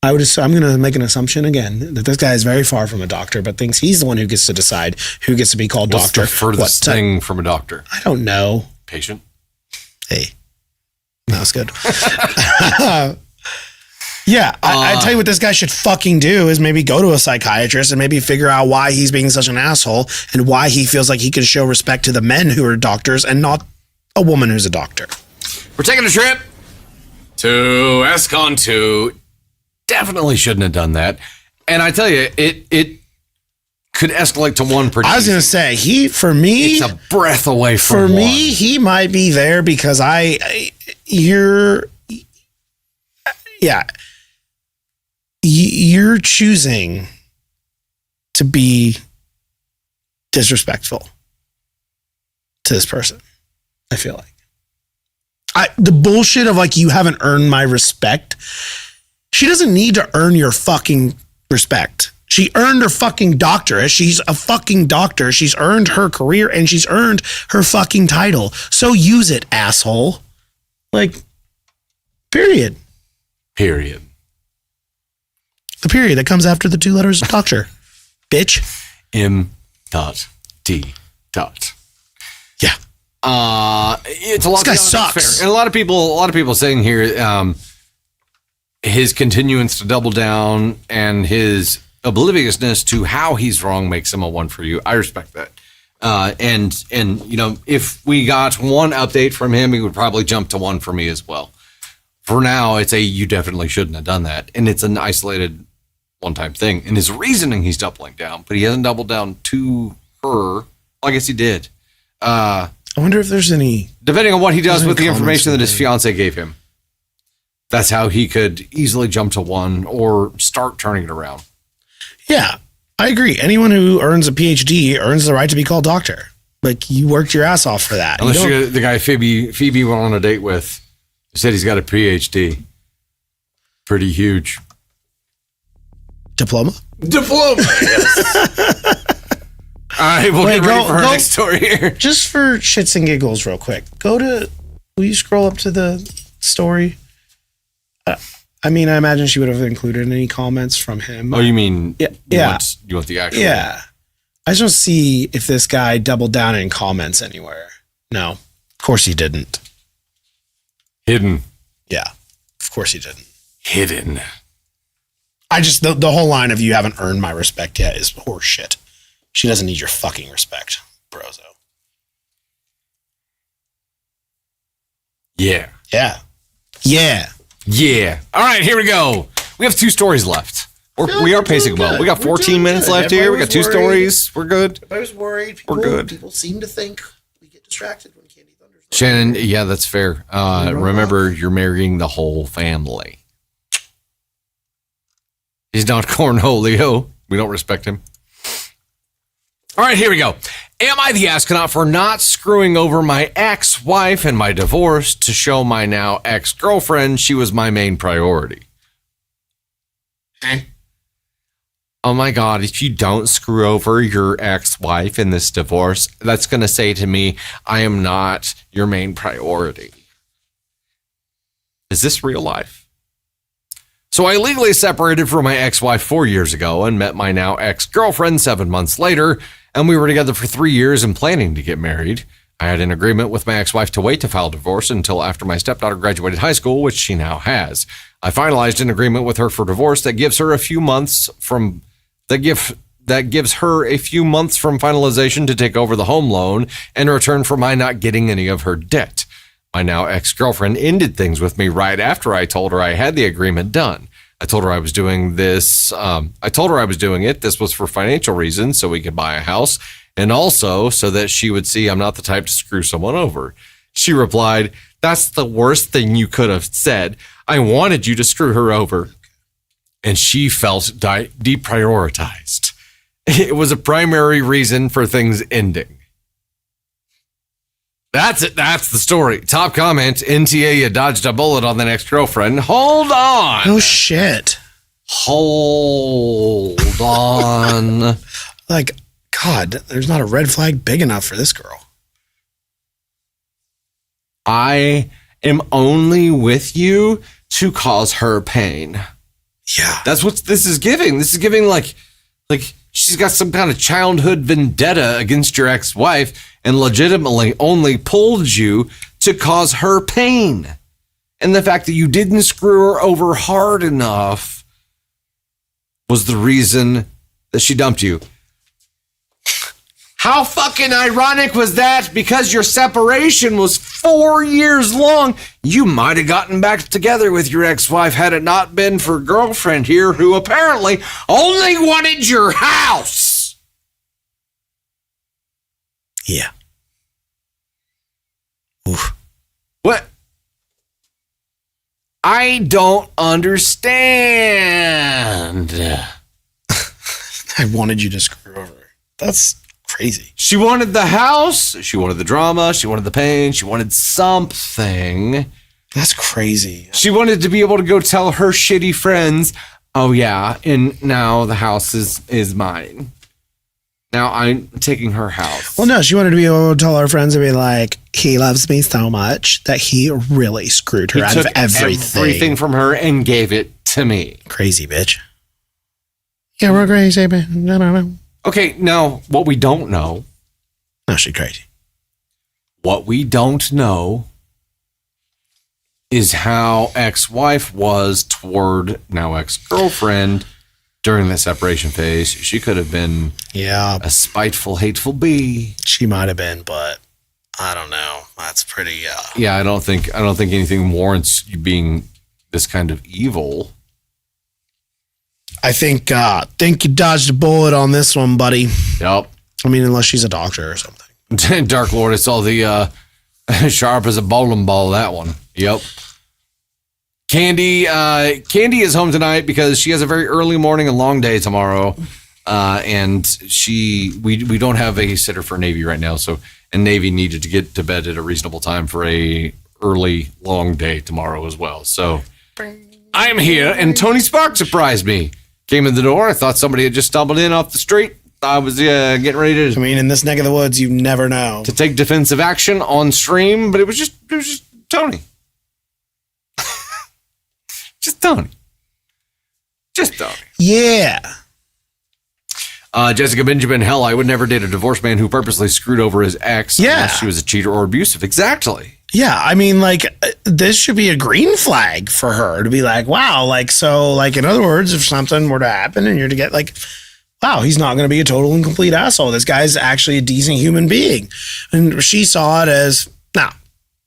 I'm going to make an assumption again that this guy is very far from a doctor, but thinks he's the one who gets to decide who gets to be called doctor. What's the furthest thing from a doctor? I don't know. Patient? Hey. No, it's good. Yeah, I tell you what this guy should fucking do is maybe go to a psychiatrist and maybe figure out why he's being such an asshole and why he feels like he can show respect to the men who are doctors and not a woman who's a doctor. We're taking a trip to Escon 2. Definitely shouldn't have done that. And I tell you, it could escalate to one pretty I was going to say, it's a breath away from For one. me, he might be there because you're choosing to be disrespectful to this person, I feel like. The bullshit of like, you haven't earned my respect. She doesn't need to earn your fucking respect. She earned her fucking doctorate. She's a fucking doctor. She's earned her career and she's earned her fucking title. So use it, asshole. Like, period. Period. The period that comes after the two letters of doctor. Bitch. M.D. Yeah. It's a lot. This guy sucks. And a lot of people saying here, his continuance to double down and his obliviousness to how he's wrong makes him a one for you. I respect that. And you know, if we got one update from him, he would probably jump to one for me as well. For now, it's you definitely shouldn't have done that. And it's an isolated one-time thing. And his reasoning, he's doubling down, but he hasn't doubled down to her. Well, I guess he did. I wonder if there's any... Depending on what he does with the information that his fiance gave him. That's how he could easily jump to one or start turning it around. Yeah, I agree. Anyone who earns a PhD earns the right to be called doctor. Like, you worked your ass off for that. Unless the guy Phoebe went on a date with said he's got a PhD. Pretty huge. Diploma, yes. All right, we'll get ready for our next story here. Just for shits and giggles real quick. Will you scroll up to the story? I mean, I imagine she would have included any comments from him. Oh, you mean you want the actual? Yeah. I just want to see if this guy doubled down in comments anywhere. No, of course he didn't. Hidden. Yeah, of course he didn't. Hidden. I just, the whole line of "you haven't earned my respect yet" is horse shit. She doesn't need your fucking respect, brozo. Yeah. Yeah. Yeah. Yeah. All right, here we go. We have 2 stories left. We are pacing well. We got 14 minutes left here. We got 2 stories. We're good. I was worried. We're good. People seem to think we get distracted when Candy Thunder's on. Shannon, yeah, that's fair. Remember, you're marrying the whole family. He's not Cornholio. We don't respect him. All right, here we go. Am I the astronaut for not screwing over my ex-wife and my divorce to show my now ex-girlfriend she was my main priority? Oh my God, if you don't screw over your ex-wife in this divorce, that's going to say to me, I am not your main priority. Is this real life? So I legally separated from my ex-wife 4 years ago and met my now ex-girlfriend 7 months later, and we were together for 3 years and planning to get married. I had an agreement with my ex-wife to wait to file divorce until after my stepdaughter graduated high school, which she now has. I finalized an agreement with her for divorce that gives her a few months from finalization to take over the home loan in return for my not getting any of her debt. My now ex-girlfriend ended things with me right after I told her I had the agreement done. I told her I was doing this. This was for financial reasons so we could buy a house and also so that she would see I'm not the type to screw someone over. She replied, "That's the worst thing you could have said. I wanted you to screw her over." And she felt deprioritized. It was a primary reason for things ending. That's it. That's the story. Top comment, NTA, you dodged a bullet on the next girlfriend. Hold on. Oh, shit. Hold on. Like, God, there's not a red flag big enough for this girl. I am only with you to cause her pain. Yeah. That's what this is giving. This is giving like she's got some kind of childhood vendetta against your ex-wife and legitimately only pulled you to cause her pain. And the fact that you didn't screw her over hard enough was the reason that she dumped you. How fucking ironic was that? Because your separation was 4 years long. You might have gotten back together with your ex-wife had it not been for girlfriend here who apparently only wanted your house. Yeah. Oof. What? I don't understand. I wanted you to screw over her. That's crazy. She wanted the house. She wanted the drama. She wanted the pain. She wanted something. That's crazy. She wanted to be able to go tell her shitty friends, "Oh yeah, and now the house is mine. Now I'm taking her house." Well, no, she wanted to be able to tell her friends and be like, he loves me so much that he really screwed her out of everything. Everything from her and gave it to me. Crazy bitch. Yeah, we're crazy, but no. Okay, now what we don't know. No, she's crazy. What we don't know is how ex-wife was toward now ex-girlfriend during the separation phase. She could have been a spiteful, hateful bee. She might have been, but I don't know. That's pretty Yeah, I don't think anything warrants you being this kind of evil. I think you dodged a bullet on this one, buddy. Yep. I mean, unless she's a doctor or something. Dark Lord, it's all the sharp as a bowling ball, that one. Yep. Candy is home tonight because she has a very early morning and long day tomorrow. And we don't have a sitter for Navy right now. And Navy needed to get to bed at a reasonable time for a early long day tomorrow as well. So I'm here and Tony Spark surprised me. Came in the door. I thought somebody had just stumbled in off the street. I was getting ready to. I mean, in this neck of the woods, you never know. To take defensive action on stream, but it was just Tony. Just Tony. Yeah. Jessica Benjamin, hell, I would never date a divorced man who purposely screwed over his ex unless she was a cheater or abusive. Exactly. Yeah, I mean, like, this should be a green flag for her to be like, wow, like, so, like, in other words, if something were to happen and you're to get, like, wow, he's not going to be a total and complete asshole. This guy's actually a decent human being. And she saw it as, no,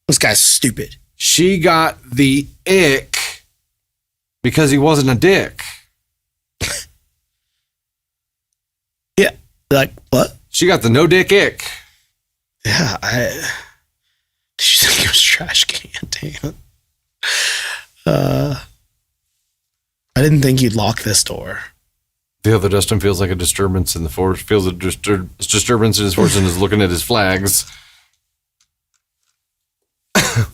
this guy's stupid. She got the ick because he wasn't a dick. Yeah, like, what? She got the no dick ick. Yeah, did you think it was trash can? Damn. I didn't think you'd lock this door. The other Dustin feels like a disturbance in the force. Feels a disturbance in his force and is looking at his flags. You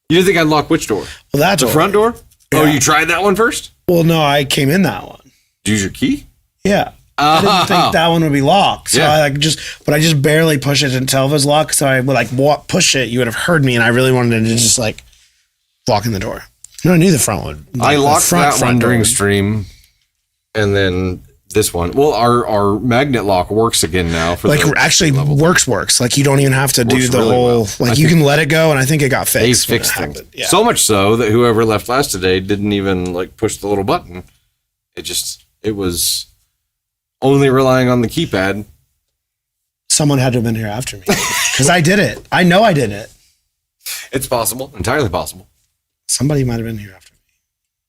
didn't think I'd lock which door? Well, that door. The front door? Yeah. Oh, you tried that one first? Well, no, I came in that one. Did you use your key? Yeah. I didn't think that one would be locked. So I just barely push it until it was locked. So I would push it. You would have heard me. And I really wanted to just walk in the door. No, I knew the front one. I locked that one during stream. And then this one. Well, our magnet lock works again now. For actually works. Like you don't even have to do the really whole, you can let it go. And I think it got fixed. They fixed things. Yeah. So much so that whoever left last today didn't even push the little button. It was only relying on the keypad. Someone had to have been here after me because I did it. I know I did it. It's possible. Entirely possible. Somebody might have been here after me.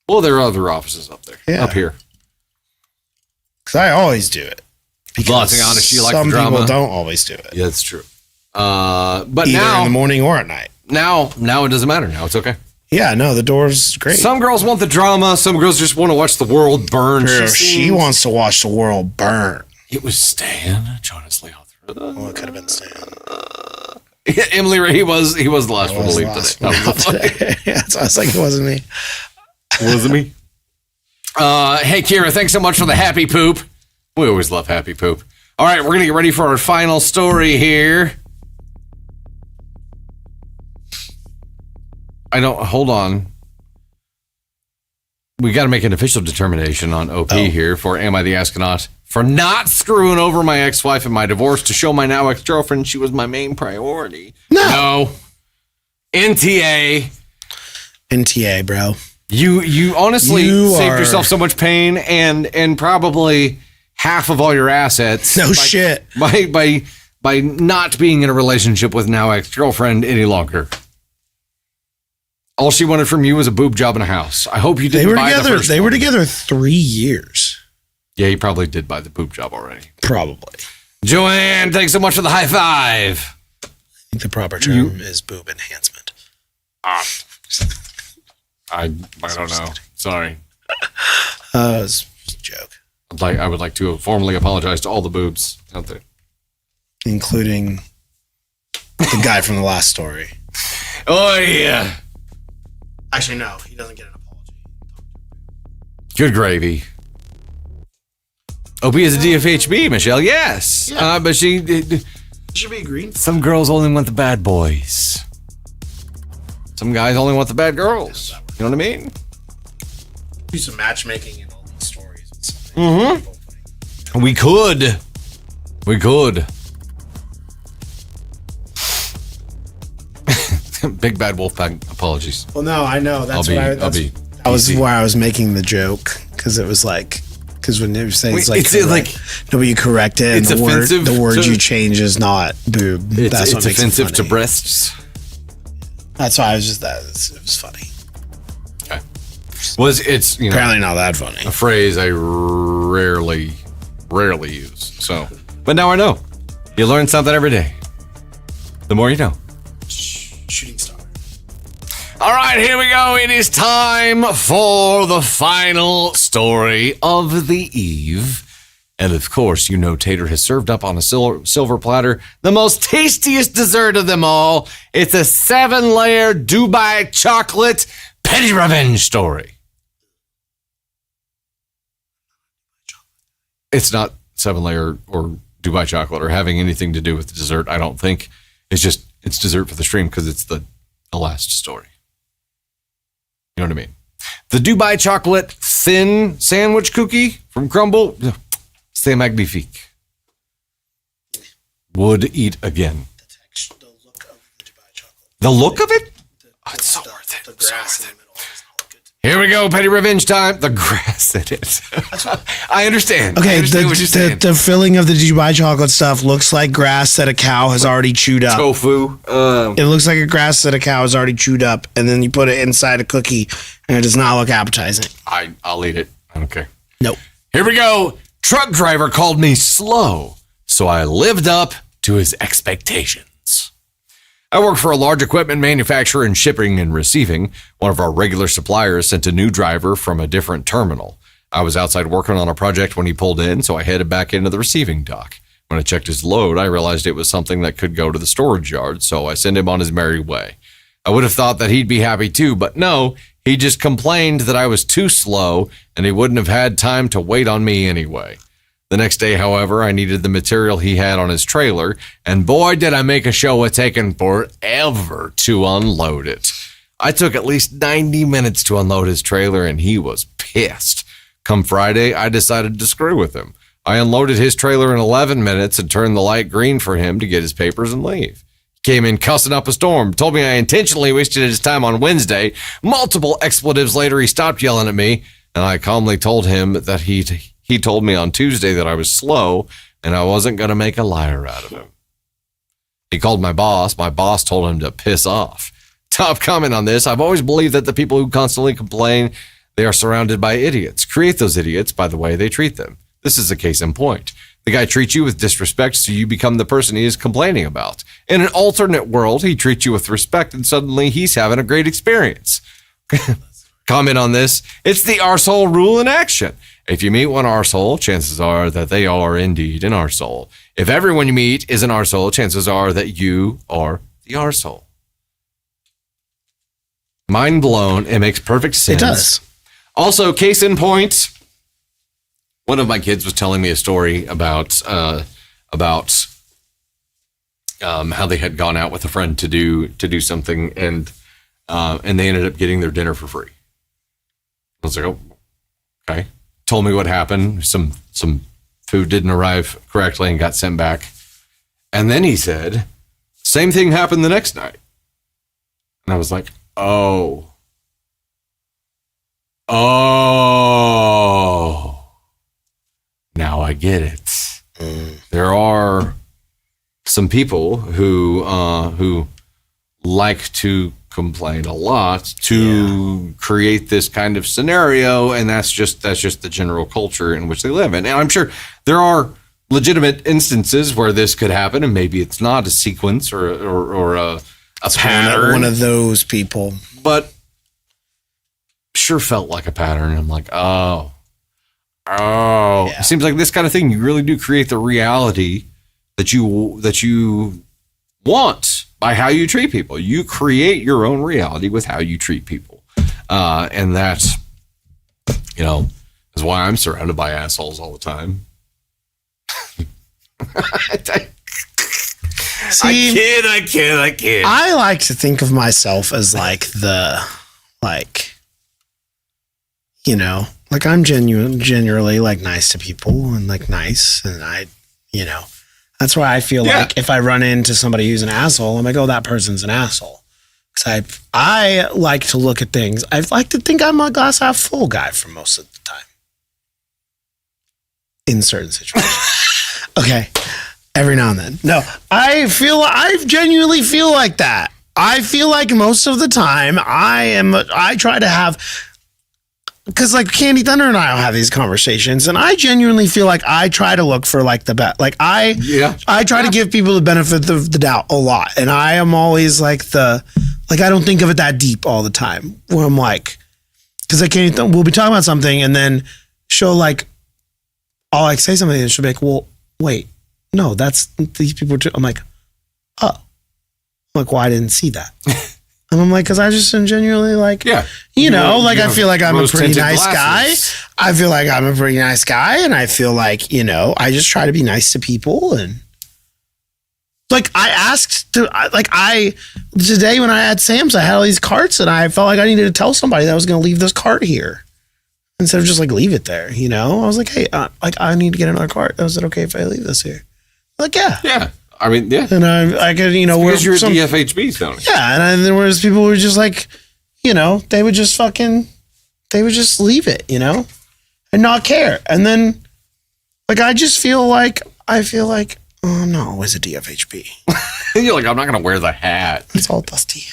Well, there are other offices up there. Yeah. Up here. Because I always do it. Lots of honesty, you like the some drama. people don't always do it. Yeah, that's true. But Either now in the morning or at night. Now it doesn't matter. Now it's okay. Yeah, no, the door's great. Some girls want the drama. Some girls just want to watch the world burn. Girl, she wants to watch the world burn. It was Stan. Join us, Leo. Oh, it could have been Stan. Emily, he was the last one to leave today. Yeah, so I was like, it wasn't me. Wasn't me. Hey, Kira, thanks so much for the happy poop. We always love happy poop. All right, we're going to get ready for our final story here. Hold on. We got to make an official determination on OP here for Am I the Astronaut for not screwing over my ex-wife in my divorce to show my now ex-girlfriend she was my main priority. No. NTA, bro. You honestly saved yourself so much pain and probably half of all your assets. No shit. By not being in a relationship with now ex-girlfriend any longer. All she wanted from you was a boob job and a house. I hope you didn't buy the first They one. were together 3 years. Yeah, you probably did buy the boob job already. Probably. Joanne, thanks so much for the high five. I think the proper term is boob enhancement. I don't know. Sorry. It was a joke. I would like to formally apologize to all the boobs out there. Including the guy from the last story. Oh, yeah. Actually, no. He doesn't get an apology. Good gravy. OP is a DFHB, Michelle. Yes. Yeah. But she Should be green. some girls only want the bad boys. Some guys only want the bad girls. You know what I mean? Do some matchmaking in all these stories. We could. Big bad wolf pack. Apologies. Well, no, I know. That's That was why I was making the joke, because it was like, because when you say it's like, no, but you correct it, and It's offensive the word to- you change is not boob. That's what it's makes offensive it to funny. breasts. That's why I was just it was funny. Okay. It's Apparently not that funny. a phrase I rarely use. So, but now I know. You learn something every day. The more you know. Shooting star. All right, here we go. It is time for the final story of the eve. And of course, you know Tater has served up on a silver platter the most tastiest dessert of them all. It's a 7-layer Dubai chocolate petty revenge story. It's not 7-layer or Dubai chocolate or having anything to do with the dessert, I don't think. It's dessert for the stream because it's the last story. You know what I mean? The Dubai chocolate thin sandwich cookie from Crumble, c'est magnifique. Would eat again. The look of the Dubai chocolate. The look of it? It's so worth it. The grass in the middle does not look good. Here we go, petty revenge time. The grass in it. I understand. Okay, I understand what you're saying. the filling of the Dubai chocolate stuff looks like grass that a cow has already chewed up. Tofu. It looks like a grass that a cow has already chewed up, and then you put it inside a cookie, and it does not look appetizing. I'll eat it. I don't care. Nope. Here we go. Truck driver called me slow, so I lived up to his expectations. I work for a large equipment manufacturer in shipping and receiving. One of our regular suppliers sent a new driver from a different terminal. I was outside working on a project when he pulled in, so I headed back into the receiving dock. When I checked his load, I realized it was something that could go to the storage yard, so I sent him on his merry way. I would have thought that he'd be happy too, but no, he just complained that I was too slow and he wouldn't have had time to wait on me anyway. The next day, however, I needed the material he had on his trailer, and boy, did I make a show of taking forever to unload it. I took at least 90 minutes to unload his trailer, and he was pissed. Come Friday, I decided to screw with him. I unloaded his trailer in 11 minutes and turned the light green for him to get his papers and leave. He came in cussing up a storm, told me I intentionally wasted his time on Wednesday. Multiple expletives later, he stopped yelling at me, and I calmly told him that he told me on Tuesday that I was slow and I wasn't going to make a liar out of him. He called my boss. My boss told him to piss off. Top comment on this. I've always believed that the people who constantly complain, they are surrounded by idiots. Create those idiots by the way they treat them. This is a case in point. The guy treats you with disrespect, so you become the person he is complaining about. In an alternate world, he treats you with respect, and suddenly he's having a great experience. Comment on this. It's the arsehole rule in action. If you meet one arsehole, chances are that they are indeed an arsehole. If everyone you meet is an arsehole, chances are that you are the arsehole. Mind blown. It makes perfect sense. It does. Also, case in point, one of my kids was telling me a story about how they had gone out with a friend to do something, and they ended up getting their dinner for free. I was like, oh, okay. Told me what happened. Some food didn't arrive correctly and got sent back. And then he said, same thing happened the next night. And I was like, oh. Now I get it. There are some people who like to complain a lot to create this kind of scenario, and that's just the general culture in which they live in. And I'm sure there are legitimate instances where this could happen, and maybe it's not a sequence or a pattern. One of those people, but sure felt like a pattern. I'm like, oh. Yeah. It seems like this kind of thing, you really do create the reality that you want by how you treat people. You create your own reality with how you treat people. And that, is why I'm surrounded by assholes all the time. See, I kid. I like to think of myself as like I'm generally like nice to people and like nice. And that's why I feel like if I run into somebody who's an asshole, I'm like, oh, that person's an asshole. Because I like to look at things. I like to think I'm a glass half full guy for most of the time. In certain situations. Okay. Every now and then. No, I genuinely feel like that. I feel like most of the time I try to have, because like Candy Thunder and I will have these conversations, and I genuinely feel like I try to look for like the best. Like I try to give people the benefit of the doubt a lot. And I am always like I don't think of it that deep all the time, where I'm like, because we'll be talking about something, and then I'll like say something, and she'll be like, well, wait. No, that's these people. I'm like, oh, I'm like, well, I didn't see that. And I'm like, because I just am genuinely like, I feel like I'm a pretty nice guy. I feel like I'm a pretty nice guy. And I feel like, I just try to be nice to people. And like, today when I had Sam's, I had all these carts, and I felt like I needed to tell somebody that I was going to leave this cart here instead of just like leave it there. I was like, hey, I need to get another cart. Was it okay if I leave this here? Like, yeah. Yeah. I mean, yeah. And I could, because you're DFHB, Tony. Yeah. And then whereas people were just like, they would just leave it, and not care. And then like, I feel like, oh no, it's a DFHB. You're like, I'm not going to wear the hat. It's all dusty.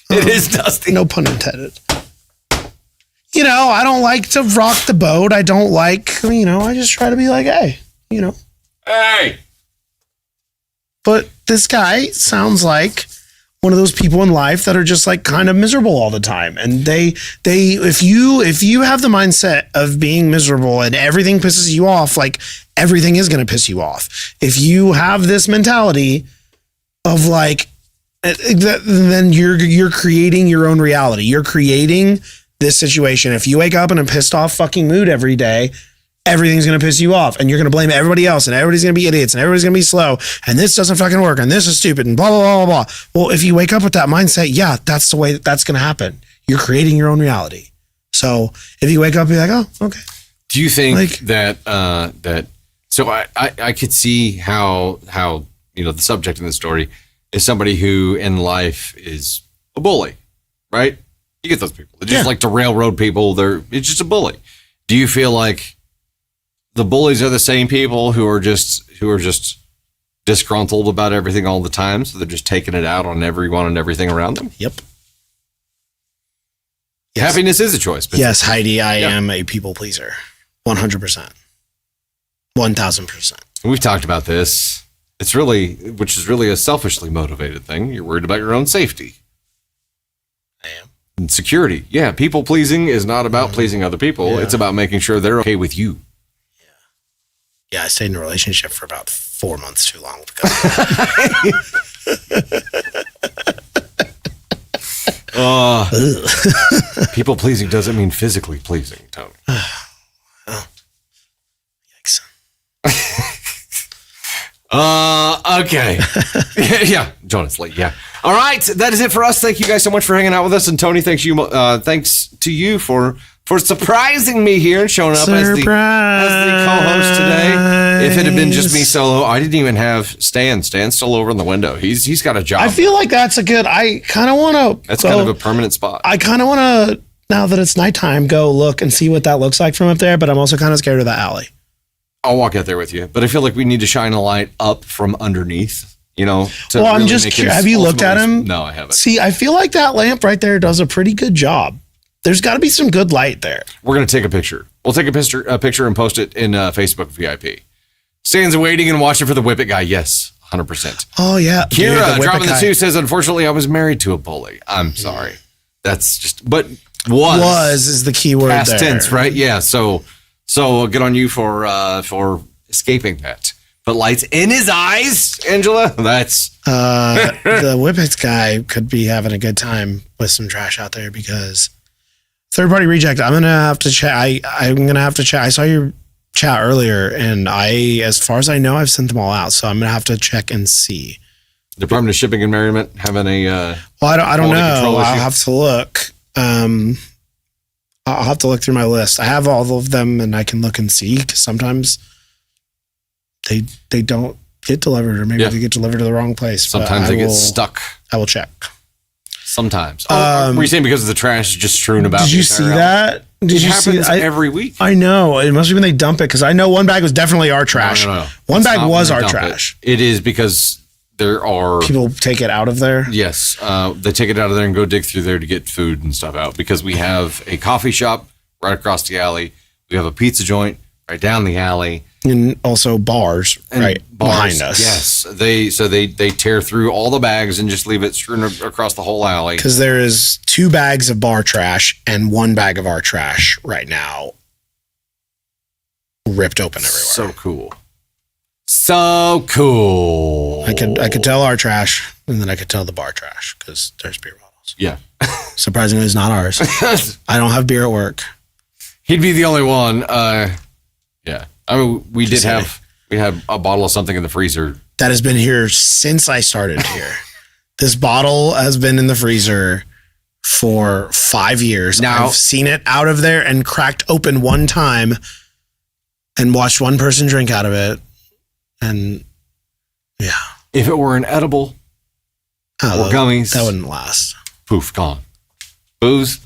It is dusty. No pun intended. I don't like to rock the boat. I don't like, I just try to be like, hey, Hey. But this guy sounds like one of those people in life that are just like kind of miserable all the time. And if you have the mindset of being miserable and everything pisses you off, like everything is going to piss you off. If you have this mentality of like, then you're creating your own reality. You're creating this situation. If you wake up in a pissed off fucking mood every day, everything's going to piss you off, and you're going to blame everybody else, and everybody's going to be idiots, and everybody's going to be slow, and this doesn't fucking work, and this is stupid, and blah, blah, blah, blah, blah. Well, if you wake up with that mindset, that's the way that's going to happen. You're creating your own reality. So if you wake up, you're like, oh, okay. Do you think that so I could see how the subject in the story is somebody who in life is a bully, right? You get those people. They just like to railroad people. It's just a bully. Do you feel like the bullies are the same people who are just disgruntled about everything all the time, so they're just taking it out on everyone and everything around them? Yep. Yes. Happiness is a choice. Yes, Heidi, I am a people pleaser. 100%. 1,000%. We've talked about this. Which is really a selfishly motivated thing. You're worried about your own safety. I am. And security. Yeah, people pleasing is not about pleasing other people. Yeah. It's about making sure they're okay with you. Yeah, I stayed in a relationship for about 4 months too long. People pleasing doesn't mean physically pleasing, Tony. Yikes. Okay. Yeah, Jonas Lee. Yeah. All right, that is it for us. Thank you guys so much for hanging out with us, and Tony, thanks to you for surprising me here and showing up as the co-host today. If it had been just me solo, I didn't even have Stan. Stan's still over in the window. He's got a job. I feel like that's a good. I kind of want to. That's kind of a permanent spot. I kind of want to, now that it's nighttime, go look and see what that looks like from up there. But I'm also kind of scared of the alley. I'll walk out there with you, but I feel like we need to shine a light up from underneath. You know. Well, I'm just curious. Have you looked at him? No, I haven't. See, I feel like that lamp right there does a pretty good job. There's got to be some good light there. We're going to take a picture. We'll take a picture and post it in Facebook VIP. Stands waiting and watching for the Whippet guy. Yes, 100%. Oh, yeah. Kira, dropping the 2, says, unfortunately, I was married to a bully. I'm sorry. That's just, but was is the key word past there. tense, right? Yeah. So good on you for escaping that. But lights in his eyes, Angela. That's the Whippets guy could be having a good time with some trash out there because third party reject. I'm gonna have to check. I'm gonna have to check. I saw your chat earlier, and as far as I know, I've sent them all out. So I'm gonna have to check and see. Department of Shipping and Merriment having a. Well, I don't know. I'll have to look. I'll have to look through my list. I have all of them, and I can look and see because sometimes they don't get delivered, or maybe they get delivered to the wrong place. Sometimes they get stuck. I will check. Sometimes. Were you saying because of the trash just strewn about? Did you see that? It happens every week. I know. It must be when they dump it, because I know one bag was definitely our trash. No. One bag was our trash. It is because there are people take it out of there. Yes, they take it out of there and go dig through there to get food and stuff out, because we have a coffee shop right across the alley. We have a pizza joint right down the alley. And also bars behind us. Yes, they tear through all the bags and just leave it strewn across the whole alley. Because there is 2 bags of bar trash and 1 bag of our trash right now, ripped open everywhere. So cool. I could tell our trash, and then I could tell the bar trash because there's beer bottles. Yeah, surprisingly, it's not ours. I don't have beer at work. He'd be the only one. Yeah. I mean, we had a bottle of something in the freezer that has been here since I started here. This bottle has been in the freezer for 5 years. Now, I've seen it out of there and cracked open one time and watched one person drink out of it. And yeah. If it were an edible or gummies, that wouldn't last. Poof, gone. Booze,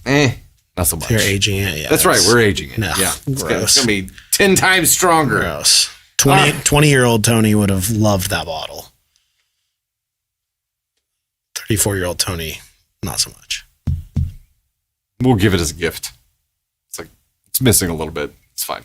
not so much. You're aging it, yeah. That's right, we're aging it. No, yeah. It's going to be 10 times stronger. Gross. 20-year-old Tony would have loved that bottle. 34-year-old Tony, not so much. We'll give it as a gift. It's missing a little bit. It's fine.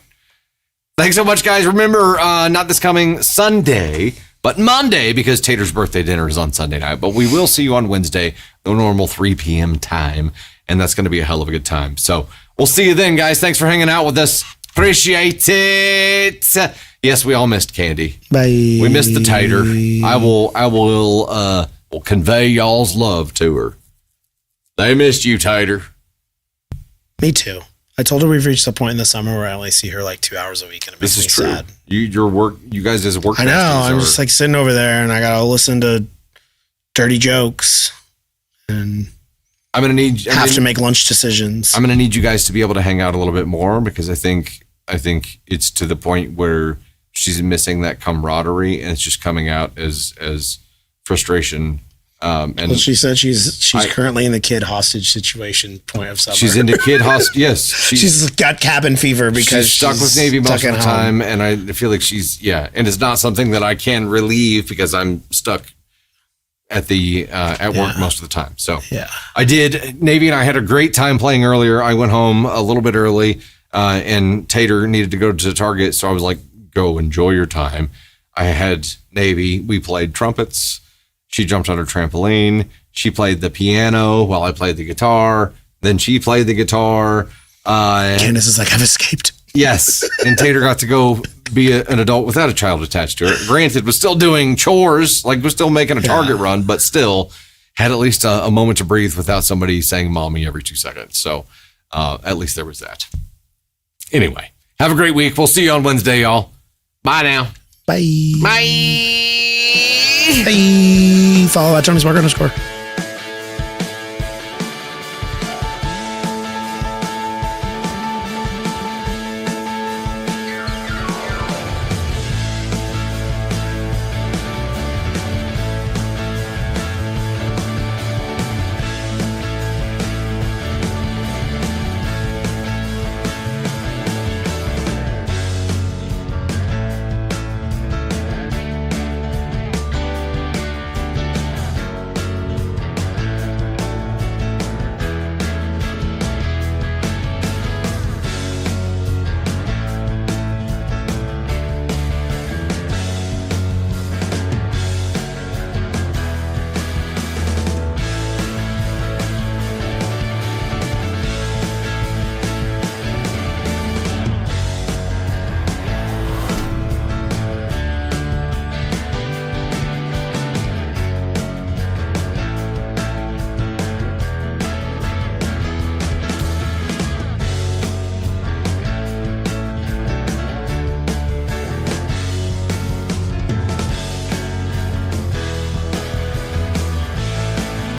Thanks so much, guys. Remember, not this coming Sunday, but Monday, because Tater's birthday dinner is on Sunday night. But we will see you on Wednesday, the normal 3 p.m. time. And that's going to be a hell of a good time. So we'll see you then, guys. Thanks for hanging out with us. Appreciate it. Yes, we all missed Candy. Bye. We missed the Tater. I will convey y'all's love to her. They missed you, Tater. Me too. I told her we've reached the point in the summer where I only see her 2 hours a week, and it makes me sad. You guys as work. I know. I'm just sitting over there, and I gotta listen to dirty jokes, and I'm gonna have to make lunch decisions. I'm gonna need you guys to be able to hang out a little bit more, because I think it's to the point where she's missing that camaraderie, and it's just coming out as frustration. And she said she's currently in the kid hostage situation point of summer. She's into kid hostage. Yes, she's got cabin fever because she's stuck with Navy most of the time, and I feel like and it's not something that I can relieve because I'm stuck at work most of the time. So I did. Navy and I had a great time playing earlier. I went home a little bit early, and Tater needed to go to Target, so I was like, "Go enjoy your time." I had Navy. We played trumpets. She jumped on her trampoline. She played the piano while I played the guitar. Then she played the guitar. Candace is like, I've escaped. Yes. And Tater got to go be an adult without a child attached to her. Granted, was still doing chores, like was still making a Target run, but still had at least a moment to breathe without somebody saying mommy every 2 seconds. So at least there was that. Anyway, have a great week. We'll see you on Wednesday, y'all. Bye now. Bye. Bye. Bye. Follow at Johnny's Mark _.